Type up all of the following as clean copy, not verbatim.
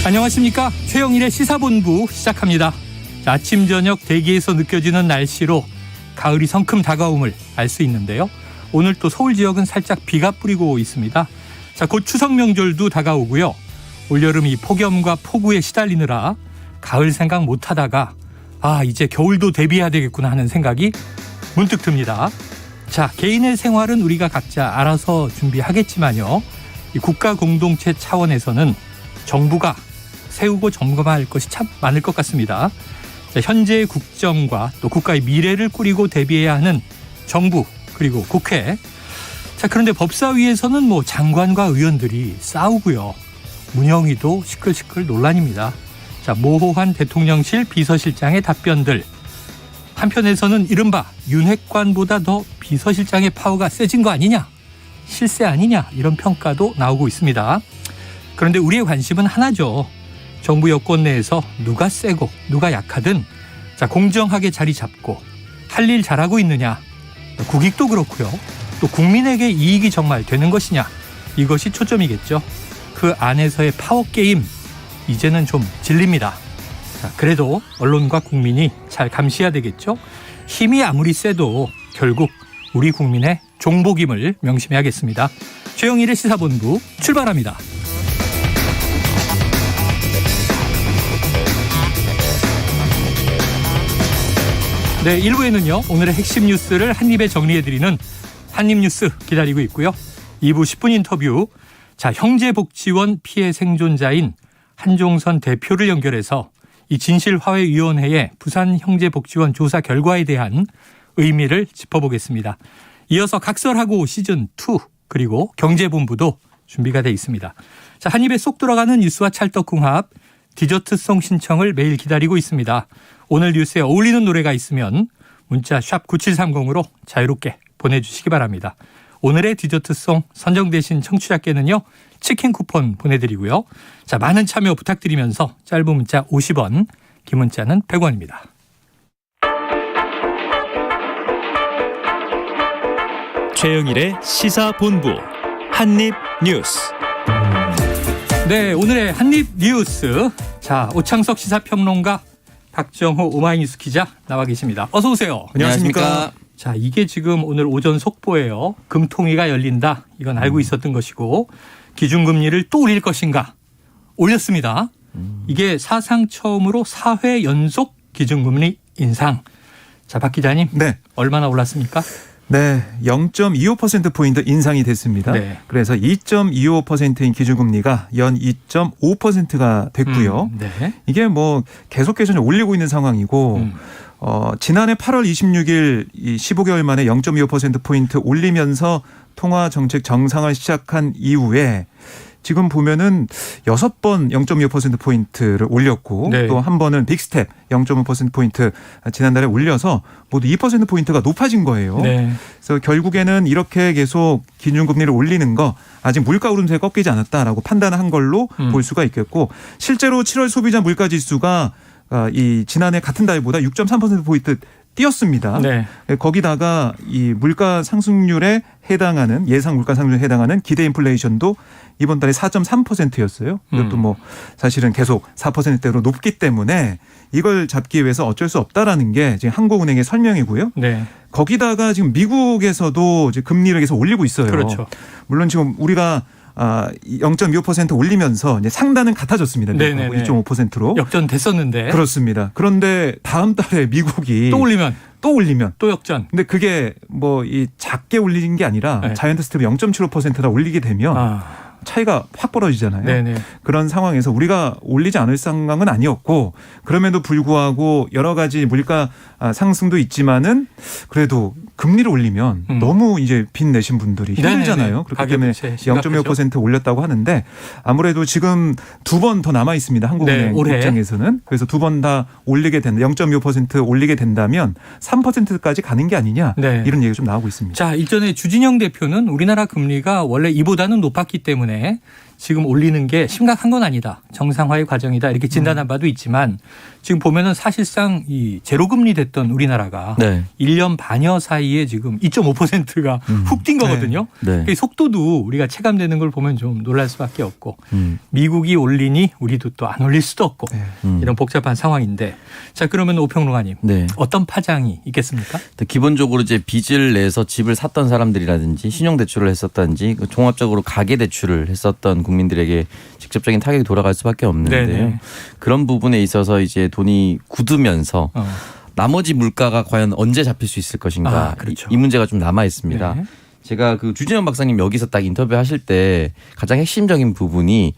안녕하십니까. 최영일의 시사본부 시작합니다. 아침 저녁 대기에서 느껴지는 날씨로 가을이 성큼 다가옴을 알 수 있는데요. 오늘 또 서울 지역은 살짝 비가 뿌리고 있습니다. 곧 추석 명절도 다가오고요. 올여름이 폭염과 폭우에 시달리느라 가을 생각 못하다가 이제 겨울도 대비해야 되겠구나 하는 생각이 문득 듭니다. 개인의 생활은 우리가 각자 알아서 준비하겠지만요. 이 국가 공동체 차원에서는 정부가 세우고 점검할 것이 참 많을 것 같습니다. 현재의 국정과 또 국가의 미래를 꾸리고 대비해야 하는 정부 그리고 국회. 그런데 법사위에서는 장관과 의원들이 싸우고요. 문영위도 시끌시끌 논란입니다. 모호한 대통령실 비서실장의 답변들. 한편에서는 이른바 윤핵관보다 더 비서실장의 파워가 세진 거 아니냐, 실세 아니냐 이런 평가도 나오고 있습니다. 그런데 우리의 관심은 하나죠. 정부 여권 내에서 누가 세고 누가 약하든 공정하게 자리 잡고 할 일 잘하고 있느냐, 국익도 그렇고요. 또 국민에게 이익이 정말 되는 것이냐, 이것이 초점이겠죠. 그 안에서의 파워게임 이제는 좀 질립니다. 그래도 언론과 국민이 잘 감시해야 되겠죠. 힘이 아무리 세도 결국 우리 국민의 종복임을 명심해야겠습니다. 최영일의 시사본부 출발합니다. 네, 1부에는요. 오늘의 핵심 뉴스를 한입에 정리해드리는 한입뉴스 기다리고 있고요. 2부 10분 인터뷰. 형제복지원 피해 생존자인 한종선 대표를 연결해서 이 진실화해위원회의 부산 형제복지원 조사 결과에 대한 의미를 짚어보겠습니다. 이어서 각설하고 시즌2 그리고 경제본부도 준비가 돼 있습니다. 한입에 쏙 들어가는 뉴스와 찰떡궁합, 디저트송 신청을 매일 기다리고 있습니다. 오늘 뉴스에 어울리는 노래가 있으면 문자 샵 9730으로 자유롭게 보내주시기 바랍니다. 오늘의 디저트송 선정되신 청취자께는요. 치킨 쿠폰 보내드리고요. 많은 참여 부탁드리면서 짧은 문자 50원, 긴 문자는 100원입니다. 최영일의 시사본부 한입뉴스. 네, 오늘의 한입뉴스. 오창석 시사평론가, 박정호 오마이뉴스 기자 나와 계십니다. 어서 오세요. 안녕하십니까. 이게 지금 오늘 오전 속보예요. 금통위가 열린다. 이건 알고 있었던 것이고, 기준금리를 또 올릴 것인가? 올렸습니다. 이게 사상 처음으로 4회 연속 기준금리 인상. 박 기자님. 네. 얼마나 올랐습니까? 네, 0.25%포인트 인상이 됐습니다. 네. 그래서 2.25%인 기준금리가 연 2.5%가 됐고요. 네. 이게 계속해서 올리고 있는 상황이고 지난해 8월 26일 이 15개월 만에 0.25%포인트 올리면서 통화정책 정상을 시작한 이후에 지금 보면은 6번 0.25%포인트를 올렸고 네. 또 한 번은 빅스텝 0.5%포인트 지난달에 올려서 모두 2%포인트가 높아진 거예요. 네. 그래서 결국에는 이렇게 계속 기준금리를 올리는 거 아직 물가 오름세에 꺾이지 않았다라고 판단한 걸로 볼 수가 있겠고, 실제로 7월 소비자 물가지수가 이 지난해 같은 달보다 6.3%포인트 뛰었습니다. 네. 거기다가 이 물가 상승률에 해당하는, 예상 물가 상승률에 해당하는 기대 인플레이션도 이번 달에 4.3%였어요. 이것도 사실은 계속 4%대로 높기 때문에 이걸 잡기 위해서 어쩔 수 없다라는 게 지금 한국은행의 설명이고요. 네. 거기다가 지금 미국에서도 이제 금리를 계속 올리고 있어요. 그렇죠. 물론 지금 우리가 0.25% 올리면서 이제 상단은 같아졌습니다. 2.5%로. 역전됐었는데. 그렇습니다. 그런데 다음 달에 미국이 또 올리면 또 역전. 근데 그게 이 작게 올리는 게 아니라 네. 자이언트 스텝 0.75%다 올리게 되면 차이가 확 벌어지잖아요. 네네. 그런 상황에서 우리가 올리지 않을 상황은 아니었고, 그럼에도 불구하고 여러 가지 물가 상승도 있지만은 그래도 금리를 올리면 너무 이제 빚 내신 분들이 힘들잖아요. 그렇기 때문에 0.5% 올렸다고 하는데, 아무래도 지금 2번 더 남아 있습니다. 한국은행 올해. 입장에서는. 그래서 2번 다 올리게 된다. 0.5% 올리게 된다면 3%까지 가는 게 아니냐. 네. 이런 얘기가 좀 나오고 있습니다. 일전에 주진영 대표는 우리나라 금리가 원래 이보다는 높았기 때문에 지금 올리는 게 심각한 건 아니다. 정상화의 과정이다. 이렇게 진단한 바도 있지만 지금 보면은 사실상 이 제로금리 됐던 우리나라가 네. 1년 반여 사이에 지금 2.5%가 훅 뛴 거거든요. 네. 그 속도도 우리가 체감되는 걸 보면 좀 놀랄 수밖에 없고 미국이 올리니 우리도 또 안 올릴 수도 없고 이런 복잡한 상황인데 자 그러면 오평론가님 네. 어떤 파장이 있겠습니까? 기본적으로 이제 빚을 내서 집을 샀던 사람들이라든지 신용대출을 했었다든지 종합적으로 가계대출을 했었던 국민들에게 직접적인 타격이 돌아갈 수밖에 없는데요. 네네. 그런 부분에 있어서 이제 돈이 굳으면서 나머지 물가가 과연 언제 잡힐 수 있을 것인가 그렇죠. 이 문제가 좀 남아 있습니다. 네. 제가 그 주진원 박사님 여기서 딱 인터뷰하실 때 가장 핵심적인 부분이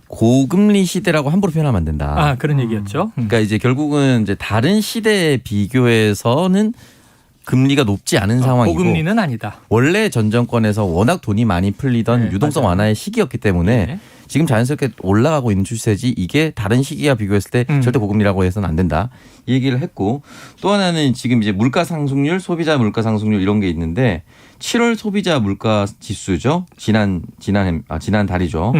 고금리 시대라고 함부로 표현하면 안 된다. 그런 얘기였죠. 그러니까 이제 결국은 이제 다른 시대에 비교해서는 금리가 높지 않은 상황이고 고금리는 아니다. 원래 전 정권에서 워낙 돈이 많이 풀리던 네, 유동성 맞아요. 완화의 시기였기 때문에 네. 지금 자연스럽게 올라가고 있는 추세지 이게 다른 시기와 비교했을 때 절대 고금리라고 해서는 안 된다. 이 얘기를 했고 또 하나는 지금 이제 물가 상승률, 소비자 물가 상승률 이런 게 있는데 7월 소비자 물가 지수죠. 지난 달이죠.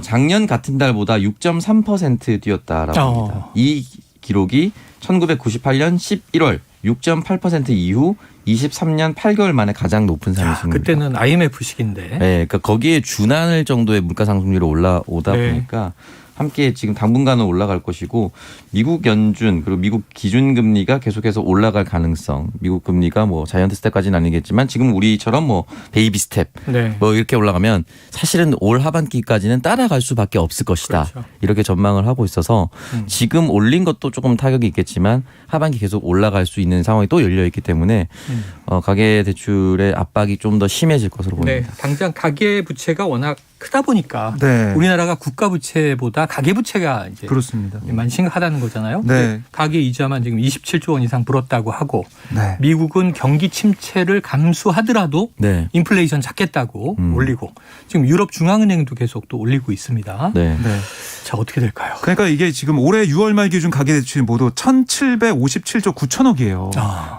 작년 같은 달보다 6.3% 뛰었다라고 합니다. 이 기록이 1998년 11월 6.8% 이후 23년 8개월 만에 가장 높은 상승입니다. 그때는 IMF 시기인데. 네, 그러니까 거기에 준할 정도의 물가 상승률이 올라오다 네. 보니까 함께 지금 당분간은 올라갈 것이고 미국 연준 그리고 미국 기준금리가 계속해서 올라갈 가능성. 미국 금리가 뭐 자이언트 스텝까지는 아니겠지만 지금 우리처럼 뭐 베이비 스텝 네. 뭐 이렇게 올라가면 사실은 올 하반기까지는 따라갈 수밖에 없을 것이다. 그렇죠. 이렇게 전망을 하고 있어서 지금 올린 것도 조금 타격이 있겠지만 하반기 계속 올라갈 수 있는 상황이 또 열려 있기 때문에 가계 대출의 압박이 좀 더 심해질 것으로 네. 보입니다. 당장 가계 부채가 워낙 크다 보니까 네. 우리나라가 국가 부채보다 가계 부채가 이제 그렇습니다. 많이 심각하다는 거잖아요. 네. 근데 가계 이자만 지금 27조 원 이상 불었다고 하고 네. 미국은 경기 침체를 감수하더라도 네. 인플레이션 잡겠다고 올리고 지금 유럽 중앙은행도 계속 또 올리고 있습니다. 네. 네. 자 어떻게 될까요? 그러니까 이게 지금 올해 6월 말 기준 가계대출이 모두 1,757조 9천억이에요.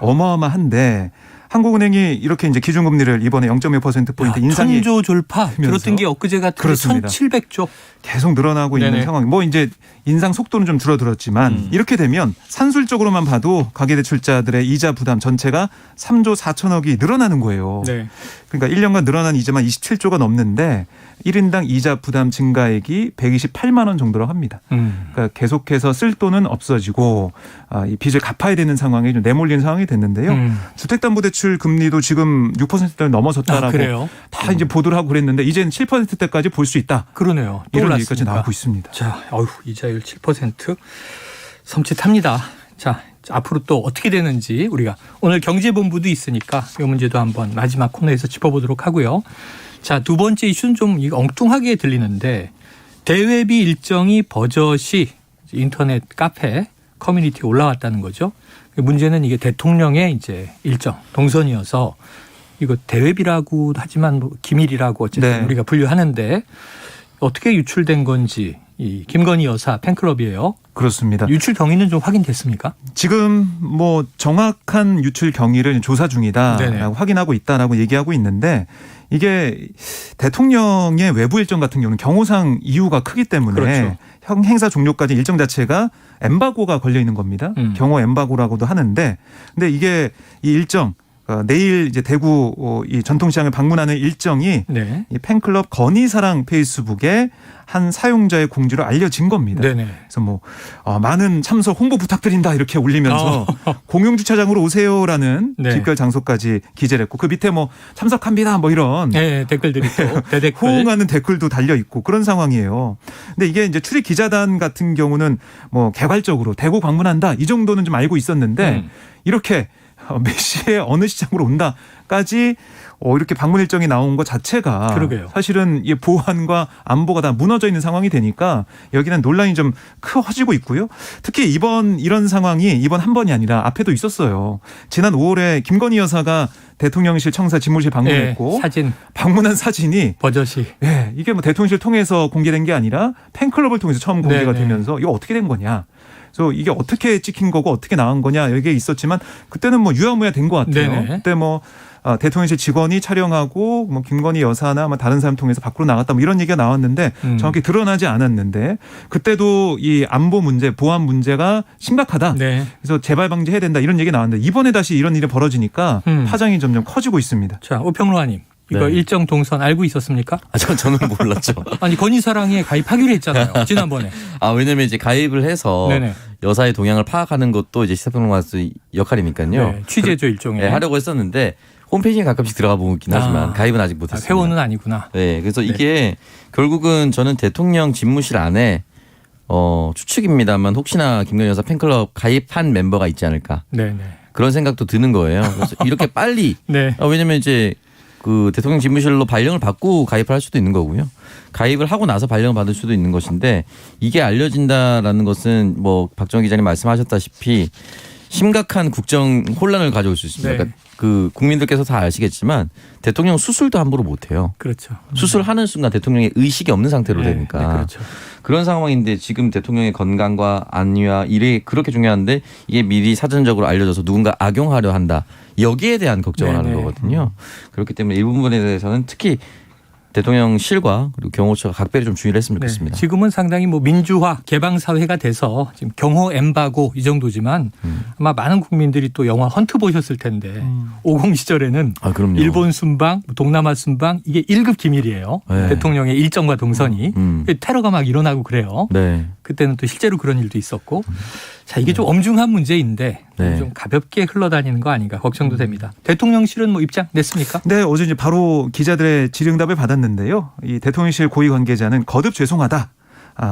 어마어마한데 한국은행이 이렇게 이제 기준금리를 이번에 0.1%포인트 인상이 1,000조 졸파 들었던 게 엊그제 같은 그렇습니다. 1,700조. 계속 늘어나고 네네. 있는 상황. 뭐 이제 인상 속도는 좀 줄어들었지만 이렇게 되면 산술적으로만 봐도 가계대출자들의 이자 부담 전체가 3조 4천억이 늘어나는 거예요. 네. 그러니까 1년간 늘어난 이자만 27조가 넘는데 1인당 이자 부담 증가액이 128만 원 정도로 합니다. 그러니까 계속해서 쓸 돈은 없어지고 이 빚을 갚아야 되는 상황에 좀 내몰리는 상황이 됐는데요. 주택담보대출 금리도 지금 6%대를 넘어섰다라고 그래요? 다 이제 보도를 하고 그랬는데 이제는 7%대까지 볼 수 있다. 그러네요. 또 이런 올랐으니까. 얘기까지 나오고 있습니다. 자, 이자율 7% 섬찟합니다. 자, 앞으로 또 어떻게 되는지 우리가 오늘 경제본부도 있으니까 이 문제도 한번 마지막 코너에서 짚어보도록 하고요. 자, 두 번째 이슈는 좀 엉뚱하게 들리는데 대외비 일정이 버젓이 인터넷 카페 커뮤니티에 올라왔다는 거죠. 문제는 이게 대통령의 이제 일정 동선이어서 이거 대외비라고 하지만 뭐 기밀이라고 어쨌든 네. 우리가 분류하는데 어떻게 유출된 건지 이 김건희 여사 팬클럽이에요. 그렇습니다. 유출 경위는 좀 확인됐습니까? 지금 뭐 정확한 유출 경위를 조사 네네. 중이다라고 확인하고 있다라고 얘기하고 있는데 이게 대통령의 외부 일정 같은 경우는 경호상 이유가 크기 때문에 그렇죠. 행사 종료까지 일정 자체가 엠바고가 걸려 있는 겁니다. 경호 엠바고라고도 하는데 근데 이게 이 일정 내일 이제 대구 이 전통시장을 방문하는 일정이 네. 이 팬클럽 건희사랑 페이스북에 한 사용자의 공지로 알려진 겁니다. 네네. 그래서 뭐 많은 참석 홍보 부탁드린다 이렇게 올리면서 공용 주차장으로 오세요라는 네. 집결 장소까지 기재를 했고 그 밑에 뭐 참석합니다 뭐 이런 네, 댓글들이 또 대댓글. 호응하는 댓글도 달려 있고 그런 상황이에요. 근데 이게 이제 출입 기자단 같은 경우는 뭐 개괄적으로 대구 방문한다 이 정도는 좀 알고 있었는데 이렇게 몇 시에 어느 시장으로 온다까지 이렇게 방문 일정이 나온 것 자체가 그러게요. 사실은 이 보안과 안보가 다 무너져 있는 상황이 되니까 여기는 논란이 좀 커지고 있고요. 특히 이런 상황이 이번 한 번이 아니라 앞에도 있었어요. 지난 5월에 김건희 여사가 대통령실 청사 집무실 방문했고 네, 사진 방문한 사진이 버젓이. 네, 이게 뭐 대통령실 통해서 공개된 게 아니라 팬클럽을 통해서 처음 공개가 네네. 되면서 이거 어떻게 된 거냐. 그래서 이게 어떻게 찍힌 거고 어떻게 나온 거냐 여기에 있었지만 그때는 뭐 유야무야 된 것 같아요. 네네. 그때 뭐 대통령실 직원이 촬영하고 뭐 김건희 여사나 뭐 다른 사람 통해서 밖으로 나갔다 뭐 이런 얘기가 나왔는데 정확히 드러나지 않았는데 그때도 이 안보 문제, 보안 문제가 심각하다. 네. 그래서 재발 방지해야 된다 이런 얘기 나왔는데 이번에 다시 이런 일이 벌어지니까 파장이 점점 커지고 있습니다. 자, 오평로아님. 이거 네. 일정 동선 알고 있었습니까? 저는 몰랐죠. 아니 건희사랑에 가입하기로 했잖아요. 지난번에. 왜냐면 이제 가입을 해서 네네. 여사의 동향을 파악하는 것도 이제 시사평론가의 역할이니까요. 네, 취재죠 일종의. 네, 하려고 했었는데 홈페이지에 가끔씩 들어가 보긴 하지만 가입은 아직 못했습니다. 회원은 아니구나. 네, 그래서 이게 결국은 저는 대통령 집무실 안에 추측입니다만 혹시나 김건희 여사 팬클럽 가입한 멤버가 있지 않을까 네네. 그런 생각도 드는 거예요. 그래서 이렇게 빨리 네. 왜냐면 이제 그 대통령 집무실로 발령을 받고 가입을 할 수도 있는 거고요. 가입을 하고 나서 발령을 받을 수도 있는 것인데 이게 알려진다라는 것은 뭐 박정희 기자님 말씀하셨다시피 심각한 국정 혼란을 가져올 수 있습니다. 네. 그러니까 그 국민들께서 다 아시겠지만 대통령 수술도 함부로 못 해요. 그렇죠. 수술하는 순간 대통령의 의식이 없는 상태로 네, 되니까. 네, 그렇죠. 그런 상황인데 지금 대통령의 건강과 안위와 일이 그렇게 중요한데 이게 미리 사전적으로 알려져서 누군가 악용하려 한다. 여기에 대한 걱정을 하는 네네. 거거든요. 그렇기 때문에 이 부분에 대해서는 특히 대통령실과 그리고 경호처가 각별히 좀 주의를 했으면 좋겠습니다. 네, 지금은 상당히 뭐 민주화 개방 사회가 돼서 지금 경호 엠바고 이 정도지만 아마 많은 국민들이 또 영화 헌트 보셨을 텐데 50 시절에는 그럼요. 일본 순방, 동남아 순방 이게 1급 기밀이에요. 네. 대통령의 일정과 동선이 테러가 막 일어나고 그래요. 네. 그때는 또 실제로 그런 일도 있었고 자 이게 좀 엄중한 문제인데 네. 좀 가볍게 흘러다니는 거 아닌가 걱정도 됩니다. 대통령실은 뭐 입장 냈습니까? 네, 어제 이제 바로 기자들의 질의응답을 받았는데요. 이 대통령실 고위 관계자는 거듭 죄송하다.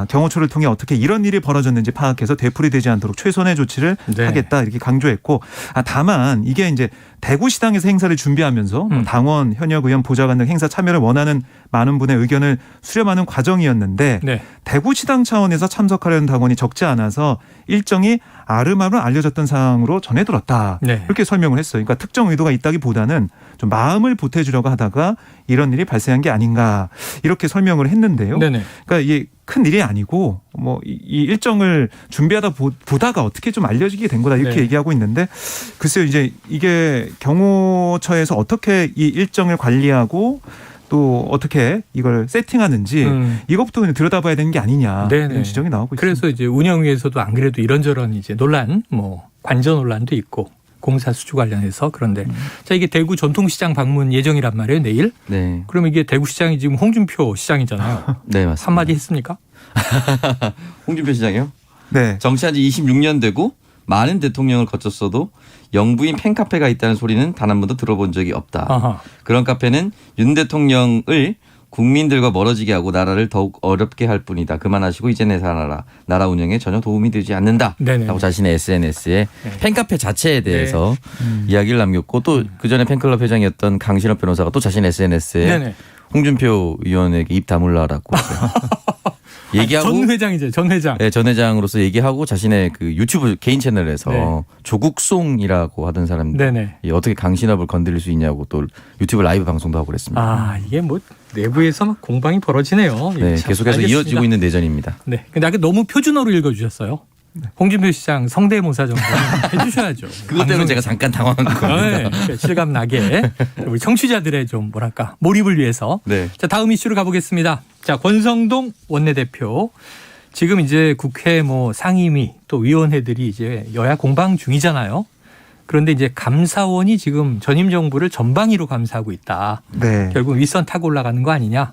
경호처를 통해 어떻게 이런 일이 벌어졌는지 파악해서 되풀이되지 않도록 최선의 조치를 네. 하겠다 이렇게 강조했고 다만 이게 이제 대구시당에서 행사를 준비하면서 당원, 현역 의원, 보좌관 등 행사 참여를 원하는 많은 분의 의견을 수렴하는 과정이었는데 네. 대구시당 차원에서 참석하려는 당원이 적지 않아서 일정이 아름아름 알려졌던 사항으로 전해들었다. 네. 이렇게 설명을 했어요. 그러니까 특정 의도가 있다기보다는 좀 마음을 보태주려고 하다가 이런 일이 발생한 게 아닌가 이렇게 설명을 했는데요. 네네. 그러니까 이게 큰 일이 아니고 뭐 이 일정을 준비하다 보다가 어떻게 좀 알려지게 된 거다 이렇게 네. 얘기하고 있는데 글쎄요 이제 이게 경호처에서 어떻게 이 일정을 관리하고 또 어떻게 이걸 세팅하는지 이것부터 그냥 들여다봐야 되는 게 아니냐 네네. 이런 지적이 나오고 있습니다. 그래서 이제 운영위에서도 안 그래도 이런저런 이제 논란, 뭐 관저 논란도 있고 공사 수주 관련해서 그런데 자 이게 대구 전통시장 방문 예정이란 말이에요 내일. 네. 그러면 이게 대구시장이 지금 홍준표 시장이잖아요. 네, 맞습니다. 한마디 했습니까? 홍준표 시장이요? 네. 정치한 지 26년 되고 많은 대통령을 거쳤어도 영부인 팬카페가 있다는 소리는 단 한 번도 들어본 적이 없다. 아하. 그런 카페는 윤 대통령을 국민들과 멀어지게 하고 나라를 더욱 어렵게 할 뿐이다. 그만하시고 이제 내 살아라. 나라 운영에 전혀 도움이 되지 않는다. 네네. 라고 자신의 SNS에 팬카페 자체에 대해서 이야기를 남겼고 또 그전에 팬클럽 회장이었던 강신업 변호사가 또 자신의 SNS에 네네. 홍준표 의원에게 입 다물라라고 얘기하고 전 회장이죠. 전 회장. 네, 전 회장으로서 얘기하고 자신의 그 유튜브 개인 채널에서 네. 조국송이라고 하던 사람들 네네. 어떻게 강신업을 건드릴 수 있냐고 또 유튜브 라이브 방송도 하고 그랬습니다. 아 이게 뭐 내부에서 막 공방이 벌어지네요. 네, 참, 계속해서 알겠습니다. 이어지고 있는 내전입니다. 네. 근데 아까 너무 표준어로 읽어주셨어요. 홍준표 시장 성대모사 정도 해주셔야죠. 그것 때문에 제가 잠깐 당황한 겁니다. 네, 실감 나게 우리 청취자들의 좀 뭐랄까 몰입을 위해서. 네. 자 다음 이슈로 가보겠습니다. 자 권성동 원내대표 지금 이제 국회 뭐 상임위 또 위원회들이 이제 여야 공방 중이잖아요. 그런데 이제 감사원이 지금 전임 정부를 전방위로 감사하고 있다. 네. 결국 윗선 타고 올라가는 거 아니냐.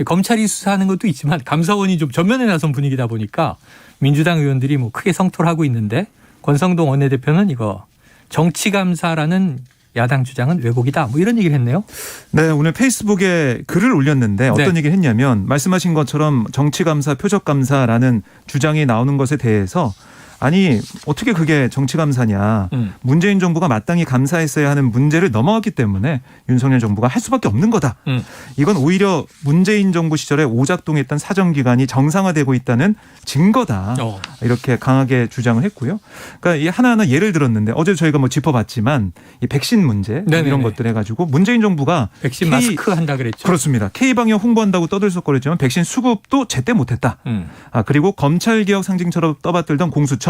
검찰이 수사하는 것도 있지만 감사원이 좀 전면에 나선 분위기다 보니까 민주당 의원들이 뭐 크게 성토를 하고 있는데 권성동 원내대표는 이거 정치감사라는 야당 주장은 왜곡이다. 뭐 이런 얘기를 했네요. 네, 오늘 페이스북에 글을 올렸는데 어떤 네. 얘기를 했냐면 말씀하신 것처럼 정치감사, 표적감사라는 주장이 나오는 것에 대해서 아니 어떻게 그게 정치감사냐. 문재인 정부가 마땅히 감사했어야 하는 문제를 넘어갔기 때문에 윤석열 정부가 할 수밖에 없는 거다. 이건 오히려 문재인 정부 시절에 오작동했던 사정기관이 정상화되고 있다는 증거다. 이렇게 강하게 주장을 했고요. 그러니까 이 하나하나 예를 들었는데 어제 저희가 뭐 짚어봤지만 이 백신 문제 네네네. 이런 것들 해가지고 문재인 정부가 백신 마스크 한다 그랬죠. 그렇습니다. K방역 홍보한다고 떠들썩거렸지만 백신 수급도 제때 못했다. 그리고 검찰개혁 상징처럼 떠받들던 공수처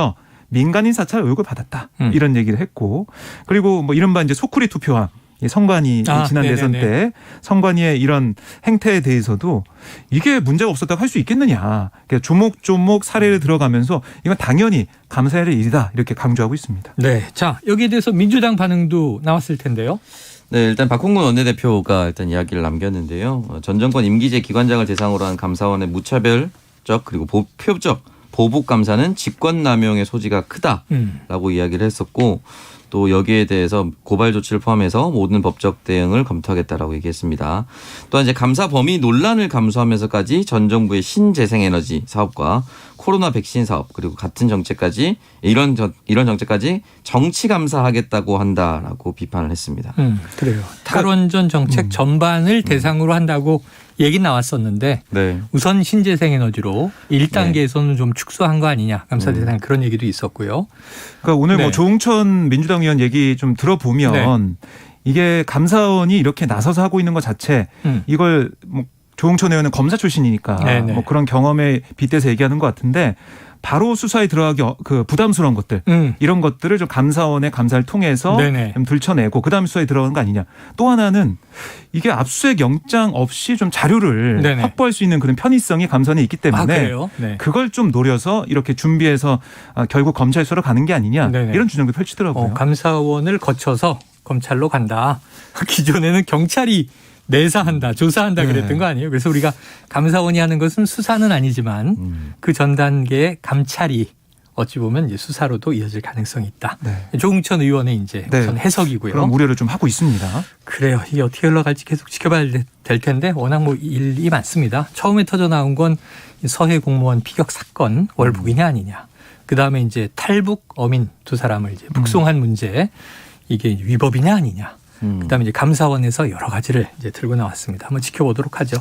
민간인 사찰 의혹을 받았다. 이런 얘기를 했고 그리고 뭐 이른바 이제 소쿠리 투표와 이 선관위 지난 네네네. 대선 때 선관위의 이런 행태에 대해서도 이게 문제가 없었다고 할 수 있겠느냐. 그러니까 조목조목 사례를 들어가면서 이건 당연히 감사해야 할 일이다 이렇게 강조하고 있습니다. 네. 자, 여기에 대해서 민주당 반응도 나왔을 텐데요. 네, 일단 박홍근 원내대표가 일단 이야기를 남겼는데요. 전 정권 임기제 기관장을 대상으로 한 감사원의 무차별적 그리고 표적 보복 감사는 직권남용의 소지가 크다라고 이야기를 했었고 또 여기에 대해서 고발 조치를 포함해서 모든 법적 대응을 검토하겠다라고 얘기했습니다. 또한 이제 감사 범위 논란을 감수하면서까지 전 정부의 신재생에너지 사업과 코로나 백신 사업 그리고 같은 정책까지 이런 정책까지 정치 감사하겠다고 한다라고 비판을 했습니다. 그래요. 탈원전 정책 전반을 대상으로 한다고 얘기 나왔었는데 네. 우선 신재생에너지로 1단계에서는 좀 축소한 거 아니냐. 감사 대상 그런 얘기도 있었고요. 그러니까 오늘 네. 뭐 조응천 민주당 의원 얘기 좀 들어보면 이게 감사원이 이렇게 나서서 하고 있는 것 자체 이걸 뭐 조응천 의원은 검사 출신이니까 네네. 뭐 그런 경험에 빗대서 얘기하는 것 같은데 바로 수사에 들어가기 그 부담스러운 것들 이런 것들을 좀 감사원의 감사를 통해서 네네. 좀 들춰내고 그다음 수사에 들어가는 거 아니냐. 또 하나는 이게 압수수색 영장 없이 좀 자료를 네네. 확보할 수 있는 그런 편의성이 감사원에 있기 때문에 그래요? 네. 그걸 좀 노려서 이렇게 준비해서 결국 검찰 수사로 가는 게 아니냐 네네. 이런 주장도 펼치더라고요. 감사원을 거쳐서 검찰로 간다. 기존에는 경찰이 내사한다, 조사한다 그랬던 거 아니에요? 그래서 우리가 감사원이 하는 것은 수사는 아니지만 그 전 단계의 감찰이 어찌 보면 이제 수사로도 이어질 가능성이 있다. 네. 조응천 의원의 이제 네. 우선 해석이고요. 그런 우려를 좀 하고 있습니다. 그래요. 이게 어떻게 흘러갈지 계속 지켜봐야 될 텐데 워낙 뭐 일이 많습니다. 처음에 터져 나온 건 서해 공무원 피격 사건 월북이냐 아니냐. 그다음에 이제 탈북 어민 두 사람을 이제 북송한 문제 이게 위법이냐 아니냐. 그다음에 이제 감사원에서 여러 가지를 이제 들고 나왔습니다. 한번 지켜보도록 하죠.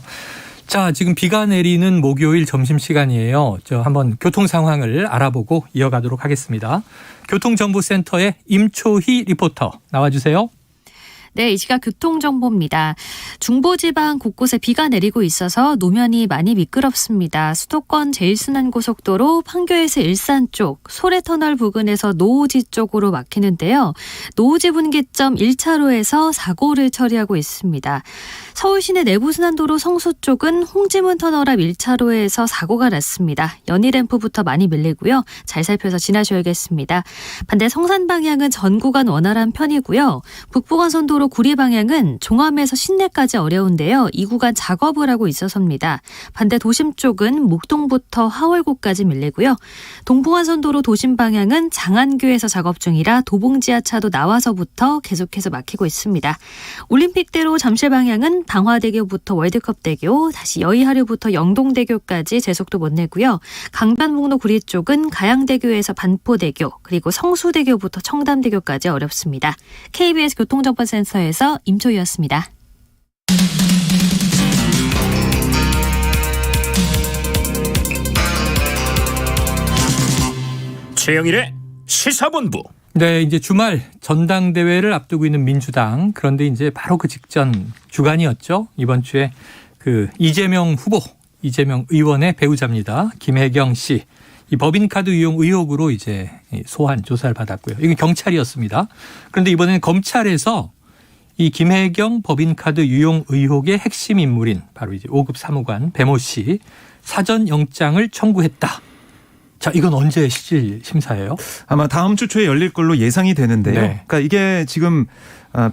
자, 지금 비가 내리는 목요일 점심시간이에요. 한번 교통 상황을 알아보고 이어가도록 하겠습니다. 교통정보센터의 임초희 리포터 나와주세요. 네, 이 시각 교통정보입니다. 중부지방 곳곳에 비가 내리고 있어서 노면이 많이 미끄럽습니다. 수도권 제1순환고속도로 판교에서 일산 쪽, 소래터널 부근에서 노오지 쪽으로 막히는데요. 노오지 분기점 1차로에서 사고를 처리하고 있습니다. 서울시내 내부순환도로 성수 쪽은 홍지문 터널 앞 1차로에서 사고가 났습니다. 연희램프부터 많이 밀리고요. 잘 살펴서 지나셔야겠습니다. 반대 성산 방향은 전 구간 원활한 편이고요. 북부간선도로 구리 방향은 종암에서 신내까지 어려운데요. 이 구간 작업을 하고 있어서입니다. 반대 도심 쪽은 목동부터 하월고까지 밀리고요. 동부간선도로 도심 방향은 장안교에서 작업 중이라 도봉지하차도 나와서부터 계속해서 막히고 있습니다. 올림픽대로 잠실 방향은 당화대교부터 월드컵대교, 다시 여의하류부터 영동대교까지 제속도 못 내고요. 강변북로 구리 쪽은 가양대교에서 반포대교, 그리고 성수대교부터 청담대교까지 어렵습니다. KBS 교통정보센터에서 임초희였습니다. 최영일의 시사본부. 네, 이제 주말 전당대회를 앞두고 있는 민주당. 그런데 이제 바로 그 직전 주간이었죠. 이번 주에 그 이재명 후보, 이재명 의원의 배우자입니다. 김혜경 씨. 이 법인카드 유용 의혹으로 이제 소환 조사를 받았고요. 이건 경찰이었습니다. 그런데 이번에는 검찰에서 이 김혜경 법인카드 유용 의혹의 핵심 인물인 바로 이제 5급 사무관 배모 씨 사전 영장을 청구했다. 자, 이건 언제 실질 심사예요? 아마 다음 주 초에 열릴 걸로 예상이 되는데요. 네. 그러니까 이게 지금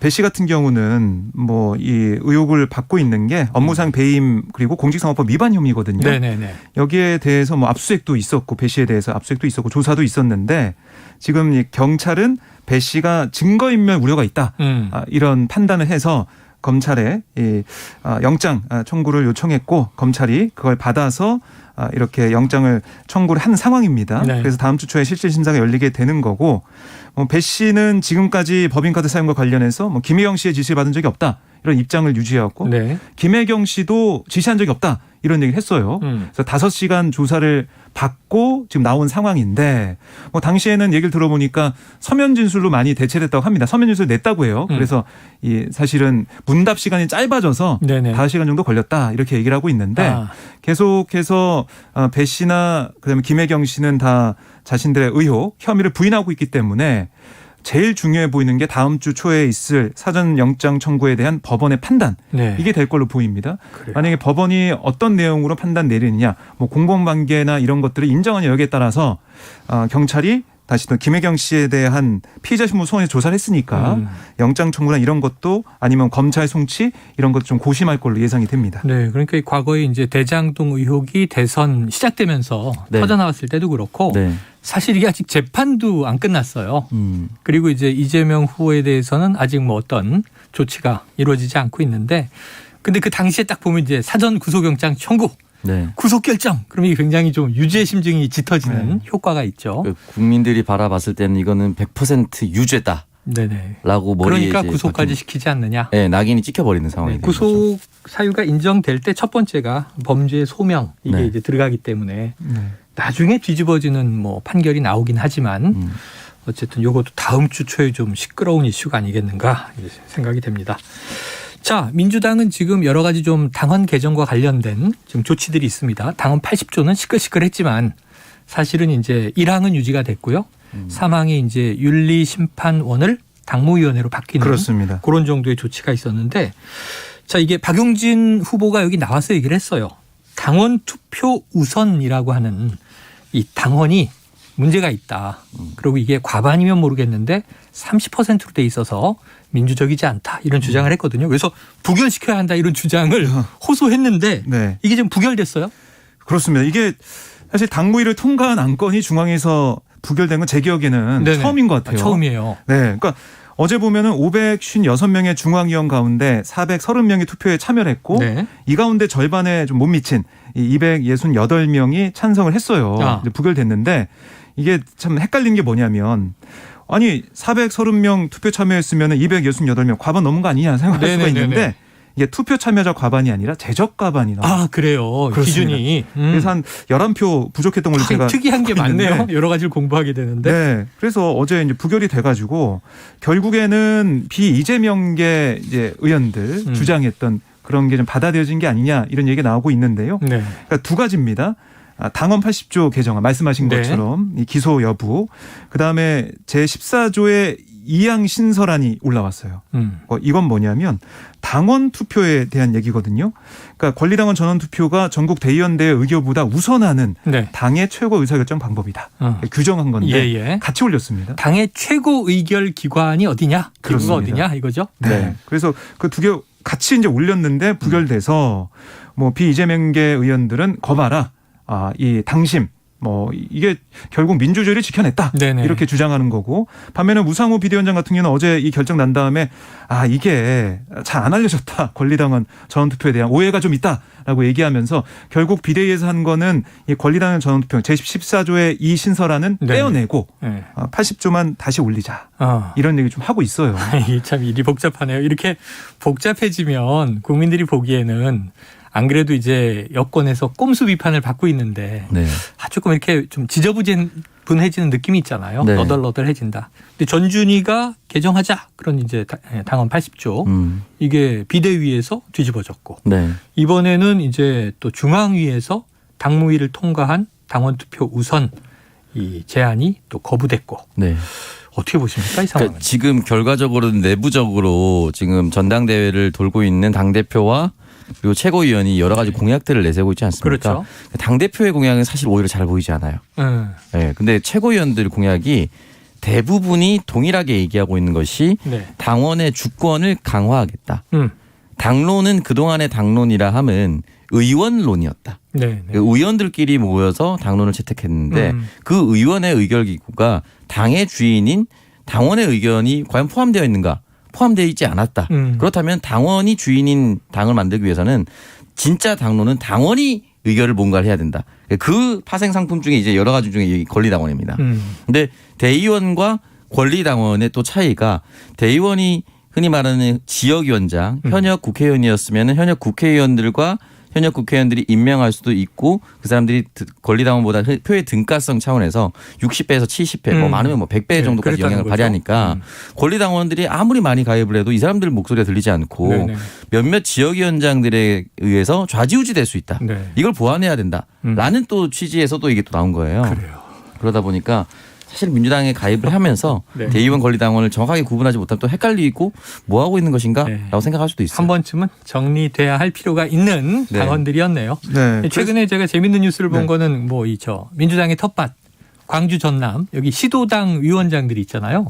배 씨 같은 경우는 뭐 이 의혹을 받고 있는 게 업무상 배임 그리고 공직선거법 위반 혐의거든요. 네네네. 여기에 대해서 뭐 압수수색도 있었고 배 씨에 대해서 압수수색도 있었고 조사도 있었는데 지금 이 경찰은 배 씨가 증거인멸 우려가 있다. 이런 판단을 해서 검찰에 이 영장 청구를 요청했고 검찰이 그걸 받아서 이렇게 영장을 청구를 한 상황입니다. 네. 그래서 다음 주 초에 실질 심사가 열리게 되는 거고 배 씨는 지금까지 법인카드 사용과 관련해서 뭐 김혜경 씨의 지시를 받은 적이 없다. 이런 입장을 유지해왔고 네. 김혜경 씨도 지시한 적이 없다. 이런 얘기를 했어요. 그래서 5시간 조사를 받고 지금 나온 상황인데 뭐 당시에는 얘기를 들어보니까 서면 진술로 많이 대체됐다고 합니다. 서면 진술 냈다고 해요. 그래서 이 사실은 문답 시간이 짧아져서 네네. 5시간 정도 걸렸다 이렇게 얘기를 하고 있는데 계속해서 배 씨나 그다음에 김혜경 씨는 다 자신들의 의혹, 혐의를 부인하고 있기 때문에 제일 중요해 보이는 게 다음 주 초에 있을 사전 영장 청구에 대한 법원의 판단. 네. 이게 될 걸로 보입니다. 그래요. 만약에 법원이 어떤 내용으로 판단 내리느냐, 뭐 공범관계나 이런 것들을 인정하는 여기에 따라서 경찰이 다시 또 김혜경 씨에 대한 피의자 신분 소환에 조사를 했으니까 영장 청구나 이런 것도 아니면 검찰 송치 이런 것도 좀 고심할 걸로 예상이 됩니다. 네, 그러니까 이 과거에 이제 대장동 의혹이 대선 시작되면서 네. 터져 나왔을 때도 그렇고 네. 사실 이게 아직 재판도 안 끝났어요. 그리고 이제 이재명 후보에 대해서는 아직 뭐 어떤 조치가 이루어지지 않고 있는데, 근데 그 당시에 딱 보면 이제 사전 구속영장 청구, 네. 구속결정, 그럼 이게 굉장히 좀 유죄 심증이 짙어지는 효과가 있죠. 그 국민들이 바라봤을 때는 이거는 100% 유죄다. 네네. 라고 머리에 그러니까 이제 구속까지 박힌- 시키지 않느냐. 네, 낙인이 찍혀버리는 상황이 네, 되는 거죠. 구속 사유가 인정될 때 첫 번째가 범죄 소명 이게 네. 이제 들어가기 때문에 네. 나중에 뒤집어지는 뭐 판결이 나오긴 하지만 어쨌든 요것도 다음 주 초에 좀 시끄러운 이슈가 아니겠는가 생각이 됩니다. 자, 민주당은 지금 여러 가지 좀 당헌 개정과 관련된 지금 조치들이 있습니다. 당헌 80조는 시끌시끌했지만 사실은 이제 1항은 유지가 됐고요. 3항이 이제 윤리심판원을 당무위원회로 바뀌는 그렇습니다. 그런 정도의 조치가 있었는데, 자, 이게 박용진 후보가 여기 나와서 얘기를 했어요. 당원 투표 우선이라고 하는 이 당헌이 문제가 있다. 그리고 이게 과반이면 모르겠는데 30%로 돼 있어서 민주적이지 않다. 이런 주장을 했거든요. 그래서 부결시켜야 한다. 이런 주장을 호소했는데 네. 이게 지금 부결됐어요? 그렇습니다. 이게 사실 당무위를 통과한 안건이 중앙에서 부결된 건 제 기억에는 네네. 처음인 것 같아요. 처음이에요. 네, 그러니까 어제 보면은 556명의 중앙위원 가운데 430명이 투표에 참여를 했고 네. 이 가운데 절반에 좀 못 미친 이 268명이 찬성을 했어요. 아. 이제 부결됐는데 이게 참 헷갈리는 게 뭐냐면 아니 430명 투표 참여했으면 268명 과반 넘은 거 아니냐 생각할 수가 네네네네. 있는데 이게 투표 참여자 과반이 아니라 제적 과반이 나와요. 아, 그래요. 그렇습니다. 기준이. 그래서 한 11표 부족했던 걸로 제가 특이한 게 알고 있는데 많네요. 여러 가지를 공부하게 되는데. 네. 그래서 어제 이제 부결이 돼가지고 결국에는 비이재명계 이제 의원들 주장했던 그런 게 좀 받아들여진 게 아니냐 이런 얘기가 나오고 있는데요. 네. 그러니까 두 가지입니다. 당헌 80조 개정안 말씀하신 네. 것처럼 이 기소 여부, 그다음에 제14조의 2항 신설안이 올라왔어요. 이건 뭐냐면 당원 투표에 대한 얘기거든요. 그러니까 권리당원 전원 투표가 전국 대의원대회 의결보다 우선하는 네. 당의 최고 의사결정 방법이다. 규정한 건데 예, 예. 같이 올렸습니다. 당의 최고 의결 기관이 어디냐? 기구가 그렇습니다. 어디냐? 이거죠? 네. 그래서 그 두 개 같이 이제 올렸는데 부결돼서 뭐 비이재명계 의원들은 거봐라. 이 당심 뭐 이게 결국 민주주의를 지켜냈다. 네네. 이렇게 주장하는 거고 반면에 우상호 비대위원장 같은 경우는 어제 이 결정 난 다음에 이게 잘 안 알려졌다. 권리당원 전원투표에 대한 오해가 좀 있다라고 얘기하면서 결국 비대위에서 한 거는 이 권리당원 전원투표 제14조의 이 신설안은 네. 떼어내고 네. 80조만 다시 올리자. 이런 얘기 좀 하고 있어요. 이게 참 일이 복잡하네요. 이렇게 복잡해지면 국민들이 보기에는 안 그래도 이제 여권에서 꼼수 비판을 받고 있는데 네. 조금 이렇게 좀 지저분해지는 느낌이 있잖아요. 네. 너덜너덜해진다. 근데 전준희가 개정하자. 그런 이제 당헌 80조 이게 비대위에서 뒤집어졌고 네. 이번에는 이제 또 중앙위에서 당무위를 통과한 당원 투표 우선 이 제안이 또 거부됐고 네. 어떻게 보십니까 이 상황은? 그러니까 지금 결과적으로는 내부적으로 지금 전당대회를 돌고 있는 당대표와 그리고 최고위원이 여러 가지 공약들을 내세우고 있지 않습니까? 그렇죠. 당대표의 공약은 사실 오히려 잘 보이지 않아요. 네, 근데 최고위원들 공약이 대부분이 동일하게 얘기하고 있는 것이 네. 당원의 주권을 강화하겠다. 음. 당론은 그동안의 당론이라 함은 의원론이었다. 네. 그 의원들끼리 모여서 당론을 채택했는데 그 의원의 의결기구가 당의 주인인 당원의 의견이 과연 포함되어 있는가? 포함되어 있지 않았다. 그렇다면 당원이 주인인 당을 만들기 위해서는 진짜 당론은 당원이 의결을 뭔가를 해야 된다. 그 파생 상품 중에 이제 여러 가지 중에 권리당원입니다. 근데 대의원과 권리당원의 또 차이가 대의원이 흔히 말하는 지역위원장, 현역 국회의원이었으면 현역 국회의원들과 현역 국회의원들이 임명할 수도 있고 그 사람들이 권리당원보다 표의 등가성 차원에서 60배에서 70배, 뭐 많으면 뭐 100배 정도까지 영향을 거죠. 발휘하니까 권리당원들이 아무리 많이 가입을 해도 이 사람들 목소리가 들리지 않고 네네. 몇몇 지역위원장들에 의해서 좌지우지될 수 있다. 네. 이걸 보완해야 된다라는 또 취지에서 또 이게 또 나온 거예요. 그래요. 그러다 보니까 사실 민주당에 가입을 하면서 네. 대의원 권리당원을 정확하게 구분하지 못하면 또 헷갈리고 뭐 하고 있는 것인가라고 네. 생각할 수도 있어요. 한 번쯤은 정리돼야 할 필요가 있는 네. 당원들이었네요. 네. 최근에 제가 재밌는 뉴스를 본 네. 거는 뭐 민주당의 텃밭 광주 전남 여기 시도당 위원장들이 있잖아요.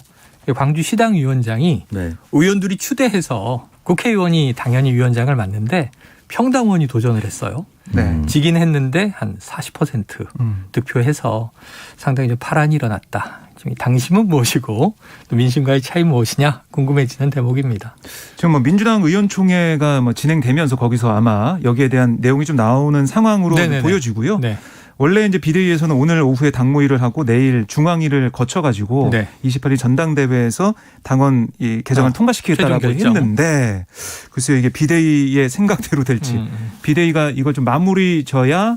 광주 시당 위원장이 네. 의원들이 추대해서 국회의원이 당연히 위원장을 맡는데 평당원이 도전을 했어요. 네. 지긴 했는데 한 40% 득표해서 상당히 좀 파란이 일어났다. 지금 이 당심은 무엇이고 또 민심과의 차이 무엇이냐 궁금해지는 대목입니다. 지금 뭐 민주당 의원총회가 뭐 진행되면서 거기서 아마 여기에 대한 내용이 좀 나오는 상황으로 네네네. 보여지고요. 네. 원래 이제 비대위에서는 오늘 오후에 당무위를 하고 내일 중앙위를 거쳐가지고 네. 28일 전당대회에서 당원 이 개정을 통과시키겠다라고 최종 결정. 했는데 글쎄요 이게 비대위의 생각대로 될지 비대위가 이걸 좀 마무리 져야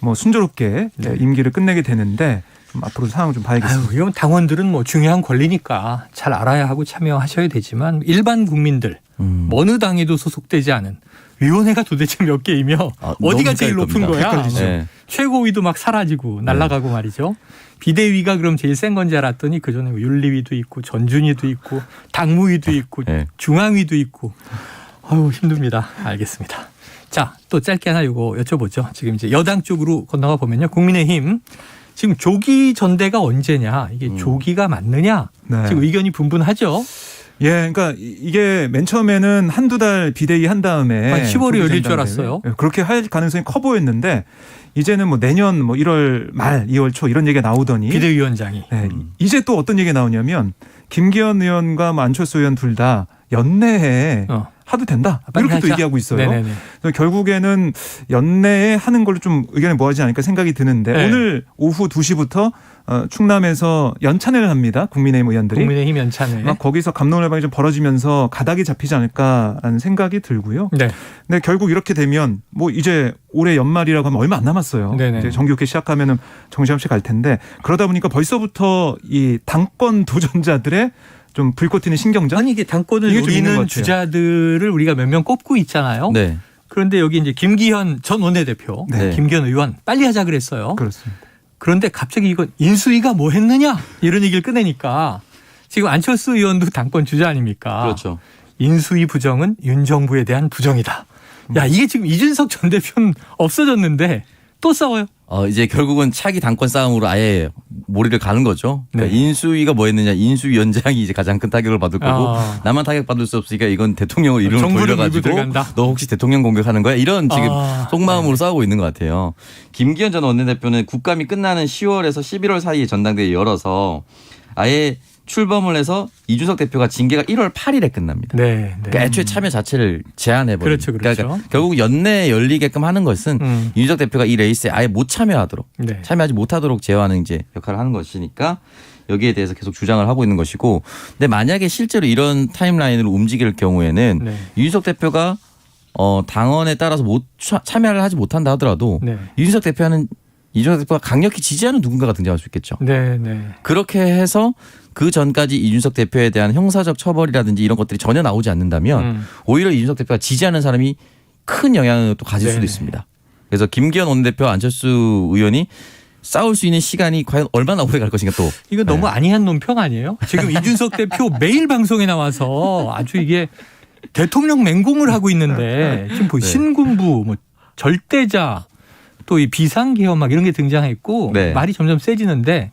뭐 순조롭게 네. 임기를 끝내게 되는데 좀 앞으로 상황을 좀 봐야겠습니다. 이건 당원들은 뭐 중요한 권리니까 잘 알아야 하고 참여하셔야 되지만 일반 국민들 어느 당에도 소속되지 않은 위원회가 도대체 몇 개이며 어디가 너무 제일 높은 헷갈릴 거야? 겁니다. 네. 최고위도 막 사라지고 날아가고 말이죠. 비대위가 그럼 제일 센 건지 알았더니 그전에 윤리위도 있고 전준위도 있고 당무위도 있고 네. 중앙위도 있고 아유 힘듭니다. 알겠습니다. 자, 또 짧게 하나 이거 여쭤보죠. 지금 이제 여당 쪽으로 건너가 보면요. 국민의힘 지금 조기 전대가 언제냐? 이게 조기가 맞느냐? 네. 지금 의견이 분분하죠. 예, 그러니까 이게 맨 처음에는 한두 달 비대위 한 다음에 한 10월에 열릴 줄 조기전당대회. 알았어요. 예, 그렇게 할 가능성이 커 보였는데 이제는 뭐 내년 뭐 1월 말 2월 초 이런 얘기가 나오더니 비대위원장이. 네, 이제 또 어떤 얘기가 나오냐면 김기현 의원과 뭐 안철수 의원 둘 다 연내에 하도 된다 빨리 이렇게 또 하자. 얘기하고 있어요. 네네네. 그래서 결국에는 연내에 하는 걸로 좀 의견이 모아지지 않을까 생각이 드는데 네. 오늘 오후 2시부터 충남에서 연찬회를 합니다. 국민의힘 의원들이. 국민의힘 연찬회. 막 거기서 감론을박이 좀 벌어지면서 가닥이 잡히지 않을까라는 생각이 들고요. 네. 근데 결국 이렇게 되면 뭐 이제 올해 연말이라고 하면 얼마 안 남았어요. 네네. 이제 정기국회 시작하면은 정시없이 갈 텐데 그러다 보니까 벌써부터 이 당권 도전자들의 좀 불꽃 튀는 신경전. 아니 이게 당권을 이게 좀 있는 것 노리는 같아요. 주자들을 우리가 몇 명 꼽고 있잖아요. 네. 그런데 여기 이제 김기현 전 원내대표, 네. 김기현 의원 빨리 하자 그랬어요. 그렇습니다. 그런데 갑자기 이건 인수위가 뭐 했느냐 이런 얘기를 꺼내니까 지금 안철수 의원도 당권 주자 아닙니까? 그렇죠. 인수위 부정은 윤 정부에 대한 부정이다. 야 이게 지금 이준석 전 대표는 없어졌는데 또 싸워요. 이제 결국은 차기 당권 싸움으로 아예 몰이를 가는 거죠. 그러니까 네. 인수위가 뭐 했느냐. 인수위원장이 이제 가장 큰 타격을 받을 거고 나만 타격받을 수 없으니까 이건 대통령을 이름을 정부를 밀고 돌려가지고 들어간다. 너 혹시 대통령 공격하는 거야? 이런 지금 속마음으로 싸우고 있는 것 같아요. 김기현 전 원내대표는 국감이 끝나는 10월에서 11월 사이에 전당대회 열어서 아예 출범을 해서 이준석 대표가 징계가 1월 8일에 끝납니다. 네. 네. 그러니까 애초에 참여 자체를 제한해버린. 그렇죠, 그렇죠. 그러니까 결국 연내에 열리게끔 하는 것은 이준석 대표가 이 레이스에 아예 못 참여하도록 네. 참여하지 못하도록 제어하는 이제 역할을 하는 것이니까 여기에 대해서 계속 주장을 하고 있는 것이고 근데 만약에 실제로 이런 타임라인으로 움직일 경우에는 네. 이준석 대표가 당원에 따라서 참여를 하지 못한다 하더라도 네. 이준석 대표가 강력히 지지하는 누군가가 등장할 수 있겠죠. 네. 네. 그렇게 해서 그 전까지 이준석 대표에 대한 형사적 처벌이라든지 이런 것들이 전혀 나오지 않는다면 오히려 이준석 대표가 지지하는 사람이 큰 영향을 또 가질 수도 네네. 있습니다. 그래서 김기현 원내대표 안철수 의원이 싸울 수 있는 시간이 과연 얼마나 오래 갈 것인가 또. 이거 너무 아니한 논평 아니에요? 지금 이준석 대표 매일 방송에 나와서 아주 이게 대통령 맹공을 하고 있는데 지금 뭐 네. 신군부, 뭐 절대자, 또 이 비상계엄 막 이런 게 등장했고 네. 말이 점점 세지는데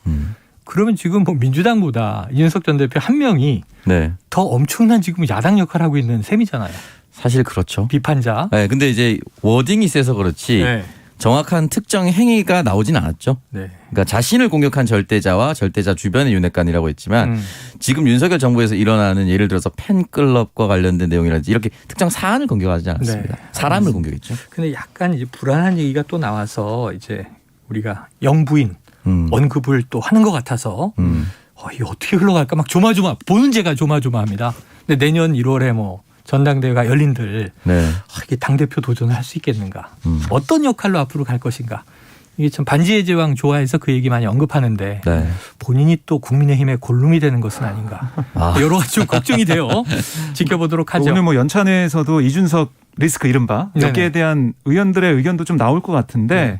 그러면 지금 뭐 민주당보다 이준석 전 대표 한 명이 네. 더 엄청난 지금 야당 역할을 하고 있는 셈이잖아요. 사실 그렇죠. 비판자. 네, 근데 이제 워딩이 세서 그렇지 네. 정확한 특정 행위가 나오진 않았죠. 네. 그러니까 자신을 공격한 절대자와 절대자 주변의 윤핵관이라고 했지만 지금 윤석열 정부에서 일어나는 예를 들어서 팬클럽과 관련된 내용이라든지 이렇게 특정 사안을 공격하지 않았습니다. 네. 사람을 공격했죠. 근데 약간 이제 불안한 얘기가 또 나와서 이제 우리가 영부인 언급을 또 하는 것 같아서 이게 어떻게 흘러갈까 막 조마조마 보는 제가 조마조마합니다. 근데 내년 1월에 뭐 전당대회가 열린들 네. 이게 당대표 도전을 할 수 있겠는가 어떤 역할로 앞으로 갈 것인가 이게 참 반지의 제왕 좋아해서 그 얘기 많이 언급하는데 네. 본인이 또 국민의힘의 골룸이 되는 것은 아닌가. 여러 가지 좀 걱정이 돼요. 지켜보도록 하죠. 오늘 뭐 연찬회에서도 이준석 리스크 이른바 여기에 대한 의원들의 의견도 좀 나올 것 같은데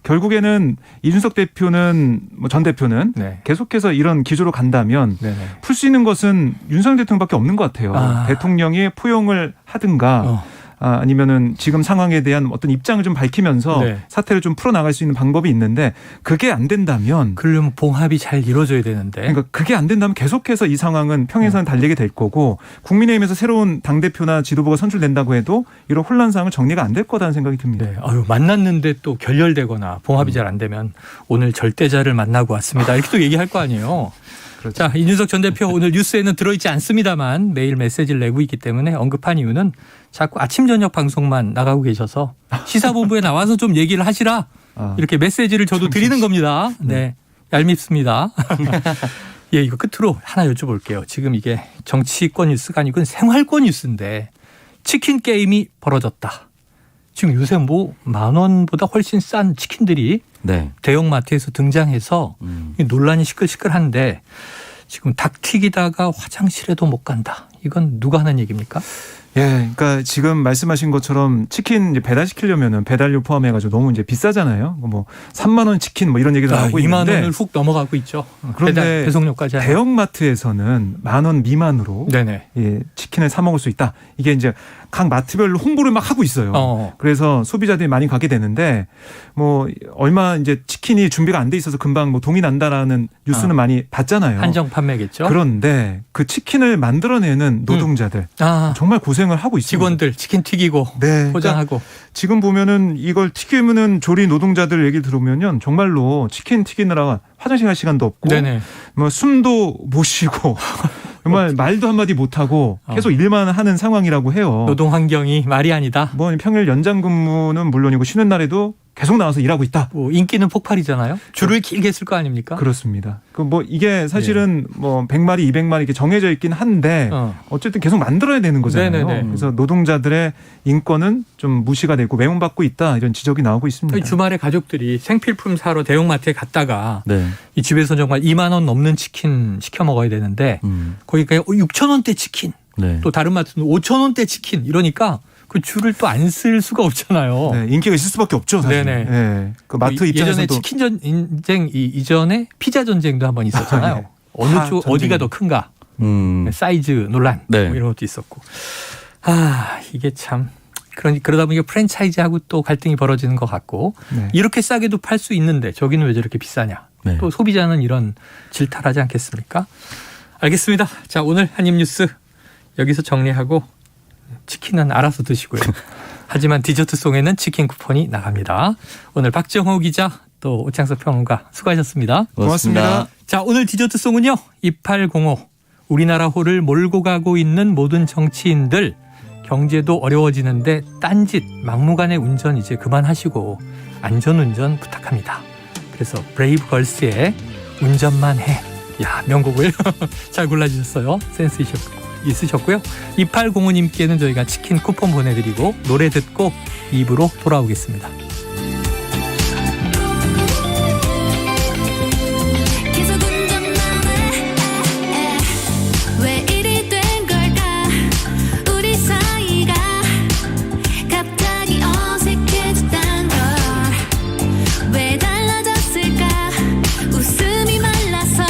결국에는 이준석 대표는 뭐 전 대표는 네. 계속해서 이런 기조로 간다면 네네. 풀 수 있는 것은 윤석열 대통령밖에 없는 것 같아요. 대통령이 포용을 하든가 아니면은 지금 상황에 대한 어떤 입장을 좀 밝히면서 네. 사태를 좀 풀어나갈 수 있는 방법이 있는데 그게 안 된다면 그러려면 봉합이 잘 이루어져야 되는데. 그러니까 그게 안 된다면 계속해서 이 상황은 평행선을 달리게 될 거고 국민의힘에서 새로운 당대표나 지도부가 선출된다고 해도 이런 혼란 상황은 정리가 안 될 거라는 생각이 듭니다. 네. 만났는데 또 결렬되거나 봉합이 잘 안 되면 오늘 절대자를 만나고 왔습니다. 이렇게 또 얘기할 거 아니에요. 그렇죠. 자, 이준석 전 대표 오늘 뉴스에는 들어있지 않습니다만 매일 메시지를 내고 있기 때문에 언급한 이유는 자꾸 아침 저녁 방송만 나가고 계셔서 시사본부에 나와서 좀 얘기를 하시라 이렇게 메시지를 저도 드리는 겁니다. 네, 얄밉습니다. 예, 이거 끝으로 하나 여쭤볼게요. 지금 이게 정치권 뉴스가 아니고 생활권 뉴스인데 치킨 게임이 벌어졌다. 지금 요새 뭐 10,000원보다 훨씬 싼 치킨들이 네. 대형마트에서 등장해서 논란이 시끌시끌한데 지금 닭 튀기다가 화장실에도 못 간다. 이건 누가 하는 얘기입니까? 예, 그러니까 지금 말씀하신 것처럼 치킨 이제 배달시키려면은 배달료 포함해가지고 너무 이제 비싸잖아요. 뭐 3만 원 치킨 뭐 이런 얘기도 나오고 2만 있는데 원을 훅 넘어가고 있죠. 그런데 배달, 배송료까지 하면. 대형마트에서는 10,000원 미만으로 네네. 예, 치킨을 사 먹을 수 있다. 이게 이제 각 마트별로 홍보를 막 하고 있어요. 그래서 소비자들이 많이 가게 되는데 뭐 얼마 이제 치킨이 준비가 안 돼 있어서 금방 뭐 동이 난다라는 뉴스는 많이 봤잖아요. 한정 판매겠죠. 그런데 그 치킨을 만들어내는 노동자들 정말 고생을 하고 있습니다. 직원들 치킨 튀기고 네, 포장하고. 그러니까 지금 보면은 이걸 튀기는 조리 노동자들 얘기 들으면은 정말로 치킨 튀기느라 화장실 갈 시간도 없고 네네. 뭐 숨도 못 쉬고 정말 말도 한마디 못 하고 계속 일만 하는 상황이라고 해요. 노동 환경이 말이 아니다. 뭐 평일 연장 근무는 물론이고 쉬는 날에도 계속 나와서 일하고 있다. 뭐 인기는 폭발이잖아요. 줄을 길게 쓸 거 아닙니까? 그렇습니다. 그 뭐 이게 사실은 뭐 100마리, 200마리 이렇게 정해져 있긴 한데 어쨌든 계속 만들어야 되는 거잖아요. 네네네. 그래서 노동자들의 인권은 좀 무시가 되고 외면받고 있다 이런 지적이 나오고 있습니다. 주말에 가족들이 생필품 사러 대형마트에 갔다가 네. 이 집에서 정말 2만 원 넘는 치킨 시켜 먹어야 되는데 거기가 6천 원대 치킨, 네. 또 다른 마트는 5천 원대 치킨 이러니까 그 줄을 또 안 쓸 수가 없잖아요. 네, 인기가 있을 수밖에 없죠. 사실. 네네. 네, 그 마트 입장에서도 예전에 치킨 전쟁 이전에 피자 전쟁도 한번 있었잖아요. 네. 어느 쪽 전쟁. 어디가 더 큰가? 사이즈 논란 네. 뭐 이런 것도 있었고. 이게 참 그러다 보니까 프랜차이즈하고 또 갈등이 벌어지는 것 같고 네. 이렇게 싸게도 팔 수 있는데 저기는 왜 저렇게 비싸냐? 네. 또 소비자는 이런 질타하지 않겠습니까? 알겠습니다. 자, 오늘 한입뉴스 여기서 정리하고 치킨은 알아서 드시고요. 하지만 디저트송에는 치킨 쿠폰이 나갑니다. 오늘 박정호 기자 또 오창석 평론가 수고하셨습니다. 고맙습니다. 자, 오늘 디저트송은요. 2805 우리나라 호를 몰고 가고 있는 모든 정치인들 경제도 어려워지는데 딴짓 막무가내 운전 이제 그만하시고 안전운전 부탁합니다. 그래서 브레이브 걸스의 운전만 해. 야, 명곡을 잘 골라주셨어요. 센스 있으셨고요. 2805님께는 저희가 치킨 쿠폰 보내드리고 노래 듣고 2부로 돌아오겠습니다. 왜 이리 된 걸까 우리 사이가 갑자기 어색해졌단 걸 왜 달라졌을까 웃음이 말라서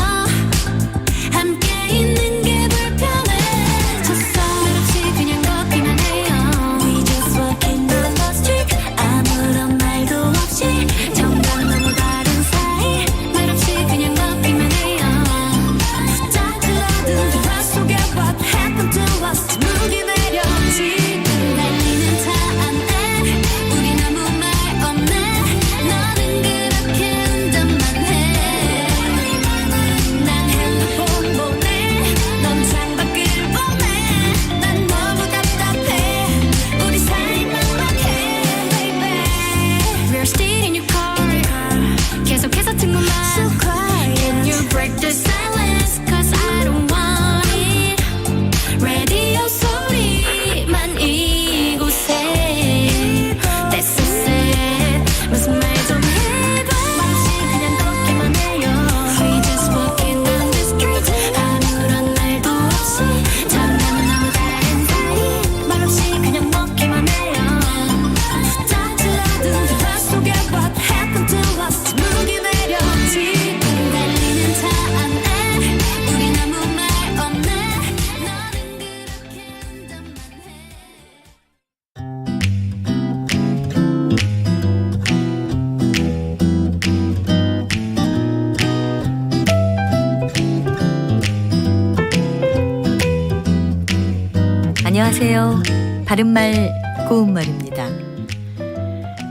함께 있는 게 불편해졌어 없이 그냥 걷기만 해요 We just walking down the street 아무런 안녕하세요. 바른말 고운말입니다.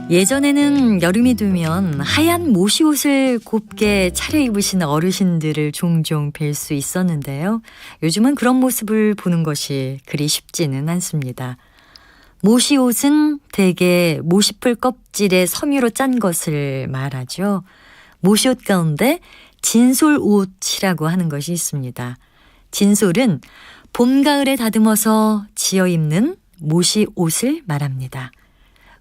예전에는 여름이 되면 하얀 모시옷을 곱게 차려입으시는 어르신들을 종종 뵐 수 있었는데요. 요즘은 그런 모습을 보는 것이 그리 쉽지는 않습니다. 모시옷은 대개 모시풀 껍질에 섬유로 짠 것을 말하죠. 모시옷 가운데 진솔옷이라고 하는 것이 있습니다. 진솔은 봄, 가을에 다듬어서 지어 입는 모시옷을 말합니다.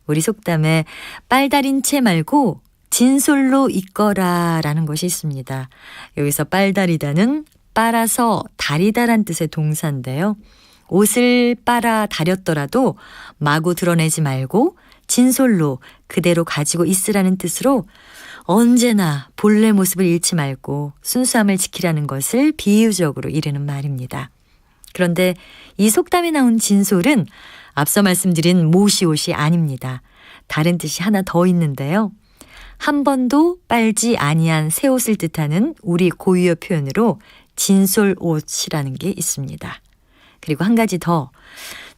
우리 속담에 빨다린 채 말고 진솔로 입거라 라는 것이 있습니다. 여기서 빨다리다는 빨아서 다리다란 뜻의 동사인데요. 옷을 빨아 다렸더라도 마구 드러내지 말고 진솔로 그대로 가지고 있으라는 뜻으로 언제나 본래 모습을 잃지 말고 순수함을 지키라는 것을 비유적으로 이르는 말입니다. 그런데 이 속담에 나온 진솔은 앞서 말씀드린 모시옷이 아닙니다. 다른 뜻이 하나 더 있는데요. 한 번도 빨지 아니한 새 옷을 뜻하는 우리 고유어 표현으로 진솔옷이라는 게 있습니다. 그리고 한 가지 더.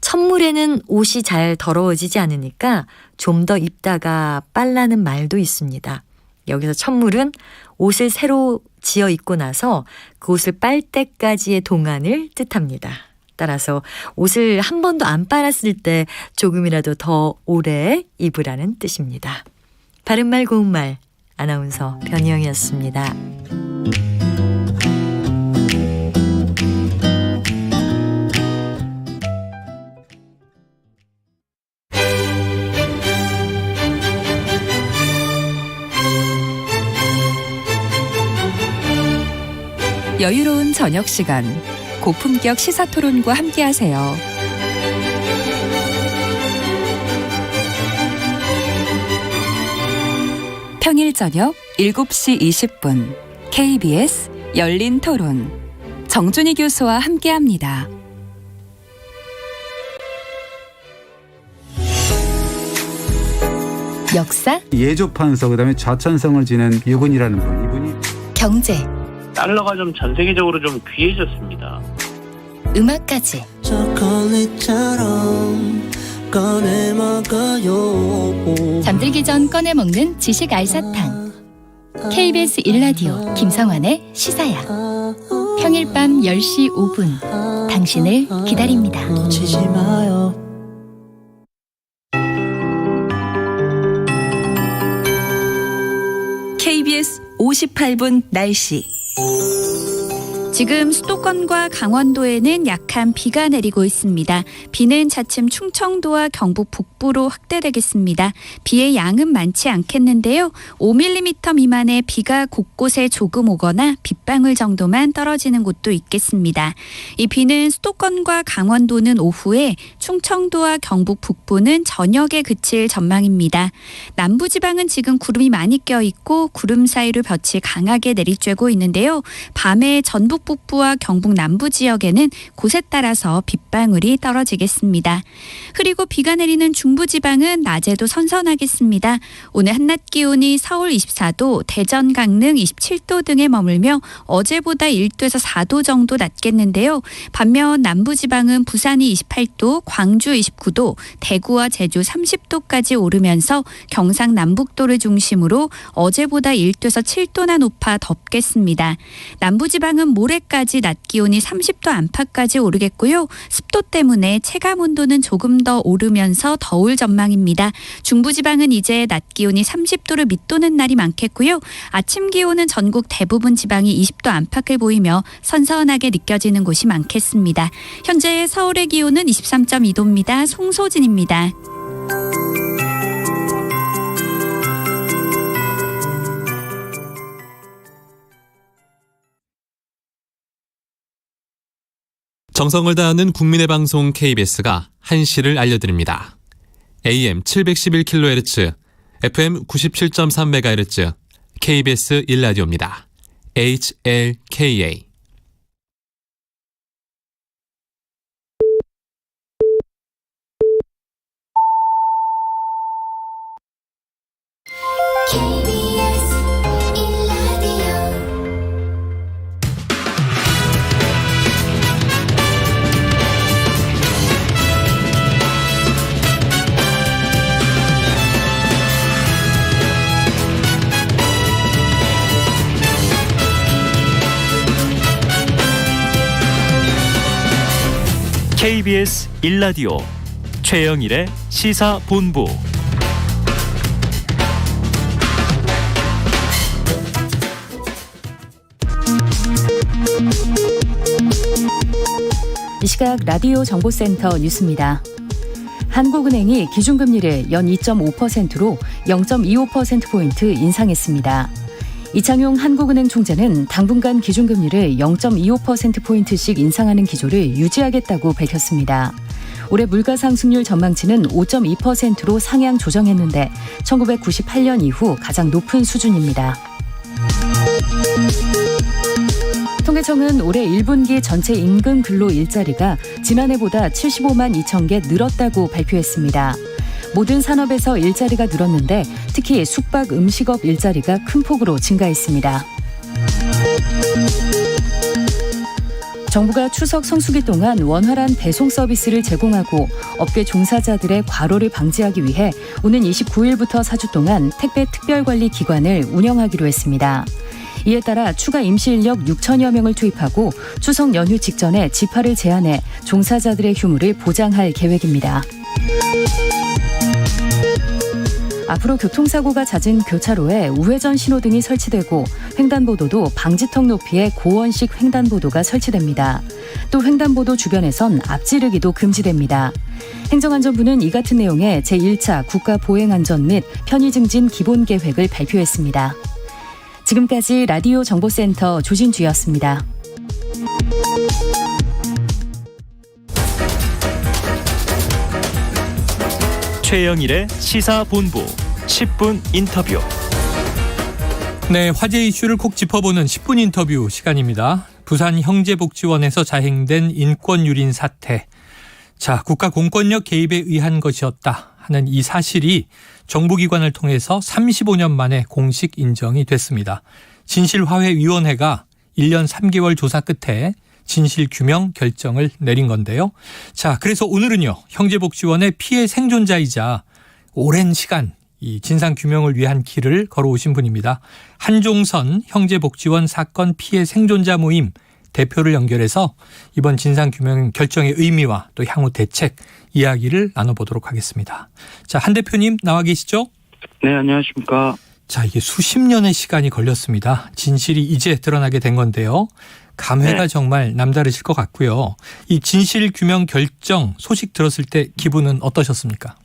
첫물에는 옷이 잘 더러워지지 않으니까 좀 더 입다가 빨라는 말도 있습니다. 여기서 첫물은 옷을 새로 지어 입고 나서 그 옷을 빨 때까지의 동안을 뜻합니다. 따라서 옷을 한 번도 안 빨았을 때 조금이라도 더 오래 입으라는 뜻입니다. 바른말 고운말 아나운서 변희영이었습니다. 여유로운 저녁 시간, 고품격 시사토론과 함께하세요. 평일 저녁 7시 20분 KBS 열린 토론 정준희 교수와 함께합니다. 역사, 예조판서 그다음에 좌천성을 지낸 유근이라는 분, 이분이 경제, 달러가 좀 전 세계적으로 좀 귀해졌습니다. 음악까지 잠들기 전 꺼내 먹는 지식 알사탕. KBS 1라디오 김성환의 시사야. 평일 밤 10시 5분 당신을 기다립니다. 놓치지 마요. KBS 58분 날씨. 지금 수도권과 강원도에는 약한 비가 내리고 있습니다. 비는 차츰 충청도와 경북 북부로 확대되겠습니다. 비의 양은 많지 않겠는데요. 5mm 미만의 비가 곳곳에 조금 오거나 빗방울 정도만 떨어지는 곳도 있겠습니다. 이 비는 수도권과 강원도는 오후에, 충청도와 경북 북부는 저녁에 그칠 전망입니다. 남부지방은 지금 구름이 많이 껴있고 구름 사이로 볕이 강하게 내리쬐고 있는데요. 밤에 전북 북부와 경북 남부 지역에는 곳에 따라서 빗방울이 떨어지겠습니다. 그리고 비가 내리는 중부지방은 낮에도 선선하겠습니다. 오늘 한낮 기온이 서울 24도, 대전, 강릉 27도 등에 머물며 어제보다 1도에서 4도 정도 낮겠는데요. 반면 남부지방은 부산이 28도, 광주 29도, 대구와 제주 30도까지 오르면서 경상남북도를 중심으로 어제보다 1도에서 7도나 높아 덥겠습니다. 남부지방은 모레까지 낮 기온이 30도 안팎까지 오르겠고요. 습도 때문에 체감 온도는 조금 더 오르면서 더울 전망입니다. 중부지방은 이제 낮 기온이 30도를 밑도는 날이 많겠고요. 아침 기온은 전국 대부분 지방이 20도 안팎을 보이며 선선하게 느껴지는 곳이 많겠습니다. 현재 서울의 기온은 23.2도입니다. 송소진입니다. 정성을 다하는 국민의 방송 KBS가 한시를 알려드립니다. AM 711kHz, FM 97.3MHz, KBS 1라디오입니다. HLKA. KBS 1라디오 최영일의 시사본부. 이 시각 라디오 정보센터 뉴스입니다. 한국은행이 기준금리를 연 2.5%로 0.25%포인트 인상했습니다. 이창용 한국은행 총재는 당분간 기준금리를 0.25%포인트씩 인상하는 기조를 유지하겠다고 밝혔습니다. 올해 물가상승률 전망치는 5.2%로 상향 조정했는데 1998년 이후 가장 높은 수준입니다. 통계청은 올해 1분기 전체 임금 근로 일자리가 지난해보다 75만 2천 개 늘었다고 발표했습니다. 모든 산업에서 일자리가 늘었는데 특히 숙박 음식업 일자리가 큰 폭으로 증가했습니다. 정부가 추석 성수기 동안 원활한 배송 서비스를 제공하고 업계 종사자들의 과로를 방지하기 위해 오는 29일부터 4주 동안 택배 특별관리 기관을 운영하기로 했습니다. 이에 따라 추가 임시 인력 6천여 명을 투입하고 추석 연휴 직전에 집화를 제한해 종사자들의 휴무를 보장할 계획입니다. 앞으로 교통사고가 잦은 교차로에 우회전 신호등이 설치되고 횡단보도도 방지턱 높이의 고원식 횡단보도가 설치됩니다. 또 횡단보도 주변에선 앞지르기도 금지됩니다. 행정안전부는 이 같은 내용의 제1차 국가보행안전 및 편의증진 기본계획을 발표했습니다. 지금까지 라디오 정보센터 조진주였습니다. 최영일의 시사본부 10분 인터뷰. 네, 화제 이슈를 콕 짚어보는 10분 인터뷰 시간입니다. 부산 형제복지원에서 자행된 인권유린 사태. 자, 국가 공권력 개입에 의한 것이었다 하는 이 사실이 정부기관을 통해서 35년 만에 공식 인정이 됐습니다. 진실화해위원회가 1년 3개월 조사 끝에 진실규명 결정을 내린 건데요. 자, 그래서 오늘은요, 형제복지원의 피해 생존자이자 오랜 시간 이 진상규명을 위한 길을 걸어오신 분입니다. 한종선 형제복지원 사건 피해 생존자 모임 대표를 연결해서 이번 진상규명 결정의 의미와 또 향후 대책 이야기를 나눠보도록 하겠습니다. 자, 한 대표님 나와 계시죠? 네, 안녕하십니까. 자, 이게 수십 년의 시간이 걸렸습니다. 진실이 이제 드러나게 된 건데요. 감회가 네. 정말 남다르실 것 같고요. 이 진실규명 결정 소식 들었을 때 기분은 어떠셨습니까?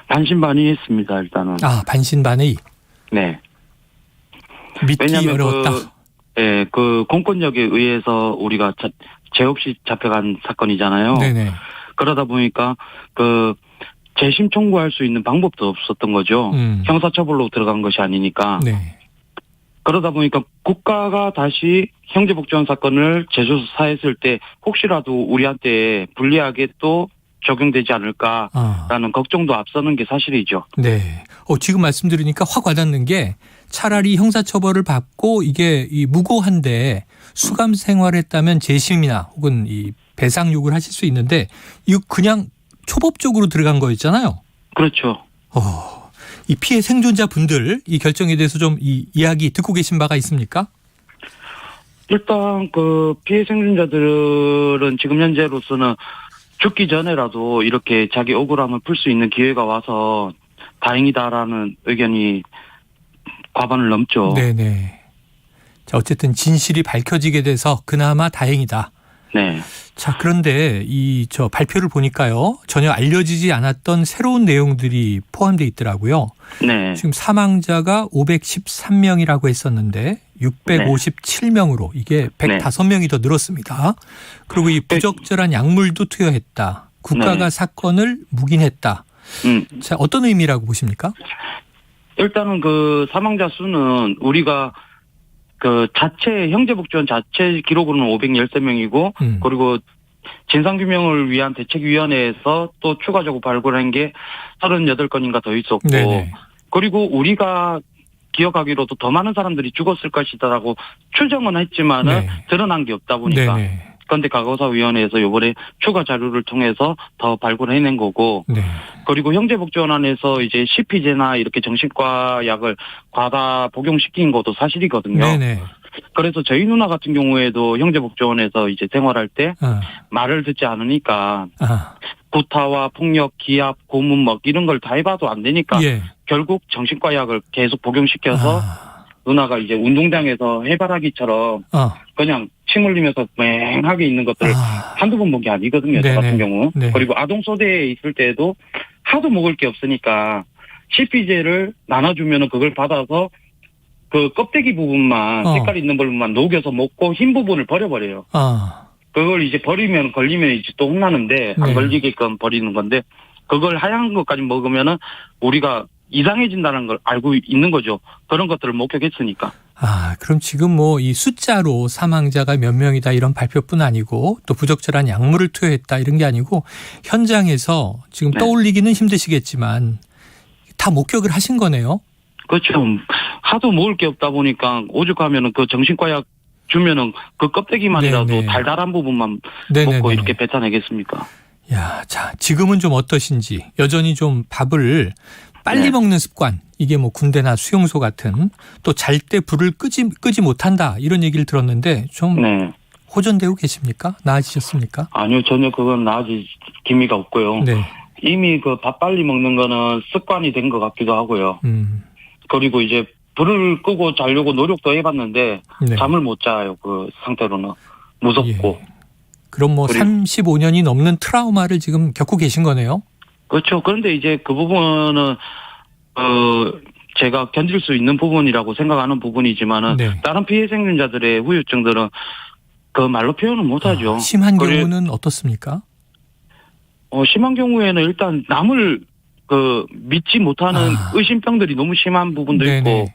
반신반의했습니다, 일단은. 아, 반신반의. 네. 믿기 왜냐하면 어려웠다. 그 공권력에 의해서 우리가 죄 없이 잡혀간 사건이잖아요. 네네. 그러다 보니까 재심 청구할 수 있는 방법도 없었던 거죠. 형사처벌로 들어간 것이 아니니까. 네. 그러다 보니까 국가가 다시 형제복지원 사건을 재조사했을 때 혹시라도 우리한테 불리하게 또 적용되지 않을까라는 걱정도 앞서는 게 사실이죠. 네. 지금 말씀 들으니까 확 와닿는 게 차라리 형사처벌을 받고 이게 이 무고한데 수감 생활했다면 재심이나 혹은 이 배상 요구를 하실 수 있는데 이거 그냥 초법적으로 들어간 거였잖아요. 그렇죠. 이 피해 생존자분들 이 결정에 대해서 좀 이 이야기 듣고 계신 바가 있습니까? 일단 그 피해 생존자들은 지금 현재로서는 죽기 전에라도 이렇게 자기 억울함을 풀 수 있는 기회가 와서 다행이다라는 의견이 과반을 넘죠. 네네. 자, 어쨌든 진실이 밝혀지게 돼서 그나마 다행이다. 네. 자, 그런데 저 발표를 보니까요, 전혀 알려지지 않았던 새로운 내용들이 포함되어 있더라고요. 네. 지금 사망자가 513명이라고 했었는데 657명으로 이게 105명이 더 늘었습니다. 그리고 이 부적절한 약물도 투여했다. 국가가 네. 사건을 묵인했다. 자, 어떤 의미라고 보십니까? 일단은 그 사망자 수는 우리가 그 자체 형제복지원 자체 기록으로는 513명이고 그리고 진상규명을 위한 대책위원회에서 또 추가적으로 발굴한 게 38건인가 더 있었고 네네. 그리고 우리가 기억하기로도 더 많은 사람들이 죽었을 것이다라고 추정은 했지만은 네. 드러난 게 없다 보니까 네네. 그런데 과거사위원회에서 이번에 추가 자료를 통해서 더 발굴해낸 거고 네. 그리고 형제복지원 안에서 이제 CP제나 이렇게 정신과 약을 과다 복용시킨 것도 사실이거든요. 네네. 그래서 저희 누나 같은 경우에도 형제복지원에서 이제 생활할 때 말을 듣지 않으니까 구타와 폭력, 기압, 고문먹 이런 걸 다 해봐도 안 되니까 예. 결국 정신과 약을 계속 복용시켜서 누나가 이제 운동장에서 해바라기처럼 그냥 침 흘리면서 맹하게 있는 것들을 한두 번 본 게 아니거든요. 저 같은 경우. 네. 그리고 아동소대에 있을 때도 하도 먹을 게 없으니까 CP제를 나눠주면은 그걸 받아서 그 껍데기 부분만 색깔 있는 부분만 녹여서 먹고 흰 부분을 버려버려요. 그걸 이제 버리면 걸리면 이제 또 혼나는데 안 걸리게끔 버리는 건데 그걸 하얀 것까지 먹으면은 우리가 이상해진다는 걸 알고 있는 거죠. 그런 것들을 목격했으니까. 그럼 지금 뭐 이 숫자로 사망자가 몇 명이다 이런 발표뿐 아니고 또 부적절한 약물을 투여했다 이런 게 아니고 현장에서 지금 떠올리기는 힘드시겠지만 다 목격을 하신 거네요. 그렇죠. 하도 먹을 게 없다 보니까 오죽하면은 그 정신과 약 주면은 그 껍데기만이라도 달달한 부분만 먹고 이렇게 뱉어내겠습니까? 야, 자, 지금은 좀 어떠신지 여전히 좀 밥을 빨리 먹는 습관 이게 뭐 군대나 수용소 같은 또 잘 때 불을 끄지 못한다 이런 얘기를 들었는데 좀 호전되고 계십니까? 나아지셨습니까? 아니요, 전혀 그건 나아질 기미가 없고요. 이미 그 밥 빨리 먹는 거는 습관이 된 것 같기도 하고요. 그리고 이제 불을 끄고 자려고 노력도 해봤는데 잠을 못 자요. 그 상태로는 무섭고. 그럼 뭐 35년이 넘는 트라우마를 지금 겪고 계신 거네요. 그렇죠. 그런데 이제 그 부분은 제가 견딜 수 있는 부분이라고 생각하는 부분이지만은 다른 피해 생존자들의 후유증들은 그 말로 표현은 못하죠. 심한 경우는 어떻습니까? 심한 경우에는 일단 남을 믿지 못하는 의심병들이 너무 심한 부분도 있고,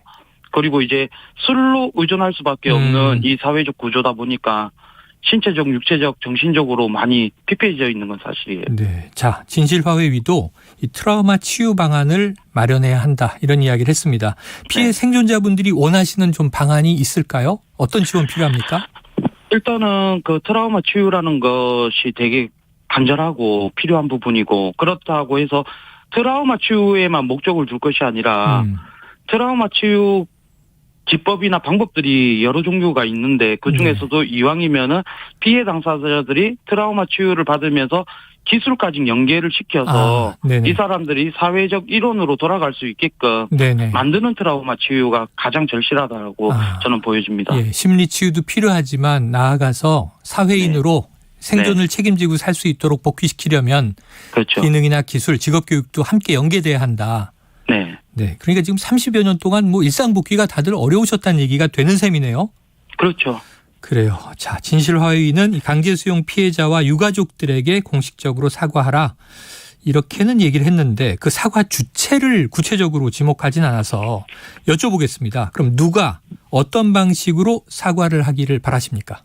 그리고 이제 술로 의존할 수밖에 없는 이 사회적 구조다 보니까 신체적, 육체적, 정신적으로 많이 피폐해져 있는 건 사실이에요. 네. 자, 진실화해위도 이 트라우마 치유 방안을 마련해야 한다 이런 이야기를 했습니다. 피해 생존자분들이 원하시는 좀 방안이 있을까요? 어떤 지원 필요합니까? 일단은 그 트라우마 치유라는 것이 되게 간절하고 필요한 부분이고, 그렇다고 해서 트라우마 치유에만 목적을 둘 것이 아니라 트라우마 치유 기법이나 방법들이 여러 종류가 있는데 그중에서도 이왕이면은 피해 당사자들이 트라우마 치유를 받으면서 기술까지 연계를 시켜서 이 사람들이 사회적 일원으로 돌아갈 수 있게끔 만드는 트라우마 치유가 가장 절실하다고 저는 보여집니다. 예, 심리 치유도 필요하지만 나아가서 사회인으로 생존을 책임지고 살 수 있도록 복귀시키려면 기능이나 기술, 직업교육도 함께 연계돼야 한다. 네. 그러니까 지금 30여 년 동안 뭐 일상 복귀가 다들 어려우셨다는 얘기가 되는 셈이네요. 그렇죠. 그래요. 자, 진실화해위는 강제 수용 피해자와 유가족들에게 공식적으로 사과하라. 이렇게는 얘기를 했는데 그 사과 주체를 구체적으로 지목하진 않아서 여쭤보겠습니다. 그럼 누가 어떤 방식으로 사과를 하기를 바라십니까?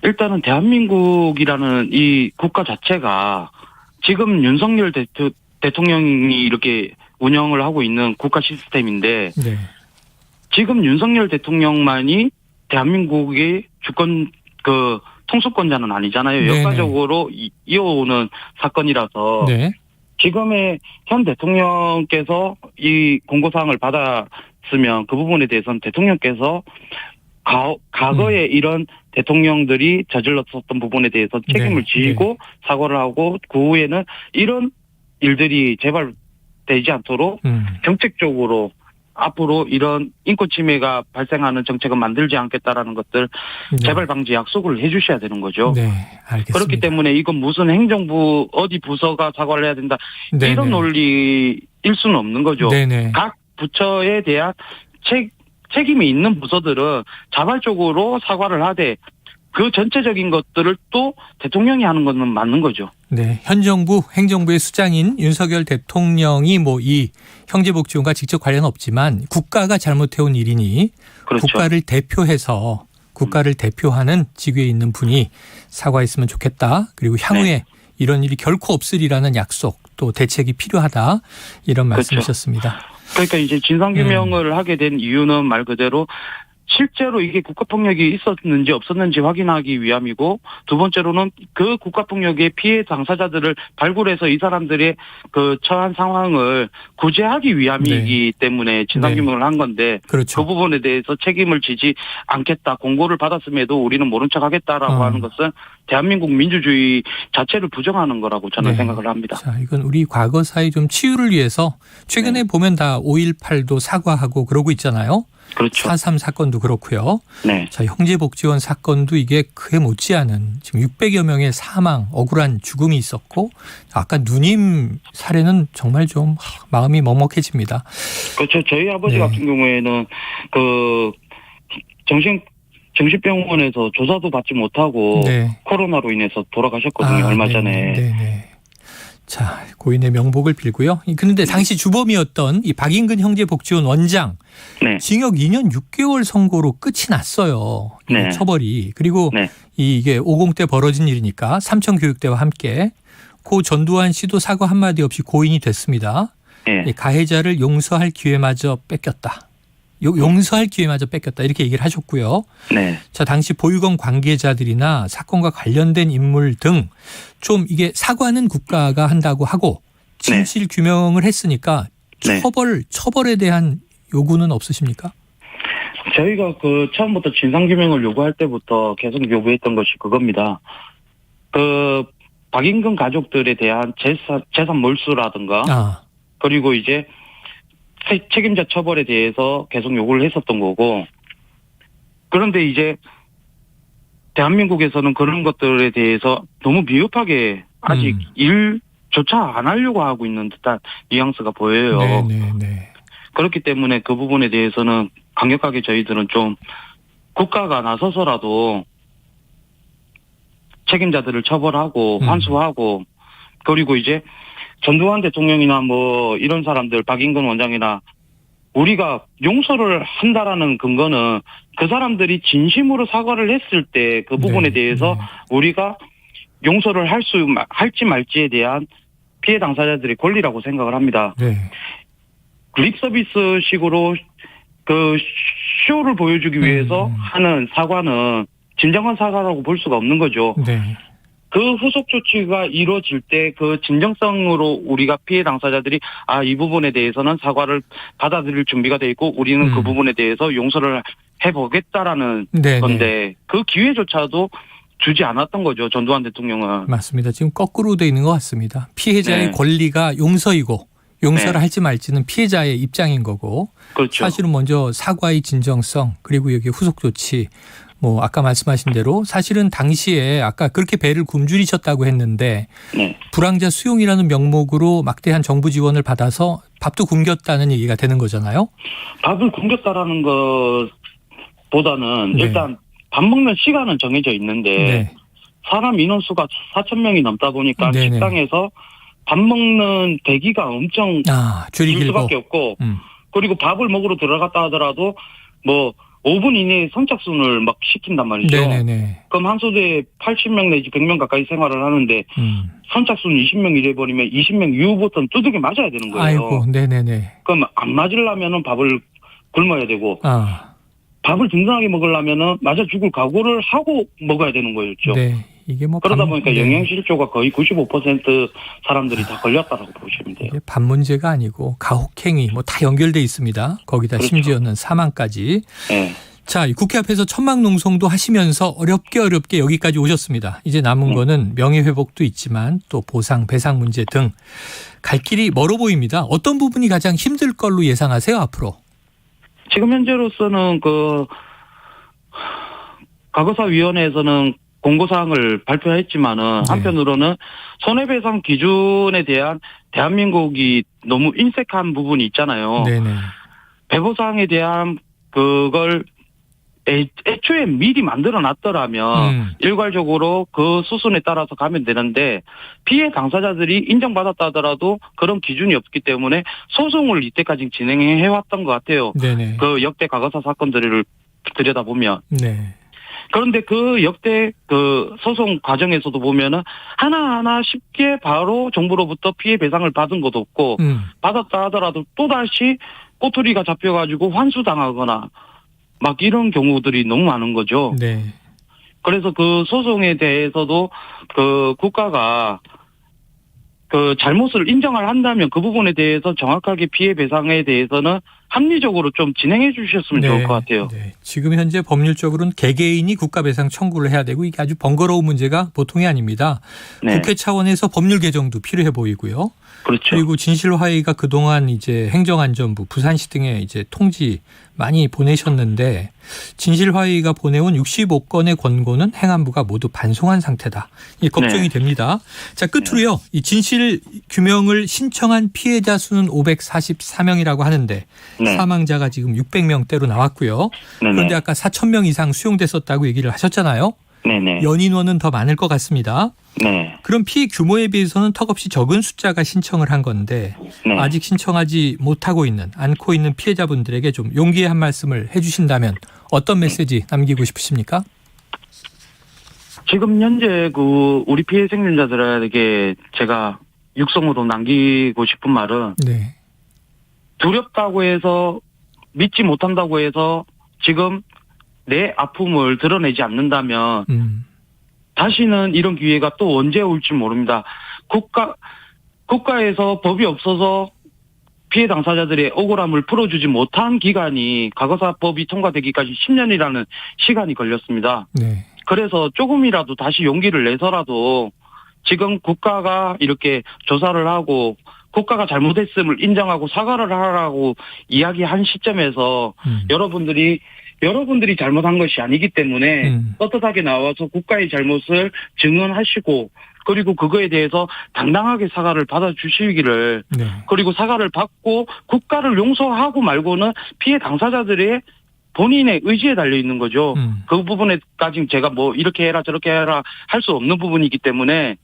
일단은 대한민국이라는 이 국가 자체가 지금 윤석열 대통령이 이렇게 운영을 하고 있는 국가 시스템인데 지금 윤석열 대통령만이 대한민국의 주권 통수권자는 아니잖아요. 역사적으로 이어오는 사건이라서 지금의 현 대통령께서 이 공고사항을 받았으면 그 부분에 대해서는 대통령께서 과거에 이런 대통령들이 저질렀었던 부분에 대해서 책임을 지고 사과를 하고 그 후에는 이런 일들이 제발 되지 않도록 정책적으로 앞으로 이런 인권 침해가 발생하는 정책은 만들지 않겠다라는 것들 재발 방지 약속을 해 주셔야 되는 거죠. 네, 알겠습니다. 그렇기 때문에 이건 무슨 행정부 어디 부서가 사과를 해야 된다 이런 논리일 수는 없는 거죠. 각 부처에 대한 책임이 있는 부서들은 자발적으로 사과를 하되 그 전체적인 것들을 또 대통령이 하는 것은 맞는 거죠. 네, 현 정부 행정부의 수장인 윤석열 대통령이 뭐 이 형제복지원과 직접 관련 없지만 국가가 잘못해온 일이니 국가를 대표해서 국가를 대표하는 직위에 있는 분이 사과했으면 좋겠다. 그리고 향후에 이런 일이 결코 없으리라는 약속 또 대책이 필요하다. 이런 말씀이셨습니다. 그러니까 이제 진상규명을 하게 된 이유는 말 그대로 실제로 이게 국가폭력이 있었는지 없었는지 확인하기 위함이고, 두 번째로는 그 국가폭력의 피해 당사자들을 발굴해서 이 사람들의 그 처한 상황을 구제하기 위함이기 때문에 진상규명을 한 건데, 그렇죠. 그 부분에 대해서 책임을 지지 않겠다, 공고를 받았음에도 우리는 모른 척하겠다라고 하는 것은 대한민국 민주주의 자체를 부정하는 거라고 저는 생각을 합니다. 자, 이건 우리 과거사의 좀 치유를 위해서 최근에 보면 다 5.18도 사과하고 그러고 있잖아요. 그렇죠. 4.3 사건도 그렇고요. 네. 자, 형제복지원 사건도 이게 그에 못지않은 지금 600여 명의 사망, 억울한 죽음이 있었고, 아까 누님 사례는 정말 좀 마음이 먹먹해집니다. 그렇죠. 저희 아버지 같은 경우에는 그 정신병원에서 조사도 받지 못하고 코로나로 인해서 돌아가셨거든요. 얼마 전에. 네네. 자, 고인의 명복을 빌고요. 그런데 당시 주범이었던 이 박인근 형제복지원 원장 징역 2년 6개월 선고로 끝이 났어요. 처벌이. 그리고 이게 50 때 벌어진 일이니까 삼천교육대와 함께 고 전두환 씨도 사과 한마디 없이 고인이 됐습니다. 이 가해자를 용서할 기회마저 뺏겼다. 용서할 기회마저 뺏겼다 이렇게 얘기를 하셨고요. 자, 당시 보육원 관계자들이나 사건과 관련된 인물 등 좀 이게 사과는 국가가 한다고 하고 진실 규명을 했으니까 처벌에 대한 요구는 없으십니까? 저희가 그 처음부터 진상규명을 요구할 때부터 계속 요구했던 것이 그겁니다. 그 박인근 가족들에 대한 재산 몰수라든가 그리고 이제 책임자 처벌에 대해서 계속 요구를 했었던 거고, 그런데 이제 대한민국에서는 그런 것들에 대해서 너무 미흡하게 아직 일조차 안 하려고 하고 있는 듯한 뉘앙스가 보여요. 그렇기 때문에 그 부분에 대해서는 강력하게 저희들은 좀 국가가 나서서라도 책임자들을 처벌하고 환수하고, 그리고 이제 전두환 대통령이나 뭐 이런 사람들, 박인근 원장이나 우리가 용서를 한다라는 근거는 그 사람들이 진심으로 사과를 했을 때 그 부분에 대해서 우리가 용서를 할지 말지에 대한 피해 당사자들의 권리라고 생각을 합니다. 립 서비스식으로 그 쇼를 보여주기 위해서 하는 사과는 진정한 사과라고 볼 수가 없는 거죠. 그 후속 조치가 이루어질 때 그 진정성으로 우리가 피해 당사자들이 이 부분에 대해서는 사과를 받아들일 준비가 돼 있고 우리는 그 부분에 대해서 용서를 해보겠다라는 건데 그 기회조차도 주지 않았던 거죠. 전두환 대통령은. 맞습니다. 지금 거꾸로 돼 있는 것 같습니다. 피해자의 권리가 용서이고 용서를 할지 말지는 피해자의 입장인 거고, 사실은 먼저 사과의 진정성 그리고 여기 후속 조치, 뭐 아까 말씀하신 대로 사실은 당시에 아까 그렇게 배를 굶주리셨다고 했는데 불황자 수용이라는 명목으로 막대한 정부 지원을 받아서 밥도 굶겼다는 얘기가 되는 거잖아요. 밥을 굶겼다라는 것보다는 일단 밥 먹는 시간은 정해져 있는데 사람 인원수가 4,000명이 넘다 보니까 식당에서 밥 먹는 대기가 엄청 길 수밖에 없고, 그리고 밥을 먹으러 들어갔다 하더라도 뭐 5분 이내에 선착순을 막 시킨단 말이죠. 그럼 한 소대에 80명 내지 100명 가까이 생활을 하는데 선착순 20명 이래버리면 20명 이후부터는 두들겨 맞아야 되는 거예요. 아이고, 그럼 안 맞으려면은 밥을 굶어야 되고, 밥을 든든하게 먹으려면은 맞아 죽을 각오를 하고 먹어야 되는 거였죠. 이게 뭐 그러다 보니까 영양실조가 거의 95% 사람들이 다 걸렸다라고 보시면 돼요. 밥 문제가 아니고 가혹행위 뭐 다 연결돼 있습니다. 거기다 심지어는 사망까지. 자, 국회 앞에서 천막농성도 하시면서 어렵게 여기까지 오셨습니다. 이제 남은 거는 명예회복도 있지만 또 보상, 배상 문제 등 갈 길이 멀어 보입니다. 어떤 부분이 가장 힘들 걸로 예상하세요, 앞으로? 지금 현재로서는 그 과거사위원회에서는 공고사항을 발표했지만은 한편으로는 손해배상 기준에 대한 대한민국이 너무 인색한 부분이 있잖아요. 배보상에 대한 그걸 애초에 미리 만들어 놨더라면 일괄적으로 그 수순에 따라서 가면 되는데 피해 당사자들이 인정받았다 하더라도 그런 기준이 없기 때문에 소송을 이때까지 진행해 왔던 것 같아요. 그 역대 과거사 사건들을 들여다보면. 그런데 그 역대 그 소송 과정에서도 보면은 하나하나 쉽게 바로 정부로부터 피해 배상을 받은 것도 없고 받았다 하더라도 또다시 꼬투리가 잡혀가지고 환수당하거나 막 이런 경우들이 너무 많은 거죠. 네. 그래서 그 소송에 대해서도 그 국가가 그 잘못을 인정을 한다면 그 부분에 대해서 정확하게 피해 배상에 대해서는 합리적으로 좀 진행해 주셨으면 좋을 것 같아요. 네. 지금 현재 법률적으로는 개개인이 국가배상 청구를 해야 되고 이게 아주 번거로운 문제가 보통이 아닙니다. 네. 국회 차원에서 법률 개정도 필요해 보이고요. 그렇죠. 그리고 진실화의가 그동안 이제 행정안전부, 부산시 등에 이제 통지 많이 보내셨는데 진실화의가 보내온 65건의 권고는 행안부가 모두 반송한 상태다. 이 걱정이 됩니다. 자, 끝으로요. 이 진실 규명을 신청한 피해자 수는 544명이라고 하는데 사망자가 지금 600명대로 나왔고요. 그런데 아까 4,000명 이상 수용됐었다고 얘기를 하셨잖아요. 네네. 연인원은 더 많을 것 같습니다. 네. 그럼 피해 규모에 비해서는 턱없이 적은 숫자가 신청을 한 건데 아직 신청하지 못하고 있는 않고 있는 피해자분들에게 좀 용기의 한 말씀을 해주신다면 어떤 메시지 남기고 싶으십니까? 지금 현재 그 우리 피해 생존자들에게 제가 육성으로 남기고 싶은 말은 네. 두렵다고 해서 믿지 못한다고 해서 지금 내 아픔을 드러내지 않는다면 다시는 이런 기회가 또 언제 올지 모릅니다. 국가에서 법이 없어서 피해 당사자들의 억울함을 풀어주지 못한 기간이 과거사법이 통과되기까지 10년이라는 시간이 걸렸습니다. 네. 그래서 조금이라도 다시 용기를 내서라도 지금 국가가 이렇게 조사를 하고 국가가 잘못했음을 인정하고 사과를 하라고 이야기한 시점에서 여러분들이 잘못한 것이 아니기 때문에 떳떳하게 나와서 국가의 잘못을 증언하시고 그리고 그거에 대해서 당당하게 사과를 받아주시기를 그리고 사과를 받고 국가를 용서하고 말고는 피해 당사자들의 본인의 의지에 달려있는 거죠. 그 부분에까지 제가 뭐 이렇게 해라 저렇게 해라 할 수 없는 부분이기 때문에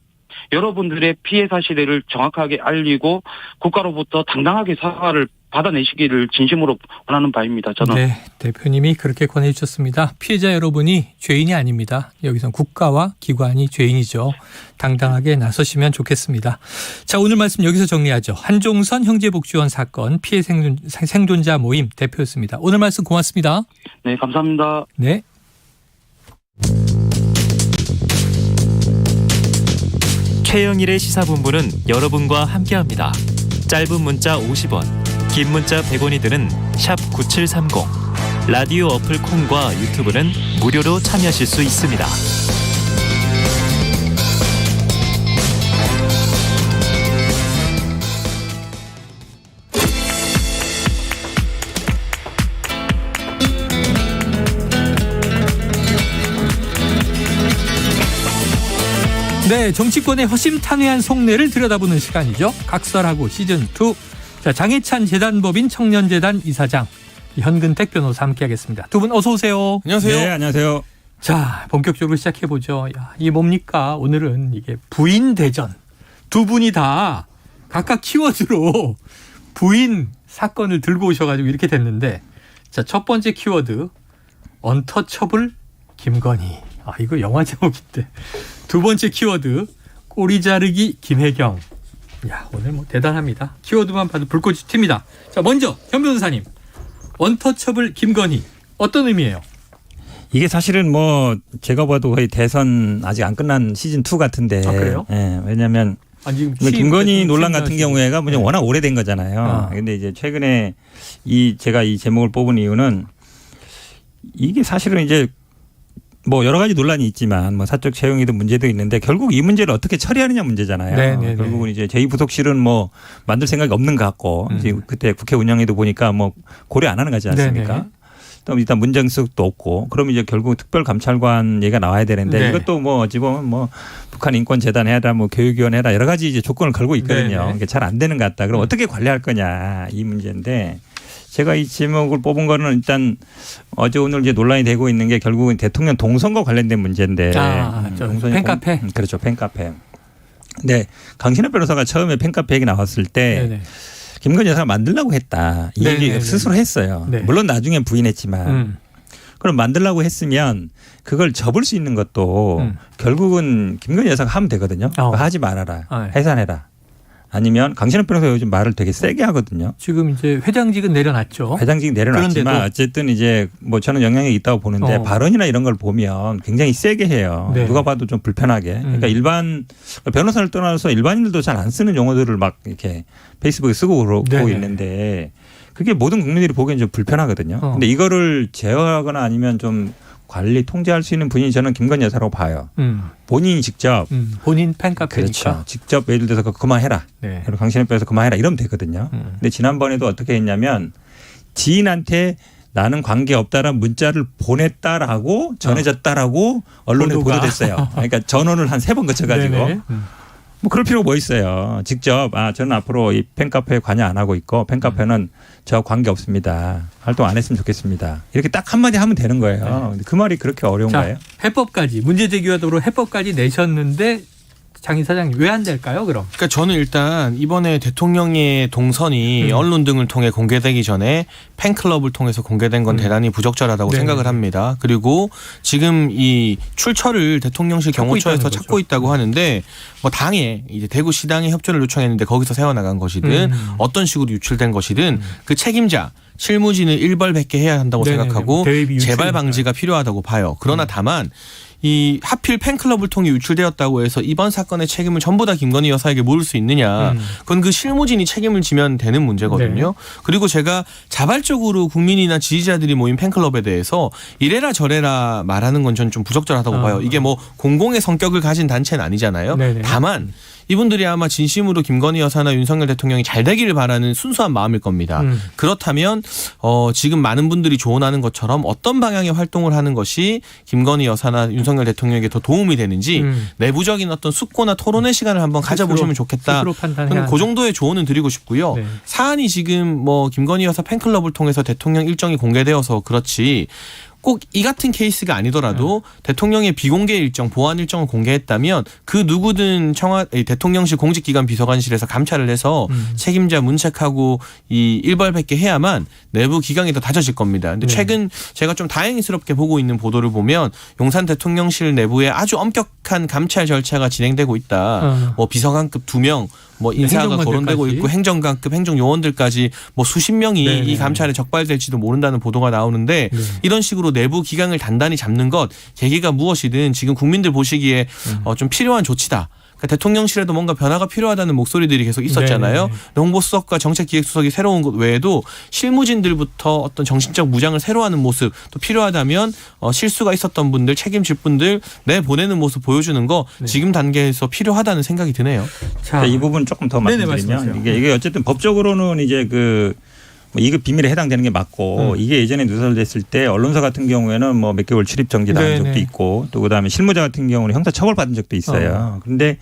여러분들의 피해 사실을 정확하게 알리고 국가로부터 당당하게 사과를 받아내시기를 진심으로 원하는 바입니다. 저는. 네, 대표님이 그렇게 권해주셨습니다. 피해자 여러분이 죄인이 아닙니다. 여기선 국가와 기관이 죄인이죠. 당당하게 나서시면 좋겠습니다. 자, 오늘 말씀 여기서 정리하죠. 한종선 형제복지원 사건 피해 생존자 모임 대표였습니다. 오늘 말씀 고맙습니다. 네, 감사합니다. 네. 최영일의 시사본부는 여러분과 함께합니다. 짧은 문자 50원, 긴 문자 100원이 드는 샵 9730. 라디오 어플 콩과 유튜브는 무료로 참여하실 수 있습니다. 네, 정치권의 허심탄회한 속내를 들여다보는 시간이죠. 각설하고 시즌2. 자, 장해찬 재단법인 청년재단 이사장, 현근택 변호사 함께하겠습니다. 두 분 어서 오세요. 안녕하세요. 네, 안녕하세요. 자, 본격적으로 시작해보죠. 야, 이게 뭡니까? 오늘은 이게 부인 대전. 두 분이 다 각각 키워드로 부인 사건을 들고 오셔가지고 이렇게 됐는데, 자, 첫 번째 키워드, 언터처블 김건희. 아, 이거 영화 제목인데. 두 번째 키워드, 꼬리 자르기 김혜경. 야, 오늘 뭐 대단합니다. 키워드만 봐도 불꽃이 튑니다. 자, 먼저 현 변호사님, 언터처블 김건희 어떤 의미예요? 이게 사실은 뭐 제가 봐도 거의 대선 아직 안 끝난 시즌 2 같은데. 아, 그래요? 예, 왜냐하면 김건희 논란 같은 경우에가 뭐 워낙 오래된 거잖아요. 그런데 이제 최근에 제가 이 제목을 뽑은 이유는 이게 사실은 이제 뭐 여러 가지 논란이 있지만 뭐 사적 채용이든 문제도 있는데 결국 이 문제를 어떻게 처리하느냐 문제잖아요. 네네네. 결국은 이제 제2부속실은 뭐 만들 생각이 없는 것 같고 이제 그때 국회 운영에도 보니까 뭐 고려 안 하는 거지 않습니까? 네네. 또 일단 문정수도 없고 그러면 이제 결국 특별감찰관 얘기가 나와야 되는데 네. 이것도 뭐 어찌 보면 뭐 북한 인권재단 해라 뭐 교육위원 해라 여러 가지 이제 조건을 걸고 있거든요. 그게 잘 안 되는 것 같다. 그럼 어떻게 관리할 거냐 이 문제인데 제가 이 제목을 뽑은 거는 일단 어제 오늘 이제 논란이 되고 있는 게 결국은 대통령 동선과 관련된 문제인데. 팬카페? 그렇죠. 팬카페. 네. 강신업 변호사가 처음에 팬카페 얘기 나왔을 때 네네. 김건희 여사가 만들려고 했다. 이 얘기 스스로 했어요. 네. 물론 나중엔 부인했지만. 그럼 만들려고 했으면 그걸 접을 수 있는 것도 결국은 김건희 여사가 하면 되거든요. 하지 말아라. 해산해라. 아니면 강신업 변호사가 요즘 말을 되게 세게 하거든요. 지금 이제 회장직은 내려놨죠. 회장직 내려놨지만 그런데도. 어쨌든 이제 뭐 저는 영향력이 있다고 보는데 발언이나 이런 걸 보면 굉장히 세게 해요. 네. 누가 봐도 좀 불편하게. 그러니까 일반 변호사를 떠나서 일반인들도 잘 안 쓰는 용어들을 막 이렇게 페이스북에 쓰고 그러고 네네. 있는데 그게 모든 국민들이 보기엔 좀 불편하거든요. 근데 이거를 제어하거나 아니면 좀 관리 통제할 수 있는 분이 저는 김건희 여사라고 봐요. 본인이 직접 본인 팬카페니까. 그렇죠. 직접 예를 들어서 그만해라. 네. 그리고 강신업 변호사 그만해라. 이러면 되거든요. 근데 지난번에도 어떻게 했냐면 지인한테 나는 관계없다라는 문자를 보냈다라고 전해졌다라고 언론에 보도됐어요. 그러니까 전원을 한 3번 거쳐가지고. 뭐 그럴 필요가 뭐 있어요. 직접 저는 앞으로 이 팬카페에 관여 안 하고 있고 팬카페는 저 관계 없습니다. 활동 안 했으면 좋겠습니다. 이렇게 딱 한마디 하면 되는 거예요. 그 말이 그렇게 어려운가요? 자, 해법까지 문제 제기하도록 해법까지 내셨는데 장 이사장님 왜 안 될까요? 그럼? 그러니까 저는 일단 이번에 대통령의 동선이 언론 등을 통해 공개되기 전에 팬클럽을 통해서 공개된 건 대단히 부적절하다고 생각을 합니다. 그리고 지금 이 출처를 대통령실 경호처에서 찾고 있다고 하는데 뭐 당에 이제 대구시당에 협조를 요청했는데 거기서 새어나간 것이든 어떤 식으로 유출된 것이든 그 책임자 실무진을 일벌백계 해야 한다고 생각하고 재발 방지가 필요하다고 봐요. 그러나 다만 이 하필 팬클럽을 통해 유출되었다고 해서 이번 사건의 책임을 전부 다 김건희 여사에게 물을 수 있느냐. 그건 그 실무진이 책임을 지면 되는 문제거든요. 그리고 제가 자발적으로 국민이나 지지자들이 모인 팬클럽에 대해서 이래라 저래라 말하는 건 전 좀 부적절하다고 봐요. 이게 뭐 공공의 성격을 가진 단체는 아니잖아요. 다만 이분들이 아마 진심으로 김건희 여사나 윤석열 대통령이 잘 되기를 바라는 순수한 마음일 겁니다. 그렇다면 지금 많은 분들이 조언하는 것처럼 어떤 방향의 활동을 하는 것이 김건희 여사나 윤석열 대통령에게 더 도움이 되는지 내부적인 어떤 숙고나 토론의 시간을 한번 가져보시면 좋겠다. 저는 그 정도의 조언은 드리고 싶고요. 사안이 지금 뭐 김건희 여사 팬클럽을 통해서 대통령 일정이 공개되어서 그렇지 꼭 이 같은 케이스가 아니더라도 대통령의 비공개 일정, 보안 일정을 공개했다면 그 누구든 대통령실 공직기관 비서관실에서 감찰을 해서 책임자 문책하고 이 일벌백계 해야만 내부 기강이 더 다져질 겁니다. 근데 최근 제가 좀 다행스럽게 보고 있는 보도를 보면 용산 대통령실 내부에 아주 엄격한 감찰 절차가 진행되고 있다. 뭐 비서관급 2명, 뭐 인사가 거론되고 있고 행정관급 행정요원들까지 뭐 수십 명이 이 감찰에 적발될지도 모른다는 보도가 나오는데 이런 식으로 내부 기강을 단단히 잡는 것 계기가 무엇이든 지금 국민들 보시기에 좀 필요한 조치다. 그러니까 대통령실에도 뭔가 변화가 필요하다는 목소리들이 계속 있었잖아요. 홍보수석과 정책기획수석이 새로운 것 외에도 실무진들부터 어떤 정신적 무장을 새로 하는 모습 또 필요하다면 실수가 있었던 분들 책임질 분들 내보내는 모습 보여주는 거 지금 단계에서 필요하다는 생각이 드네요. 자, 이 부분 조금 더 말씀드리면 이게 어쨌든 법적으로는 이제 그 2급 비밀에 해당되는 게 맞고 이게 예전에 누설됐을 때 언론사 같은 경우에는 뭐 몇 개월 출입 정지당한 적도 있고 또 그다음에 실무자 같은 경우는 형사 처벌 받은 적도 있어요. 그런데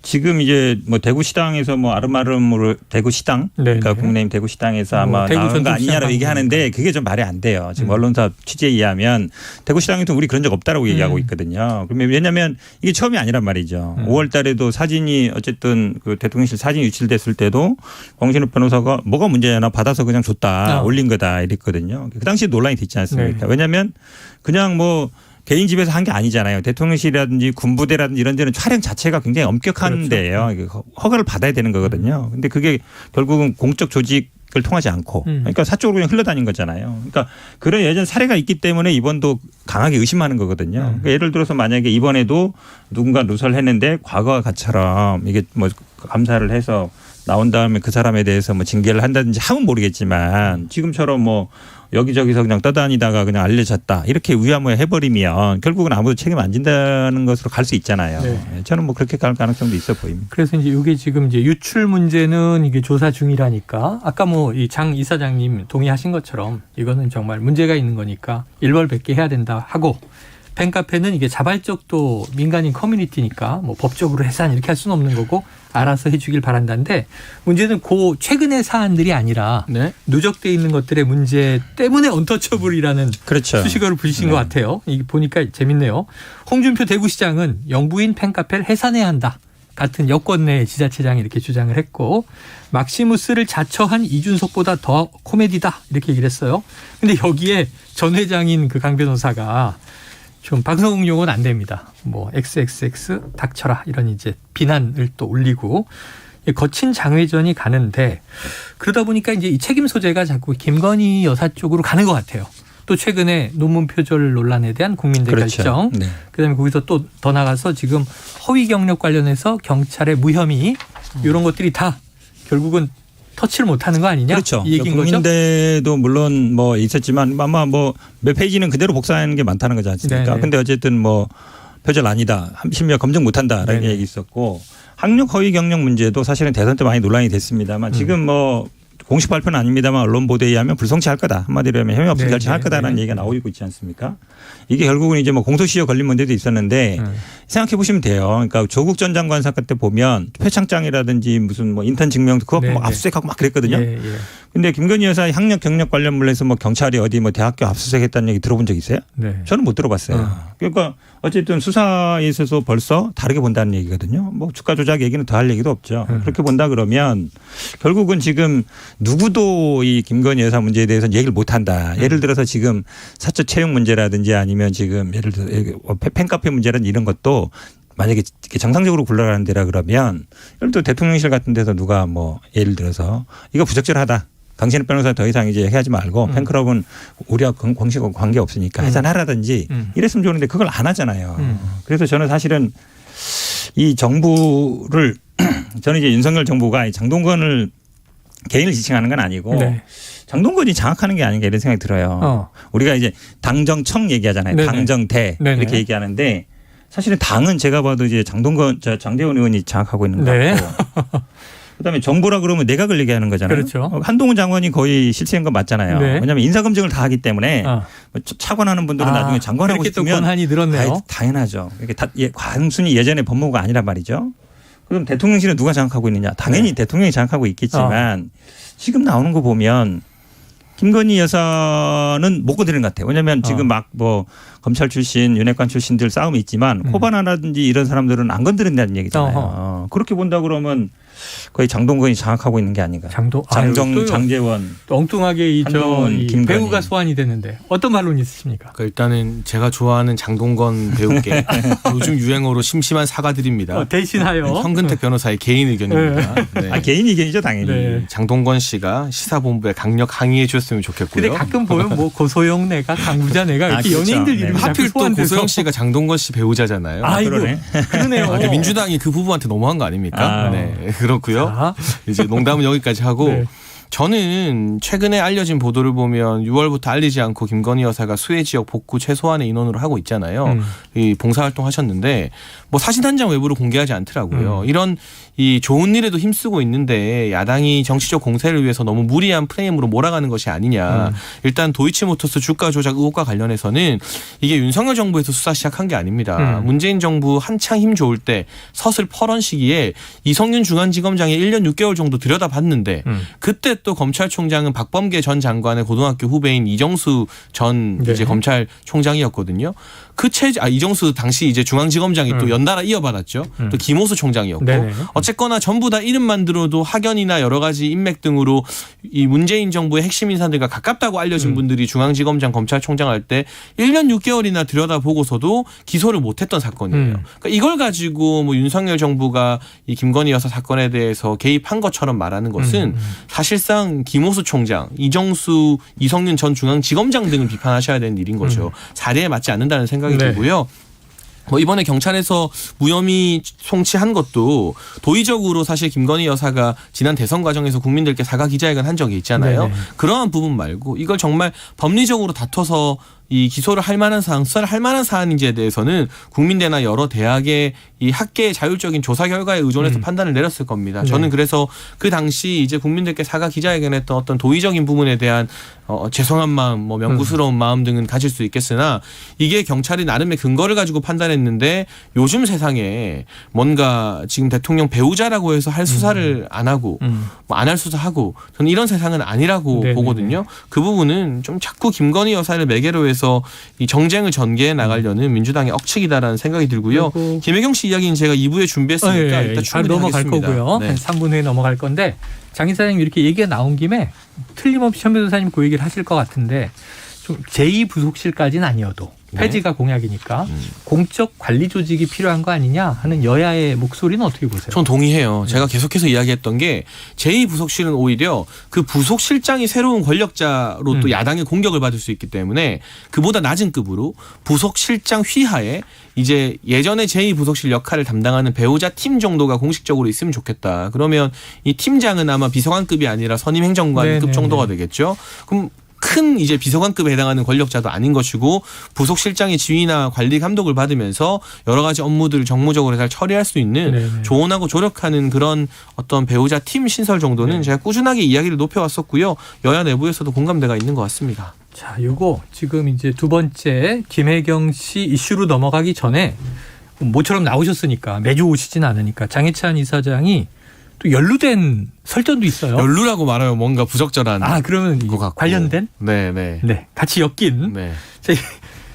지금 이제 뭐 대구시당에서 뭐 아름아름으로 대구시당 그러니까 국민의힘 대구시당에서 아마 나온 거 아니냐라고 얘기하는데 그게 좀 말이 안 돼요. 지금 언론사 취재에 의하면 대구시당에서 우리 그런 적 없다라고 얘기하고 있거든요. 그러면 왜냐하면 이게 처음이 아니란 말이죠. 5월 달에도 사진이 어쨌든 그 대통령실 사진이 유출됐을 때도 강신업 변호사가 뭐가 문제냐 받아서 그냥 줬다 올린 거다 이랬거든요. 그 당시에 논란이 됐지 않습니까? 왜냐하면 그냥 뭐 개인 집에서 한 게 아니잖아요. 대통령실이라든지 군부대라든지 이런 데는 촬영 자체가 굉장히 엄격한 데예요. 허가를 받아야 되는 거거든요. 근데 그게 결국은 공적 조직을 통하지 않고 그러니까 사적으로 그냥 흘러다닌 거잖아요. 그러니까 그런 예전 사례가 있기 때문에 이번도 강하게 의심하는 거거든요. 그러니까 예를 들어서 만약에 이번에도 누군가 누설했는데 과거와 같처럼 이게 뭐 감사를 해서 나온 다음에 그 사람에 대해서 뭐 징계를 한다든지 하면 모르겠지만 지금처럼 뭐 여기저기서 그냥 떠다니다가 그냥 알려졌다 이렇게 위야무야 해버리면 결국은 아무도 책임 안 진다는 것으로 갈 수 있잖아요. 저는 뭐 그렇게 갈 가능성도 있어 보입니다. 그래서 이제 이게 지금 이제 유출 문제는 이게 조사 중이라니까 아까 뭐 이 장 이사장님 동의하신 것처럼 이거는 정말 문제가 있는 거니까 일벌백계 해야 된다 하고 팬카페는 이게 자발적 또 민간인 커뮤니티니까 뭐 법적으로 해산 이렇게 할 수는 없는 거고 알아서 해주길 바란다는데 문제는 그 최근의 사안들이 아니라 누적돼 있는 것들의 문제 때문에 언터처블이라는 수식어를 부르신 것 같아요. 이게 보니까 재밌네요. 홍준표 대구시장은 영부인 팬카페를 해산해야 한다. 같은 여권 내 지자체장이 이렇게 주장을 했고 막시무스를 자처한 이준석보다 더 코미디다 이렇게 얘기를 했어요. 근데 여기에 전 회장인 그 강 변호사가 좀 방송 용어는 안 됩니다. 뭐 XXX 닥쳐라 이런 이제 비난을 또 올리고 거친 장외전이 가는데 그러다 보니까 이제 이 책임 소재가 자꾸 김건희 여사 쪽으로 가는 것 같아요. 또 최근에 논문 표절 논란에 대한 국민들 그렇죠. 결정. 네. 그다음에 거기서 또 더 나가서 지금 허위 경력 관련해서 경찰의 무혐의 이런 것들이 다 결국은 터치를 못하는 거 아니냐? 그렇죠. 이 얘기인 거죠. 국민대도 물론 뭐 있었지만 아마 뭐 몇 페이지는 그대로 복사하는 게 많다는 거지 않습니까? 네네. 근데 어쨌든 뭐 표절 아니다. 심지어 검증 못한다라는 네네. 얘기 있었고 학력 허위 경력 문제도 사실은 대선 때 많이 논란이 됐습니다만 지금 뭐 공식 발표는 아닙니다만 언론 보도에 의하면 불성취할 거다. 한마디로 하면 혐의 없음 결정할 거다라는 얘기가 나오고 있지 않습니까? 이게 결국은 이제 뭐 공소시효 걸린 문제도 있었는데 생각해 보시면 돼요. 그러니까 조국 전 장관 사건 때 보면 표창장이라든지 무슨 뭐 인턴 증명도 그거 뭐 압수수색하고 막 그랬거든요. 근데 김건희 여사 학력 경력 관련 물에서 뭐 경찰이 어디 뭐 대학교 압수수색했다는 얘기 들어본 적 있어요? 네. 저는 못 들어봤어요. 그러니까 어쨌든 수사에 있어서 벌써 다르게 본다는 얘기거든요. 뭐 주가 조작 얘기는 더 할 얘기도 없죠. 그렇게 본다 그러면 결국은 지금 누구도 이 김건희 여사 문제에 대해서는 얘기를 못 한다. 예를 들어서 지금 사적 채용 문제라든지 아니면 지금 예를 들어 팬카페 문제라든지 이런 것도 만약에 정상적으로 굴러가는 데라 그러면 예를 들어 대통령실 같은 데서 누가 뭐 예를 들어서 이거 부적절하다. 당신의 변호사 더 이상 이제 해하지 말고 팬클럽은 우리와 공식하고 관계 없으니까 해산하라든지 이랬으면 좋은데 그걸 안 하잖아요. 그래서 저는 사실은 이 정부를 저는 이제 윤석열 정부가 장동건을 개인을 지칭하는 건 아니고 네. 장동건이 장악하는 게 아닌가 이런 생각이 들어요. 우리가 이제 당정청 얘기하잖아요. 네네. 당정대 네네. 이렇게 얘기하는데 사실은 당은 제가 봐도 이제 장동건 장제원 의원이 장악하고 있는 것 네. 같고 그다음에 정부라 그러면 내각을 얘기하는 거잖아요. 그렇죠. 한동훈 장관이 거의 실세인 건 맞잖아요. 네. 왜냐하면 인사검증을 다 하기 때문에 뭐 차관하는 분들은 나중에 장관하고 그렇게 또 싶으면 권한이 늘었네요. 당연하죠. 이게 단순히 예전에 법무부가 아니란 말이죠. 그럼 대통령실은 누가 장악하고 있느냐? 당연히 대통령이 장악하고 있겠지만 지금 나오는 거 보면 김건희 여사는 못 건드리는 것 같아요. 왜냐하면 지금 막 뭐 검찰 출신, 윤핵관 출신들 싸움이 있지만 코바나라든지 이런 사람들은 안 건드린다는 얘기잖아요. 그렇게 본다 그러면 거의 장동건이 장악하고 있는 게 아닌가. 장제원. 또 엉뚱하게 한동훈, 김건희. 배우가 소환이 됐는데 어떤 반론 있으십니까? 일단은 제가 좋아하는 장동건 배우께 요즘 유행어로 심심한 사과드립니다. 대신하여 현근택 변호사의 개인 의견입니다. 네. 개인 의견이죠 당연히. 네. 장동건 씨가 시사본부에 강력 항의해 주셨으면 좋겠고요. 근데 가끔 보면 뭐 고소영 내가 강부자 내가 이렇게 그렇죠. 연예인들 이름이 하필 또 고소영 씨가 장동건 씨 배우자잖아요. 그러네요. 그러니까 민주당이 그 부부한테 너무한 거 아닙니까? 네, 그렇고요. 자. 이제 농담은 여기까지 하고 네. 저는 최근에 알려진 보도를 보면 6월부터 알리지 않고 김건희 여사가 수해 지역 복구 최소한의 인원으로 하고 있잖아요. 이 봉사활동 하셨는데 뭐 사진 한 장 외부로 공개하지 않더라고요. 이런 이 좋은 일에도 힘쓰고 있는데 야당이 정치적 공세를 위해서 너무 무리한 프레임으로 몰아가는 것이 아니냐. 일단 도이치모터스 주가 조작 의혹과 관련해서는 이게 윤석열 정부에서 수사 시작한 게 아닙니다. 문재인 정부 한창 힘 좋을 때 서슬 퍼런 시기에 이성윤 중앙지검장이 1년 6개월 정도 들여다봤는데 그때 또 검찰총장은 박범계 전 장관의 고등학교 후배인 이정수 전 이제 검찰총장이었거든요. 이정수 당시 이제 중앙지검장이 또 연달아 이어받았죠. 또 김호수 총장이었고. 네네. 어쨌거나 전부 다 이름만 들어도 학연이나 여러 가지 인맥 등으로 이 문재인 정부의 핵심 인사들과 가깝다고 알려진 분들이 중앙지검장 검찰총장 할 때 1년 6개월이나 들여다보고서도 기소를 못했던 사건이에요. 그러니까 이걸 가지고 뭐 윤석열 정부가 이 김건희 여사 사건에 대해서 개입한 것처럼 말하는 것은 사실상 김호수 총장, 이정수, 이성윤 전 중앙지검장 등을 비판하셔야 되는 일인 거죠. 사례에 맞지 않는다는 생각이 들고요. 뭐 이번에 경찰에서 무혐의 송치한 것도 도의적으로 사실 김건희 여사가 지난 대선 과정에서 국민들께 사과 기자회견 한 적이 있잖아요. 네네. 그러한 부분 말고 이걸 정말 법리적으로 다퉈서 이 기소를 할 만한 사안, 수사를 할 만한 사안인지에 대해서는 국민대나 여러 대학의 이 학계의 자율적인 조사 결과에 의존해서 판단을 내렸을 겁니다. 저는 그래서 그 당시 이제 국민들께 사과 기자회견했던 어떤 도의적인 부분에 대한 죄송한 마음, 뭐 명구스러운 마음 등은 가질 수 있겠으나 이게 경찰이 나름의 근거를 가지고 판단했는데 요즘 세상에 뭔가 지금 대통령 배우자라고 해서 할 수사를 안 하고 뭐 안 할 수사하고 저는 이런 세상은 아니라고 보거든요. 그 부분은 좀 자꾸 김건희 여사를 매개로 해서 이 정쟁을 전개해 나가려는 민주당의 억측이다라는 생각이 들고요. 김혜경 씨 이야기는 제가 2부에 준비했으니까 일단 충분히 넘어갈 하겠습니다. 거고요. 한 3분 후에 넘어갈 건데 장 이사장님 이렇게 얘기가 나온 김에 틀림없이 현 변호사님 그 얘기를 하실 것 같은데 좀 제2부속실까지는 아니어도 폐지가 공약이니까 공적 관리 조직이 필요한 거 아니냐 하는 여야의 목소리는 어떻게 보세요? 전 동의해요. 제가 계속해서 이야기했던 게 제2부속실은 오히려 그 부속실장이 새로운 권력자로 또 야당의 공격을 받을 수 있기 때문에 그보다 낮은 급으로 부속실장 휘하에 이제 예전에 제2부속실 역할을 담당하는 배우자 팀 정도가 공식적으로 있으면 좋겠다. 그러면 이 팀장은 아마 비서관급이 아니라 선임행정관급 정도가 되겠죠. 그럼 큰 이제 비서관급에 해당하는 권력자도 아닌 것이고 부속실장의 지휘나 관리 감독을 받으면서 여러 가지 업무들을 정무적으로 잘 처리할 수 있는 조언하고 조력하는 그런 어떤 배우자 팀 신설 정도는 제가 꾸준하게 이야기를 높여왔었고요. 여야 내부에서도 공감대가 있는 것 같습니다. 자, 요거 지금 이제 두 번째 김혜경 씨 이슈로 넘어가기 전에 모처럼 나오셨으니까 매주 오시진 않으니까 장해찬 이사장이 또 연루된 설전도 있어요. 연루라고 말하면 뭔가 부적절한. 그러면 것 같고. 관련된? 네. 같이 엮인. 네.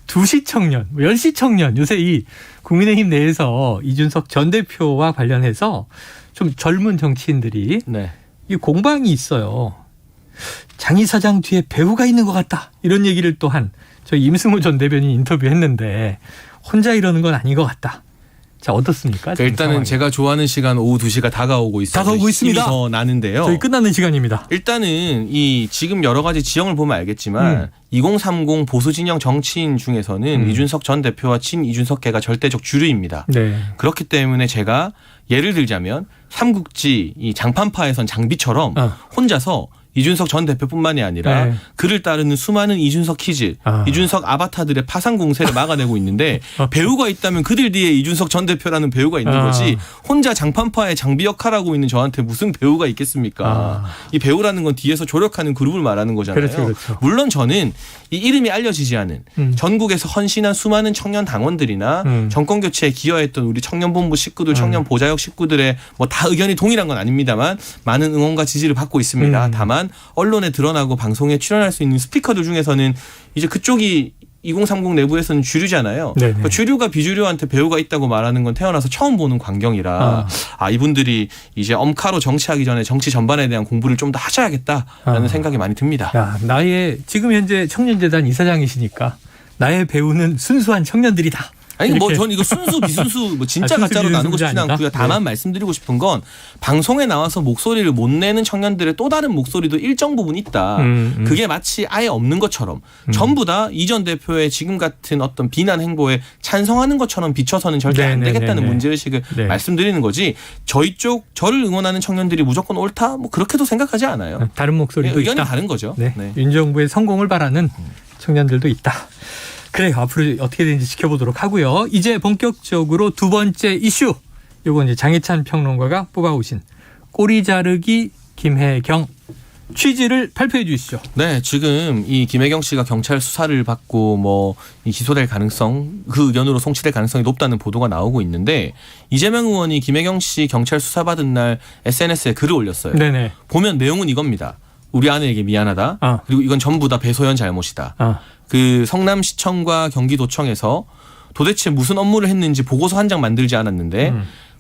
2시 청년, 10시 청년 요새 이 국민의힘 내에서 이준석 전 대표와 관련해서 좀 젊은 정치인들이 이 공방이 있어요. 장 이사장 뒤에 배우가 있는 것 같다. 이런 얘기를 또한 저희 임승호 전 대변인 인터뷰했는데 혼자 이러는 건 아닌 것 같다. 자, 어떻습니까? 일단은 상황이. 제가 좋아하는 시간 오후 2시가 다가오고 있어요. 다가오고 있습니다. 힘이 더 나는데요. 저희 끝나는 시간입니다. 일단은 이 지금 여러 가지 지형을 보면 알겠지만 2030 보수 진영 정치인 중에서는 이준석 전 대표와 친 이준석계가 절대적 주류입니다. 네. 그렇기 때문에 제가 예를 들자면 삼국지 이 장판파에선 장비처럼 혼자서 이준석 전 대표뿐만이 아니라 그를 따르는 수많은 이준석 키즈, 이준석 아바타들의 파상 공세를 막아내고 있는데 배우가 있다면 그들 뒤에 이준석 전 대표라는 배우가 있는 거지 혼자 장판파의 장비 역할하고 있는 저한테 무슨 배우가 있겠습니까? 이 배우라는 건 뒤에서 조력하는 그룹을 말하는 거잖아요. 그렇죠. 물론 저는 이 이름이 알려지지 않은 전국에서 헌신한 수많은 청년 당원들이나 정권 교체에 기여했던 우리 청년본부 식구들, 청년 보좌역 식구들의 뭐 다 의견이 동일한 건 아닙니다만 많은 응원과 지지를 받고 있습니다. 다만 언론에 드러나고 방송에 출연할 수 있는 스피커들 중에서는 이제 그쪽이 2030 내부에서는 주류잖아요. 그러니까 주류가 비주류한테 배우가 있다고 말하는 건 태어나서 처음 보는 광경이라 이분들이 이제 엄카로 정치하기 전에 정치 전반에 대한 공부를 좀 더 하셔야겠다라는 생각이 많이 듭니다. 야, 나의 지금 현재 청년재단 이사장이시니까 나의 배우는 순수한 청년들이다. 아니 뭐 전 이거 순수 비순수 뭐 진짜 가짜로 나누고 싶진 않고요. 다만 말씀드리고 싶은 건 방송에 나와서 목소리를 못 내는 청년들의 또 다른 목소리도 일정 부분 있다. 그게 마치 아예 없는 것처럼 전부 다 이 전 대표의 지금 같은 어떤 비난 행보에 찬성하는 것처럼 비춰서는 절대 안 되겠다는 문제의식을 말씀드리는 거지. 저희 쪽 저를 응원하는 청년들이 무조건 옳다? 뭐 그렇게도 생각하지 않아요. 다른 목소리도 의견이 있다. 다른 거죠. 윤 정부의 성공을 바라는 청년들도 있다. 그래요. 앞으로 어떻게 되는지 지켜보도록 하고요. 이제 본격적으로 두 번째 이슈. 요건 이제 장해찬 평론가가 뽑아오신 꼬리 자르기 김혜경 취지를 발표해 주시죠. 네, 지금 이 김혜경 씨가 경찰 수사를 받고 뭐 기소될 가능성, 그 의견으로 송치될 가능성이 높다는 보도가 나오고 있는데 이재명 의원이 김혜경 씨 경찰 수사 받은 날 SNS에 글을 올렸어요. 네네. 보면 내용은 이겁니다. 우리 아내에게 미안하다. 그리고 이건 전부 다 배소연 잘못이다. 그 성남시청과 경기도청에서 도대체 무슨 업무를 했는지 보고서 한 장 만들지 않았는데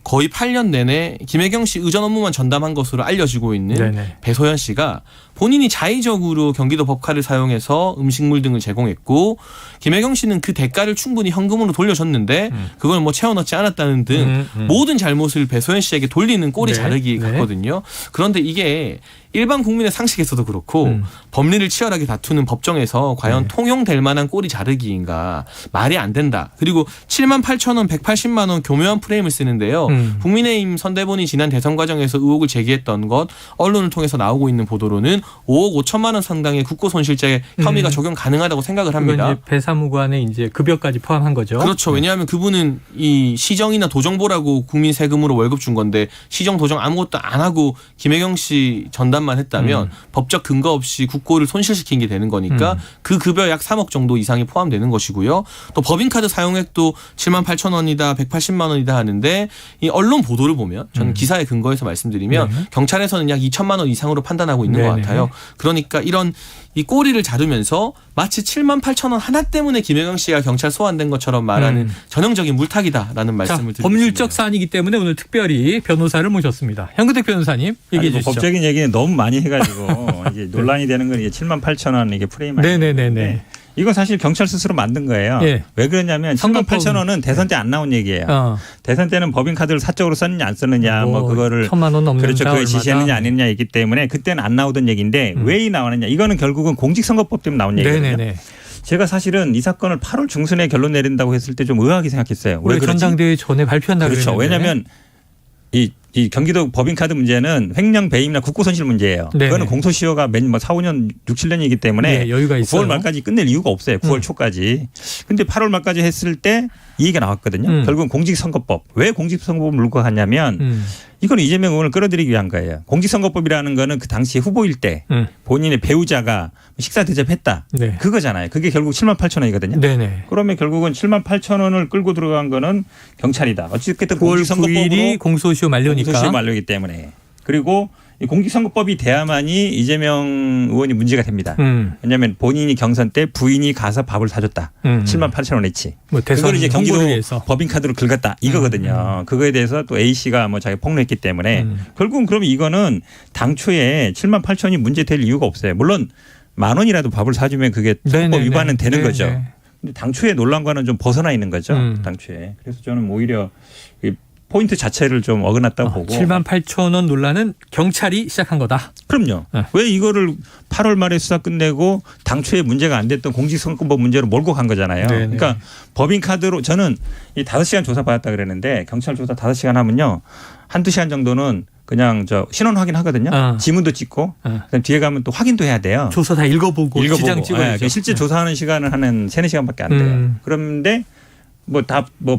거의 8년 내내 김혜경 씨 의전 업무만 전담한 것으로 알려지고 있는 배소연 씨가 본인이 자의적으로 경기도 법카를 사용해서 음식물 등을 제공했고 김혜경 씨는 그 대가를 충분히 현금으로 돌려줬는데 그걸 뭐 채워넣지 않았다는 등 모든 잘못을 배소연 씨에게 돌리는 꼬리 자르기 같거든요. 그런데 이게 일반 국민의 상식에서도 그렇고 법리를 치열하게 다투는 법정에서 과연 통용될 만한 꼬리 자르기인가 말이 안 된다. 그리고 7만 8천 원, 180만 원 교묘한 프레임을 쓰는데요. 국민의힘 선대본이 지난 대선 과정에서 의혹을 제기했던 것 언론을 통해서 나오고 있는 보도로는 5억 5천만 원 상당의 국고손실죄 혐의가 적용 가능하다고 생각을 합니다. 이제 배사무관의 이제 급여까지 포함한 거죠. 그렇죠. 왜냐하면 그분은 이 시정이나 도정보라고 국민 세금으로 월급 준 건데 시정 도정 아무것도 안 하고 김혜경 씨 전담만 했다면 법적 근거 없이 국고를 손실시킨 게 되는 거니까 그 급여 약 3억 정도 이상이 포함되는 것이고요. 또 법인카드 사용액도 7만 8천 원이다 180만 원이다 하는데 이 언론 보도를 보면 저는 기사의 근거에서 말씀드리면 경찰에서는 약 2천만 원 이상으로 판단하고 있는 것 같아요. 그러니까 이런 이 꼬리를 자르면서 마치 7만 8천 원 하나 때문에 김혜경 씨가 경찰 소환된 것처럼 말하는 전형적인 물타기다라는 말씀을 드리겠습니다. 법률적 사안이기 때문에 오늘 특별히 변호사를 모셨습니다. 현근택 변호사님 얘기해 주시죠. 법적인 얘기는 너무 많이 해가지고 이제 논란이 되는 건 이게 7만 8천 원 이게 프레임. 네네네네. 이거 사실 경찰 스스로 만든 거예요. 예. 왜 그러냐면 78,000원은 대선 때 안 나온 얘기예요. 대선 때는 법인카드를 사적으로 썼느냐 안 썼느냐 뭐 그거를 1,000만 원 넘는 그렇죠. 그걸 지시했느냐 안 했느냐 있기 때문에 그때는 안 나오던 얘기인데 왜 나오느냐. 이거는 결국은 공직선거법 때문에 나온 얘기거든요. 네네네. 제가 사실은 이 사건을 8월 중순에 결론 내린다고 했을 때 좀 의아하게 생각했어요. 왜 전당대회 전에 발표한다고 그렇죠. 그랬는데. 왜냐하면 이 경기도 법인카드 문제는 횡령 배임이나 국고손실 문제예요. 네네. 그거는 공소시효가 뭐 4, 5년, 6, 7년이기 때문에 여유가 있어요. 9월 말까지 끝낼 이유가 없어요. 9월 초까지. 근데 8월 말까지 했을 때 이 얘기가 나왔거든요. 결국은 공직선거법. 왜 공직선거법을 물고 갔냐면 이건 이재명 의원을 끌어들이기 위한 거예요. 공직선거법이라는 거는 그 당시 후보일 때 본인의 배우자가 식사 대접했다. 네. 그거잖아요. 그게 결국 78,000원이거든요. 네네. 그러면 결국은 78,000원을 끌고 들어간 거는 경찰이다. 어쨌든 9월 공직선거법으로 9일이 공소시효 만료니까. 공소시효 만료이기 때문에. 그리고 이 공직선거법이 돼야만이 이재명 의원이 문제가 됩니다. 왜냐하면 본인이 경선 때 부인이 가서 밥을 사줬다. 78,000원어치. 뭐 그걸 이제 경기도 위해서. 법인카드로 긁었다. 이거거든요. 그거에 대해서 또 A 씨가 뭐 자기 폭로했기 때문에 결국은 그러면 이거는 당초에 78,000원이 문제될 이유가 없어요. 물론 10,000원이라도 밥을 사주면 그게 선거법 위반은 되는 거죠. 근데 당초에 논란과는 좀 벗어나 있는 거죠. 당초에. 그래서 저는 오히려 포인트 자체를 좀 어긋났다고 보고. 78,000원 논란은 경찰이 시작한 거다. 그럼요. 왜 이거를 8월 말에 수사 끝내고 당초에 문제가 안 됐던 공직선거법 문제로 몰고 간 거잖아요. 네네. 그러니까 법인카드로 저는 이 5시간 조사 받았다 그랬는데 경찰 조사 5시간 하면요. 한두 시간 정도는 그냥 신원 확인하거든요. 지문도 찍고 그다음 뒤에 가면 또 확인도 해야 돼요. 조서 다 읽어보고 지장 찍어야죠. 실제 조사하는 시간은 한 3, 4시간밖에 안 돼요. 그런데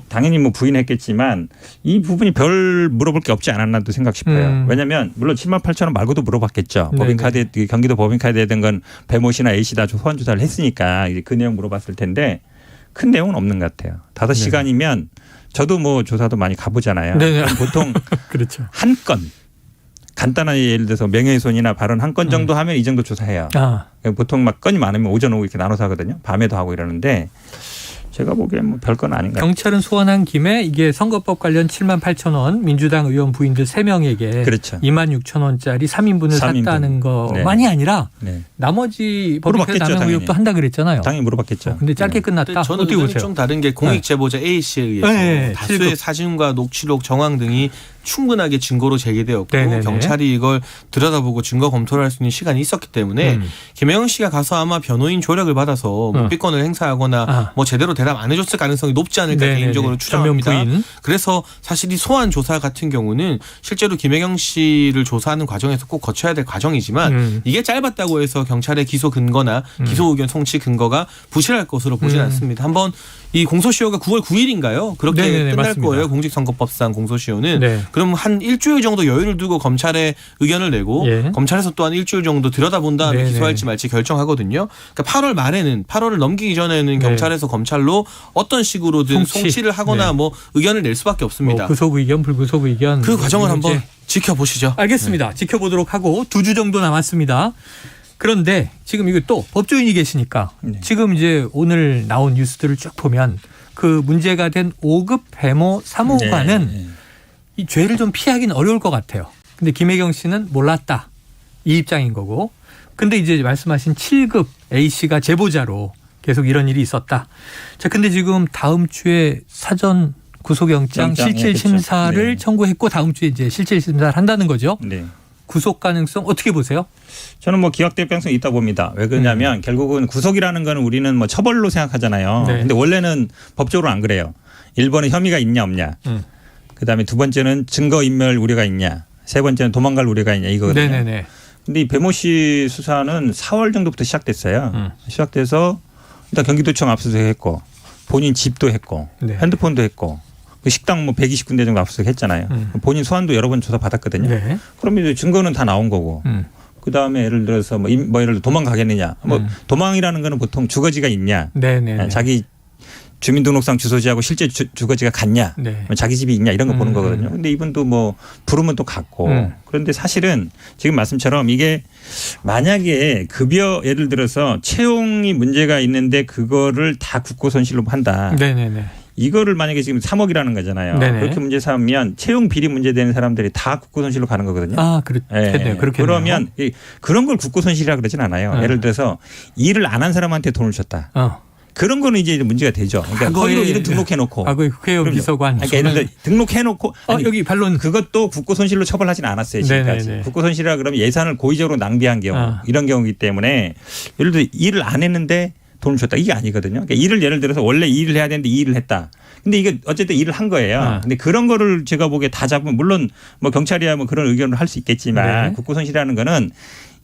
당연히 부인했겠지만 이 부분이 별 물어볼 게 없지 않았나도 생각 싶어요. 왜냐하면 물론 78,000원 말고도 물어봤겠죠. 법인카드 경기도 법인카드에 든 건 배모 씨나 A 씨 다 소환 조사를 했으니까 그 내용 물어봤을 텐데 큰 내용은 없는 것 같아요. 5시간이면 저도 조사도 많이 가보잖아요. 보통 그렇죠. 한 건 간단한 예를 들어서 명예훼손이나 발언 한 건 정도 하면 이 정도 조사해요. 보통 막 건이 많으면 오전 오후 이렇게 나눠서 하거든요. 밤에도 하고 이러는데 제가 보기엔 별건 아닌 것 같아요. 경찰은 소환한 김에 이게 선거법 관련 78,000원 민주당 의원 부인들 3명에게 그렇죠. 26,000원짜리 3인분을 샀다는 것만이 아니라 나머지 법인카드 남용 의혹도 한다 그랬잖아요. 당연히 물어봤겠죠. 근데 짧게 끝났다. 저는 어떻게 보세요? 좀 다른 게 공익 제보자 A 씨에 의해서 다수의 사진과 녹취록 정황 등이 충분하게 증거로 제기되었고 경찰이 이걸 들여다보고 증거 검토를 할 수 있는 시간이 있었기 때문에 김혜영 씨가 가서 아마 변호인 조력을 받아서 묵비권을 행사하거나 제대로 대답 안 해줬을 가능성이 높지 않을까 개인적으로 추정합니다. 그래서 사실 이 소환 조사 같은 경우는 실제로 김혜경 씨를 조사하는 과정에서 꼭 거쳐야 될 과정이지만 이게 짧았다고 해서 경찰의 기소 근거나 기소 의견 송치 근거가 부실할 것으로 보지는 않습니다. 한번 이 공소시효가 9월 9일인가요? 그렇게 끝날 맞습니다. 거예요. 공직선거법상 공소시효는. 그럼 한 일주일 정도 여유를 두고 검찰에 의견을 내고 검찰에서 또한 일주일 정도 들여다본 다음에 기소할지 말지 결정하거든요. 그러니까 8월 말에는 8월을 넘기기 전에는 경찰에서 검찰로 어떤 식으로든 송치를 하거나 의견을 낼 수밖에 없습니다. 구속 의견, 불구속 의견. 그 과정을 한번 지켜보시죠. 알겠습니다. 지켜보도록 하고 2주 정도 남았습니다. 그런데 지금 이거 또 법조인이 계시니까 지금 이제 오늘 나온 뉴스들을 쭉 보면 그 문제가 된 5급 배모 사무관은 이 죄를 좀 피하기는 어려울 것 같아요. 근데 김혜경 씨는 몰랐다. 이 입장인 거고. 근데 이제 말씀하신 7급 A 씨가 제보자로 계속 이런 일이 있었다. 자, 근데 지금 다음 주에 사전 구속영장 실질 심사를 청구했고 다음 주에 이제 실질 심사를 한다는 거죠. 구속 가능성 어떻게 보세요? 저는 기각될 가능성이 있다고 봅니다. 왜 그러냐면 결국은 구속이라는 거는 우리는 처벌로 생각하잖아요. 근데 원래는 법적으로 안 그래요. 1번은 혐의가 있냐 없냐. 그다음에 2번째는 증거인멸 우려가 있냐. 3번째는 도망갈 우려가 있냐 이거거든요. 근데 이 배모 씨 수사는 4월 정도부터 시작됐어요. 시작돼서 일단 경기도청 압수수색했고 본인 집도 했고 핸드폰도 했고 그 식당 120군데 정도 압수수색했잖아요. 본인 소환도 여러 번 조사 받았거든요. 그러면 이제 증거는 다 나온 거고. 그다음에 예를 들어서 예를 들어 도망가겠느냐. 도망이라는 거는 보통 주거지가 있냐. 자기 주민등록상 주소지하고 실제 주거지가 같냐. 자기 집이 있냐 이런 거 보는 거거든요. 근데 이분도 부르면 또 갔고. 그런데 사실은 지금 말씀처럼 이게 만약에 급여 예를 들어서 채용이 문제가 있는데 그거를 다 국고손실로 한다. 이거를 만약에 지금 3억이라는 거잖아요. 네네. 그렇게 문제 삼으면 채용 비리 문제 되는 사람들이 다 국고손실로 가는 거거든요. 그렇겠네요. 그렇겠네요. 그러면 그런 걸 국고손실이라 그러진 않아요. 예를 들어서 일을 안 한 사람한테 돈을 줬다. 그런 거는 이제 문제가 되죠. 그러니까 허위로 이름 등록해놓고. 국회의원 비서관. 그러니까 예를 들어 등록해놓고. 여기 반론. 그것도 국고손실로 처벌하지는 않았어요. 지금까지. 네네네. 국고손실이라 그러면 예산을 고의적으로 낭비한 경우 이런 경우이기 때문에 예를 들어 일을 안 했는데 돈을 줬다. 이게 아니거든요. 그러니까 일을 예를 들어서 원래 일을 해야 되는데 일을 했다. 근데 이게 어쨌든 일을 한 거예요. 근데 그런 거를 제가 보기에 다 잡으면 물론 뭐 경찰이야 뭐 그런 의견을 할 수 있겠지만 네. 국고손실이라는 거는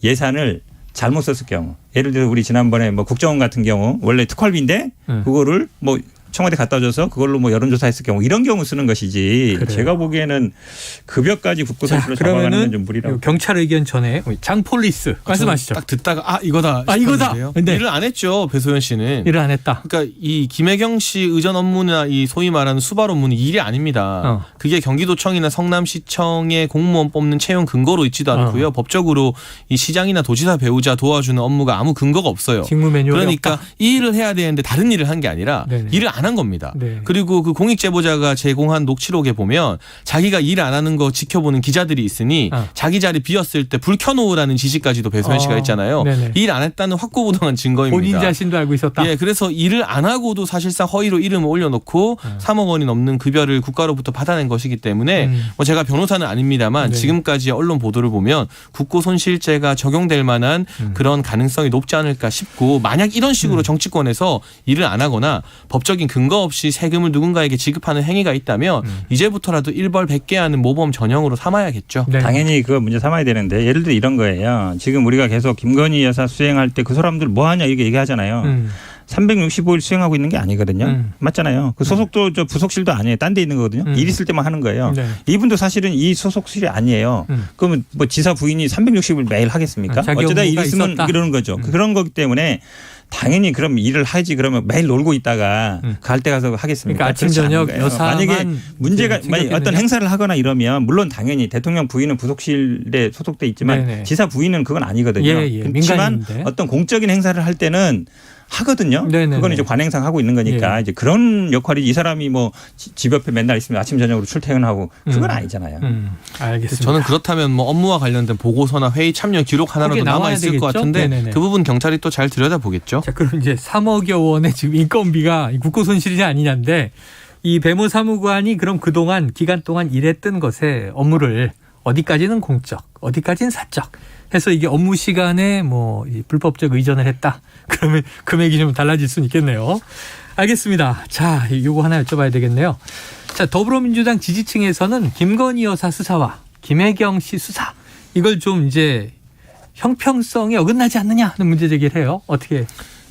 예산을 잘못 썼을 경우 예를 들어 우리 지난번에 뭐 국정원 같은 경우 원래 특활비인데 그거를 뭐 청와대 갖다 줘서 그걸로 뭐 여론조사했을 경우 이런 경우 쓰는 것이지 그래요. 제가 보기에는 급여까지 국고손실로 잡아가는 건 좀 무리라고. 경찰 의견 전에 장폴리스 말씀하시죠. 딱 듣다가 이거다. 이거다. 근데 일을 안 했죠. 배소연 씨는. 일을 안 했다. 그러니까 이 김혜경 씨 의전 업무나 이 소위 말하는 수발 업무는 일이 아닙니다. 그게 경기도청이나 성남시청의 공무원 뽑는 채용 근거로 있지도 않고요. 법적으로 이 시장이나 도지사 배우자 도와주는 업무가 아무 근거가 없어요. 직무 매뉴얼이 그러니까 없다. 이 일을 해야 되는데 다른 일을 한 게 아니라 네네. 일을 안 한 겁니다. 네. 그리고 그 공익제보자가 제공한 녹취록에 보면 자기가 일 안 하는 거 지켜보는 기자들이 있으니 자기 자리 비었을 때 불 켜놓으라는 지시까지도 배소연 씨가 했잖아요. 일 안 했다는 확고부동한 증거입니다. 본인 자신도 알고 있었다. 예, 그래서 일을 안 하고도 사실상 허위로 이름을 올려놓고 3억 원이 넘는 급여를 국가로부터 받아낸 것이기 때문에 뭐 제가 변호사는 아닙니다만 지금까지의 언론 보도를 보면 국고손실죄가 적용될 만한 그런 가능성이 높지 않을까 싶고 만약 이런 식으로 정치권에서 일을 안 하거나 법적인 근거 없이 세금을 누군가에게 지급하는 행위가 있다면 이제부터라도 일벌 100개 하는 모범 전형으로 삼아야겠죠. 네. 당연히 그거 문제 삼아야 되는데 예를 들어 이런 거예요. 지금 우리가 계속 김건희 여사 수행할 때 그 사람들 뭐 하냐 이렇게 얘기하잖아요. 365일 수행하고 있는 게 아니거든요. 맞잖아요. 그 소속도 저 부속실도 아니에요. 딴 데 있는 거거든요. 일 있을 때만 하는 거예요. 네. 이분도 사실은 이 소속실이 아니에요. 그러면 뭐 지사 부인이 360일 매일 하겠습니까? 어쩌다 일 있으면 이러는 거죠. 그런 거기 때문에 당연히 그럼 일을 하지 그러면 매일 놀고 있다가 갈 때 가서 하겠습니까? 그러니까 아침 저녁 여사만 만약에 문제가 만약 어떤 행사를 하거나 이러면 물론 당연히 대통령 부인은 부속실에 소속돼 있지만 네네. 지사 부인은 그건 아니거든요. 그렇지만 어떤 공적인 행사를 할 때는 하거든요. 그건 이제 관행상 하고 있는 거니까 이제 그런 역할이 이 사람이 뭐 집 옆에 맨날 있으면 아침 저녁으로 출퇴근하고 그건 아니잖아요. 알겠습니다. 저는 그렇다면 뭐 업무와 관련된 보고서나 회의 참여 기록 하나라도 남아 있을 것 같은데 네네네. 그 부분 경찰이 또 잘 들여다보겠죠. 자, 그럼 이제 3억여 원의 지금 인건비가 국고손실이냐 아니냐인데 이 배모 사무관이 그럼 그동안 기간 동안 일했던 것에 업무를 어디까지는 공적, 어디까지는 사적 해서 이게 업무 시간에 뭐 불법적 의전을 했다. 그러면 금액이 좀 달라질 수는 있겠네요. 알겠습니다. 자, 요거 하나 여쭤봐야 되겠네요. 자, 더불어민주당 지지층에서는 김건희 여사 수사와 김혜경 씨 수사 이걸 좀 이제 형평성에 어긋나지 않느냐 하는 문제 제기를 해요. 어떻게?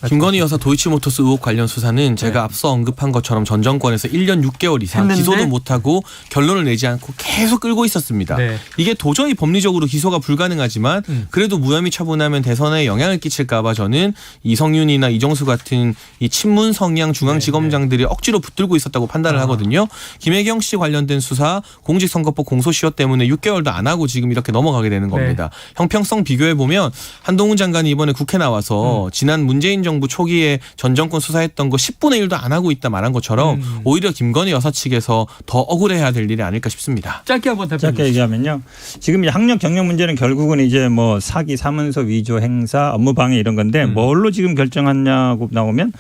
김건희 여사 도이치모터스 의혹 관련 수사는 제가 앞서 언급한 것처럼 전 정권에서 1년 6개월 이상 했는데? 기소도 못하고 결론을 내지 않고 계속 끌고 있었습니다. 이게 도저히 법리적으로 기소가 불가능하지만 그래도 무혐의 처분하면 대선에 영향을 끼칠까 봐 저는 이성윤이나 이정수 같은 이 친문 성향 중앙지검장들이 억지로 붙들고 있었다고 판단을 하거든요. 김혜경 씨 관련된 수사 공직선거법 공소시효 때문에 6개월도 안 하고 지금 이렇게 넘어가게 되는 겁니다. 형평성 비교해 보면 한동훈 장관이 이번에 국회 나와서 지난 문재인 정부 초기에 전 정권 수사했던 거 10분의 1도 안 하고 있다 말한 것처럼 오히려 김건희 여사 측에서 더 억울해야 될 일이 아닐까 싶습니다. 짧게 한번 답변 짧게 얘기하면요. 지금 학력 경력 문제는 결국은 이제 뭐 사기, 사문서 위조, 행사, 업무방해 이런 건데 뭘로 지금 결정하냐고 나오면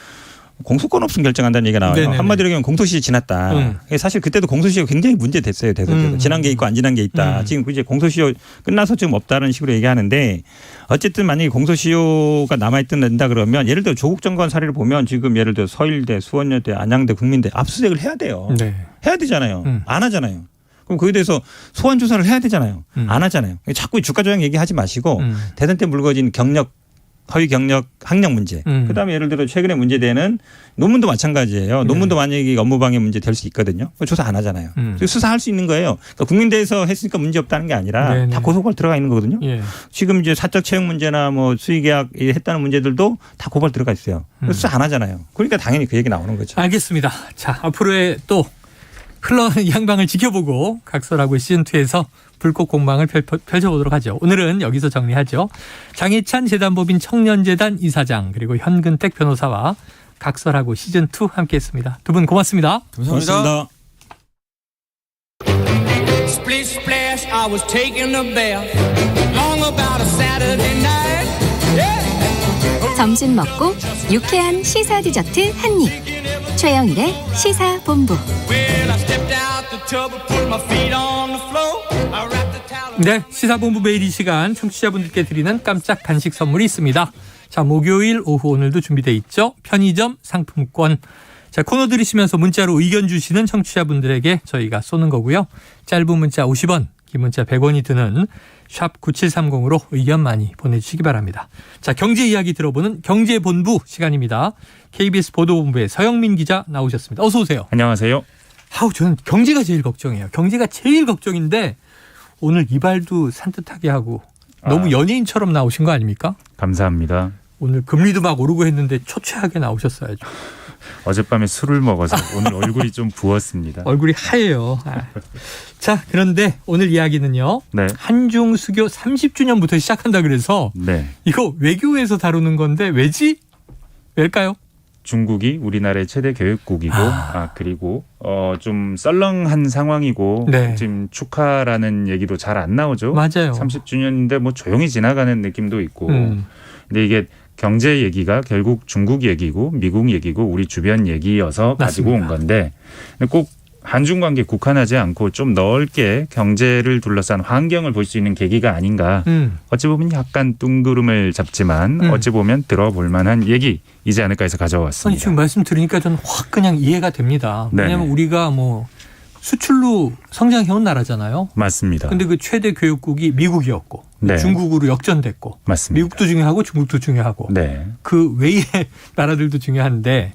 공소권 없음 결정한다는 얘기가 나와요. 네네네. 한마디로 얘기하면 공소시효 지났다. 사실 그때도 공소시효 굉장히 문제됐어요. 대선 때도. 지난 게 있고 안 지난 게 있다. 지금 이제 공소시효 끝나서 지금 없다는 식으로 얘기하는데 어쨌든 만약에 공소시효가 남아있다 그러면 예를 들어 조국 장관 사례를 보면 지금 예를 들어 서일대, 수원여대, 안양대, 국민대 압수수색을 해야 돼요. 해야 되잖아요. 안 하잖아요. 그럼 거기에 대해서 소환 조사를 해야 되잖아요. 안 하잖아요. 자꾸 주가 조작 얘기하지 마시고 대선 때 불거진 경력 허위 경력 학력 문제. 그다음에 예를 들어 최근에 문제되는 논문도 마찬가지예요. 논문도 만약에 업무방해 문제 될 수 있거든요. 조사 안 하잖아요. 수사할 수 있는 거예요. 그러니까 국민대에서 했으니까 문제 없다는 게 아니라 다 고소고발 들어가 있는 거거든요. 지금 이제 사적 채용 문제나 뭐 수의계약 했다는 문제들도 다 고발 들어가 있어요. 수사 안 하잖아요. 그러니까 당연히 그 얘기 나오는 거죠. 알겠습니다. 자, 앞으로의 또 흘러가는 이 양방을 지켜보고 각설하고 시즌2에서 불꽃 공방을 펼쳐보도록 하죠. 오늘은 여기서 정리하죠. 장희찬 재단법인 청년재단 이사장 그리고 현근택 변호사와 각설하고 시즌2 함께했습니다. 두 분 고맙습니다. 감사합니다. Splish splash, I was taking a bath. Long about a Saturday night. 점심 먹고 유쾌한 시사 디저트 한 입. 최영일의 시사본부. Well, I stepped out the tub and put my feet on the floor. I wrapped the towel. 네, 시사본부 매일 이 시간 청취자분들께 드리는 깜짝 간식 선물이 있습니다. 자, 목요일 오후 오늘도 준비돼 있죠. 편의점 상품권. 자, 코너 들으시면서 문자로 의견 주시는 청취자분들에게 저희가 쏘는 거고요. 짧은 문자 50원, 긴 문자 100원이 드는 샵 9730으로 의견 많이 보내주시기 바랍니다. 자, 경제 이야기 들어보는 경제본부 시간입니다. KBS 보도본부의 서영민 기자 나오셨습니다. 어서 오세요. 안녕하세요. 저는 경제가 제일 걱정이에요. 경제가 제일 걱정인데 오늘 이발도 산뜻하게 하고 너무 연예인처럼 나오신 거 아닙니까? 감사합니다. 오늘 금리도 막 오르고 했는데 초췌하게 나오셨어야죠. 어젯밤에 술을 먹어서 오늘 얼굴이 좀 부었습니다. 얼굴이 하얘요. 자, 그런데 오늘 이야기는요. 네. 한중 수교 30주년부터 시작한다 그래서 네. 이거 외교에서 다루는 건데 왜지? 왜일까요? 중국이 우리나라의 최대 교육국이고 그리고 좀 썰렁한 상황이고 네. 지금 축하라는 얘기도 잘 안 나오죠. 맞아요. 30주년인데 뭐 조용히 지나가는 느낌도 있고. 근데 이게 경제 얘기가 결국 중국 얘기고 미국 얘기고 우리 주변 얘기여서 가지고 온 건데 꼭 한중 관계 국한하지 않고 좀 넓게 경제를 둘러싼 환경을 볼 수 있는 계기가 아닌가. 어찌 보면 약간 뚱그름을 잡지만 어찌 보면 들어볼 만한 얘기이지 않을까 해서 가져왔습니다. 아니, 지금 말씀 들으니까 저는 확 그냥 이해가 됩니다. 왜냐하면 네네. 우리가 뭐 수출로 성장해온 나라잖아요. 맞습니다. 근데 그 최대 교육국이 미국이었고 네. 중국으로 역전됐고 맞습니다. 미국도 중요하고 중국도 중요하고 네. 그 외의 나라들도 중요한데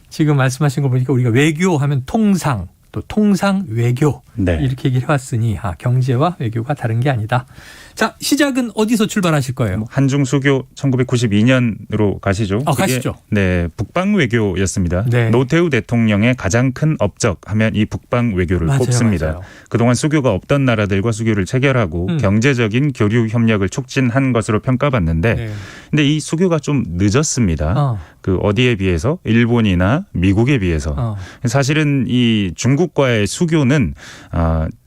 지금 말씀하신 거 보니까 우리가 외교하면 통상 또 통상 외교 네. 이렇게 얘기를 해왔으니 경제와 외교가 다른 게 아니다. 자, 시작은 어디서 출발하실 거예요? 한중 수교 1992년으로 가시죠. 가시죠. 네, 북방 외교였습니다. 네. 노태우 대통령의 가장 큰 업적 하면 이 북방 외교를 맞아요, 꼽습니다. 맞아요. 그동안 수교가 없던 나라들과 수교를 체결하고 경제적인 교류 협력을 촉진한 것으로 평가받는데 네. 근데 이 수교가 좀 늦었습니다. 그 어디에 비해서 일본이나 미국에 비해서 사실은 이 중국과의 수교는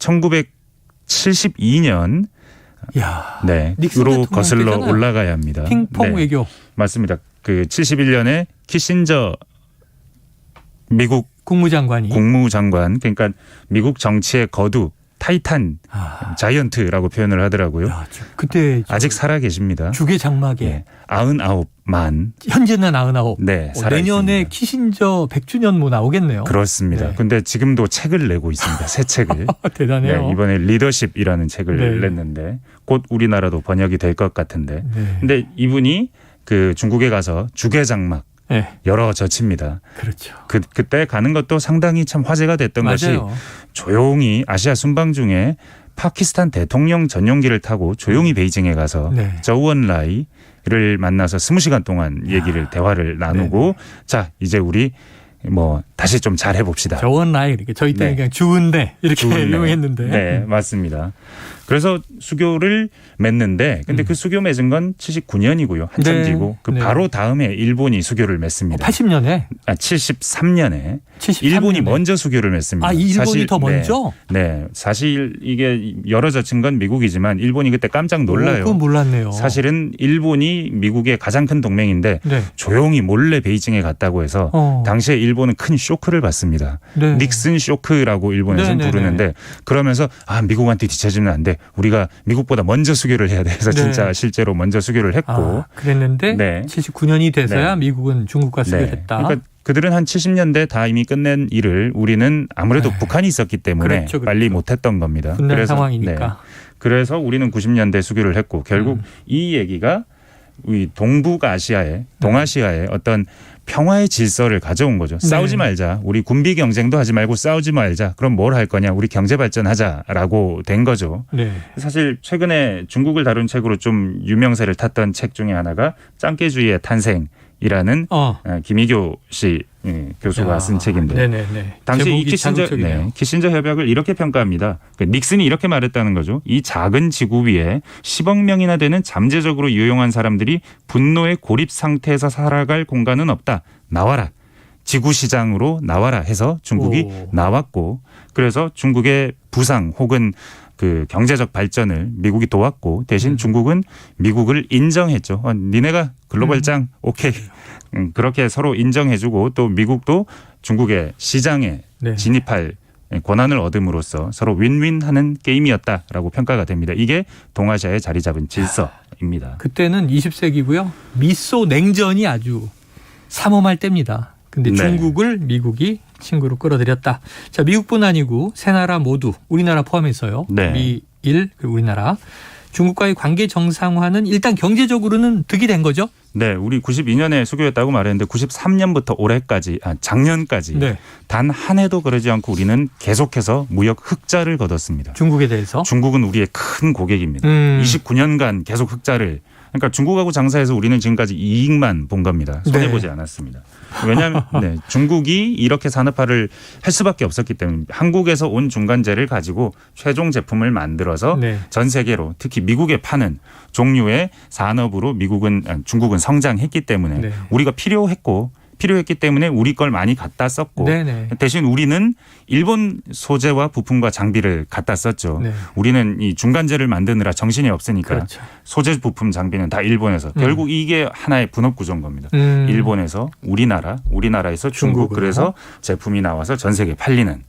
1972년 으로 거슬러 때잖아요. 올라가야 합니다. 핑퐁 외교. 맞습니다. 그 71년에 키신저 미국 국무장관 그러니까 미국 정치의 거두 타이탄 자이언트라고 표현을 하더라고요. 그때 아직 살아 계십니다. 주계 장막에 99만. 현재는 99. 네, 살아 내년에 있습니다. 키신저 100주년 뭐 나오겠네요. 그렇습니다. 근데 지금도 책을 내고 있습니다. 새 책을. 대단해요. 네, 이번에 리더십이라는 책을 네. 냈는데 곧 우리나라도 번역이 될 것 같은데. 네. 근데 이분이 그 중국에 가서 주계 장막 여러 젖힙니다. 그렇죠. 그때 가는 것도 상당히 참 화제가 됐던 것이 조용히 아시아 순방 중에 파키스탄 대통령 전용기를 타고 조용히 베이징에 가서 저우언라이를 만나서 20시간 동안 대화를 나누고 자 이제 우리 뭐 다시 좀 잘 해봅시다. 저우언라이 이렇게 저희 때는 그냥 주은대 이렇게 유명했는데. 네, 맞습니다. 그래서 수교를 맺는데 근데 그 수교 맺은 건 79년이고요. 한참 뒤고 그 바로 다음에 일본이 수교를 맺습니다. 80년에? 73년에 일본이 먼저 수교를 맺습니다. 일본이 사실, 더 먼저? 네. 사실 이게 열어 젖힌 건 미국이지만 일본이 그때 깜짝 놀라요. 그건 몰랐네요. 사실은 일본이 미국의 가장 큰 동맹인데 조용히 몰래 베이징에 갔다고 해서 당시에 일본은 큰 쇼크를 받습니다. 닉슨 쇼크라고 일본에서는 부르는데 그러면서 미국한테 뒤처지면 안 돼. 우리가 미국보다 먼저 수교를 해야 돼. 그래서 진짜 실제로 먼저 수교를 했고. 그랬는데 79년이 돼서야 미국은 중국과 수교했다. 그러니까 그들은 한 70년대 다 이미 끝낸 일을 우리는 아무래도 북한이 있었기 때문에 빨리 못했던 겁니다. 분단 상황이니까. 그래서 우리는 90년대 수교를 했고 결국 이 얘기가 이 동아시아의 어떤 평화의 질서를 가져온 거죠. 싸우지 말자. 우리 군비 경쟁도 하지 말고 싸우지 말자. 그럼 뭘 할 거냐. 우리 경제 발전하자라고 된 거죠. 사실 최근에 중국을 다룬 책으로 좀 유명세를 탔던 책 중에 하나가 짱깨주의의 탄생이라는 김희교 씨 교수가 쓴 책인데 네네네. 당시 이 키신저 협약을 이렇게 평가합니다. 닉슨이 이렇게 말했다는 거죠. 이 작은 지구 위에 10억 명이나 되는 잠재적으로 유용한 사람들이 분노의 고립 상태에서 살아갈 공간은 없다. 나와라. 지구시장으로 나와라 해서 중국이 나왔고 그래서 중국의 부상 혹은 그 경제적 발전을 미국이 도왔고 대신 중국은 미국을 인정했죠. 니네가 글로벌 짱 오케이. 그렇게 서로 인정해주고 또 미국도 중국의 시장에 진입할 권한을 얻음으로써 서로 윈윈하는 게임이었다라고 평가가 됩니다. 이게 동아시아에 자리 잡은 질서입니다. 그때는 20세기고요. 미소 냉전이 아주 삼엄할 때입니다. 근데 중국을 미국이 친구로 끌어들였다. 자, 미국뿐 아니고 세 나라 모두 우리나라 포함해서요. 미일 그리고 우리나라. 중국과의 관계 정상화는 일단 경제적으로는 득이 된 거죠? 네, 우리 92년에 수교했다고 말했는데 93년부터 올해까지, 작년까지 단 한 해도 그러지 않고 우리는 계속해서 무역 흑자를 거뒀습니다. 중국에 대해서? 중국은 우리의 큰 고객입니다. 29년간 계속 흑자를. 그러니까 중국하고 장사해서 우리는 지금까지 이익만 본 겁니다. 손해보지 않았습니다. 왜냐하면 중국이 이렇게 산업화를 할 수밖에 없었기 때문에 한국에서 온 중간재를 가지고 최종 제품을 만들어서 전 세계로 특히 미국에 파는 종류의 산업으로 중국은 성장했기 때문에 우리가 필요했기 때문에 우리 걸 많이 갖다 썼고 대신 우리는 일본 소재와 부품과 장비를 갖다 썼죠. 우리는 이 중간재를 만드느라 정신이 없으니까 소재 부품 장비는 다 일본에서 결국 이게 하나의 분업 구조인 겁니다. 일본에서 우리나라에서 중국 그래서 제품이 나와서 전 세계에 팔리는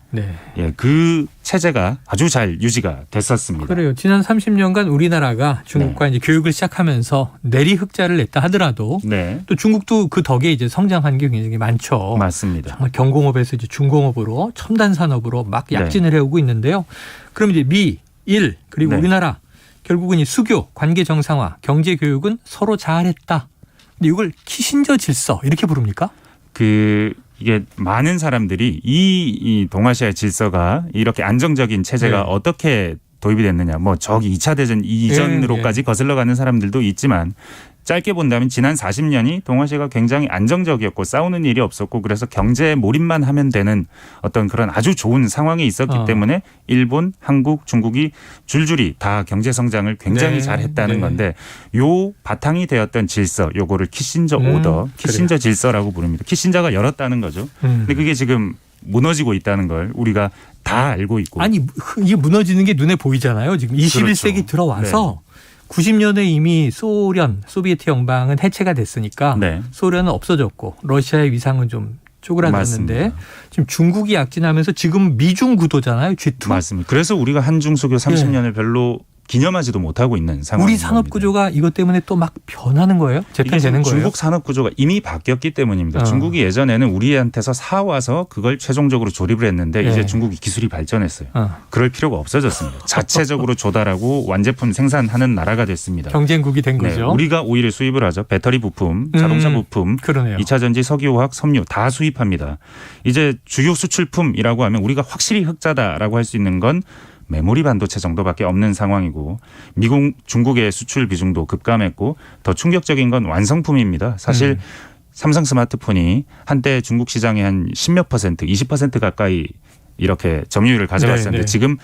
그 체제가 아주 잘 유지가 됐었습니다. 그래요. 지난 30년간 우리나라가 중국과 이제 교육을 시작하면서 내리 흑자를 냈다 하더라도 또 중국도 그 덕에 이제 성장한 게 굉장히 많죠. 맞습니다. 정말 경공업에서 이제 중공업으로 첨단 산업으로 막 약진을 해오고 있는데요. 그럼 이제 미, 일 그리고 우리나라 결국은 이 수교, 관계 정상화, 경제 교육은 서로 잘했다. 근데 이걸 키신저 질서 이렇게 부릅니까? 이게 많은 사람들이 이 동아시아 질서가 이렇게 안정적인 체제가 어떻게 도입이 됐느냐. 뭐 저기 2차 대전 이전으로까지 거슬러 가는 사람들도 있지만 짧게 본다면 지난 40년이 동아시아가 굉장히 안정적이었고 싸우는 일이 없었고 그래서 경제에 몰입만 하면 되는 어떤 그런 아주 좋은 상황에 있었기 때문에 일본, 한국, 중국이 줄줄이 다 경제 성장을 굉장히 잘했다는 건데 요 바탕이 되었던 질서 요거를 키신저 오더, 키신저 질서라고 부릅니다. 키신저가 열었다는 거죠. 근데 그게 지금 무너지고 있다는 걸 우리가 다 알고 있고. 아니 이게 무너지는 게 눈에 보이잖아요. 지금 21세기 들어와서 90년에 이미 소비에트 연방은 해체가 됐으니까 소련은 없어졌고 러시아의 위상은 좀 쪼그라들었는데 지금 중국이 약진하면서 지금 미중 구도잖아요. G2. 맞습니다. 그래서 우리가 한중 수교 30년을 별로 기념하지도 못하고 있는 상황입니다. 우리 산업 구조가 이것 때문에 또 막 변하는 거예요? 재편되는 거예요? 중국 산업 구조가 이미 바뀌었기 때문입니다. 중국이 예전에는 우리한테서 사와서 그걸 최종적으로 조립을 했는데 이제 중국이 기술이 발전했어요. 그럴 필요가 없어졌습니다. 자체적으로 조달하고 완제품 생산하는 나라가 됐습니다. 경쟁국이 된 거죠. 우리가 오히려 수입을 하죠. 배터리 부품, 자동차 부품, 2차 전지, 석유화학, 섬유 다 수입합니다. 이제 주요 수출품이라고 하면 우리가 확실히 흑자다라고 할 수 있는 건 메모리 반도체 정도밖에 없는 상황이고 중국의 수출 비중도 급감했고 더 충격적인 건 완성품입니다. 사실 삼성 스마트폰이 한때 중국 시장에 한 10몇 %, 20% 가까이 이렇게 점유율을 가져갔었는데 지금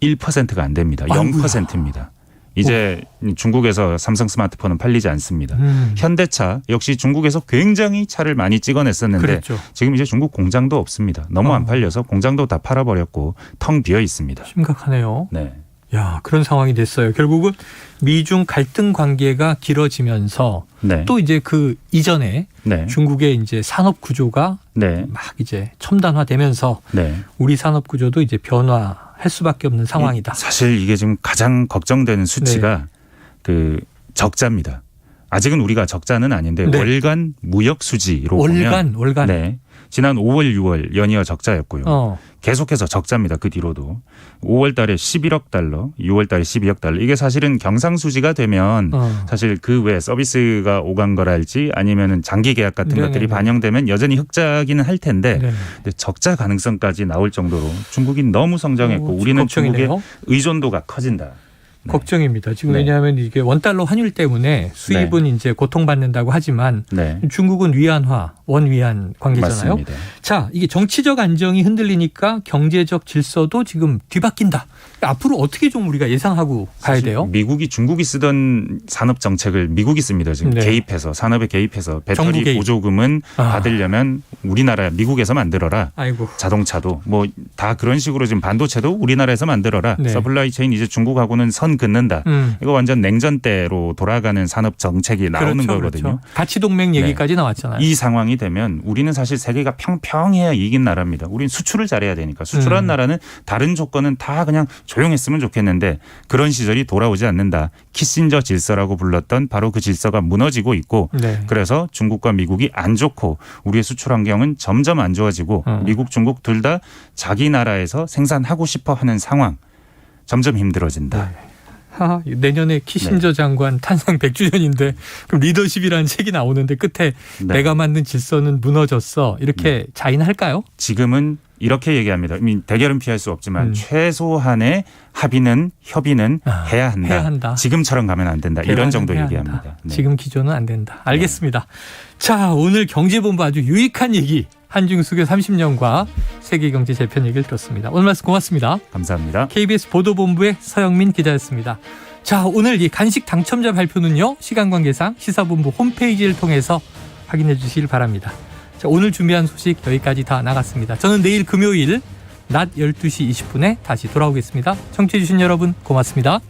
1%가 안 됩니다. 0%입니다. 이제 중국에서 삼성 스마트폰은 팔리지 않습니다. 현대차 역시 중국에서 굉장히 차를 많이 찍어냈었는데 지금 이제 중국 공장도 없습니다. 너무 안 팔려서 공장도 다 팔아버렸고 tung 비어 있습니다. 심각하네요. 야, 그런 상황이 됐어요. 결국은 미중 갈등 관계가 길어지면서 또 이제 그 이전에 중국의 이제 산업 구조가 막 이제 첨단화되면서 우리 산업 구조도 이제 변화할 수밖에 없는 상황이다. 사실 이게 지금 가장 걱정되는 수치가 그 적자입니다. 아직은 우리가 적자는 아닌데 월간 무역 수지로 보면 월간. 지난 5월, 6월 연이어 적자였고요. 계속해서 적자입니다. 그 뒤로도. 5월 달에 11억 달러, 6월 달에 12억 달러. 이게 사실은 경상수지가 되면 사실 그 외 서비스가 오간 거랄지 아니면은 장기 계약 같은 것들이 반영되면 여전히 흑자기는 할 텐데 근데 적자 가능성까지 나올 정도로 중국이 너무 성장했고 우리는 걱정이네요. 중국의 의존도가 커진다. 걱정입니다. 지금 네. 왜냐하면 이게 원달러 환율 때문에 수입은 이제 고통받는다고 하지만 중국은 위안화, 원위안 관계잖아요. 맞습니다. 자, 이게 정치적 안정이 흔들리니까 경제적 질서도 지금 뒤바뀐다. 앞으로 어떻게 좀 우리가 예상하고 가야 돼요? 미국이 중국이 쓰던 산업 정책을 미국이 씁니다. 지금 개입해서 산업에 개입해서 배터리 개입. 보조금은 받으려면 우리나라 미국에서 만들어라. 아이고. 자동차도 뭐 다 그런 식으로 지금 반도체도 우리나라에서 만들어라. 서플라이 체인 이제 중국하고는 선 긋는다. 이거 완전 냉전 때로 돌아가는 산업 정책이 나오는 거거든요. 그렇죠. 가치 동맹 얘기까지 나왔잖아요. 이 상황이 되면 우리는 사실 세계가 평평해야 이긴 나라입니다. 우리는 수출을 잘해야 되니까. 수출한 나라는 다른 조건은 다 그냥 조용했으면 좋겠는데 그런 시절이 돌아오지 않는다. 키신저 질서라고 불렀던 바로 그 질서가 무너지고 있고 그래서 중국과 미국이 안 좋고 우리의 수출 환경은 점점 안 좋아지고 미국, 중국 둘 다 자기 나라에서 생산하고 싶어 하는 상황 점점 힘들어진다. 내년에 키신저 장관 탄생 100주년인데 그럼 리더십이라는 책이 나오는데 끝에 내가 만든 질서는 무너졌어. 이렇게 자인할까요? 지금은 이렇게 얘기합니다. 대결은 피할 수 없지만 최소한의 협의는 해야 한다. 지금처럼 가면 안 된다. 이런 정도 얘기합니다. 지금 기조는 안 된다. 알겠습니다. 자, 오늘 경제본부 아주 유익한 얘기 한중수교 30년과 세계경제 재편 얘기를 들었습니다. 오늘 말씀 고맙습니다. 감사합니다. KBS 보도본부의 서영민 기자였습니다. 자, 오늘 이 간식 당첨자 발표는요. 시간 관계상 시사본부 홈페이지를 통해서 확인해 주시길 바랍니다. 자, 오늘 준비한 소식 여기까지 다 나갔습니다. 저는 내일 금요일 낮 12시 20분에 다시 돌아오겠습니다. 청취해 주신 여러분 고맙습니다.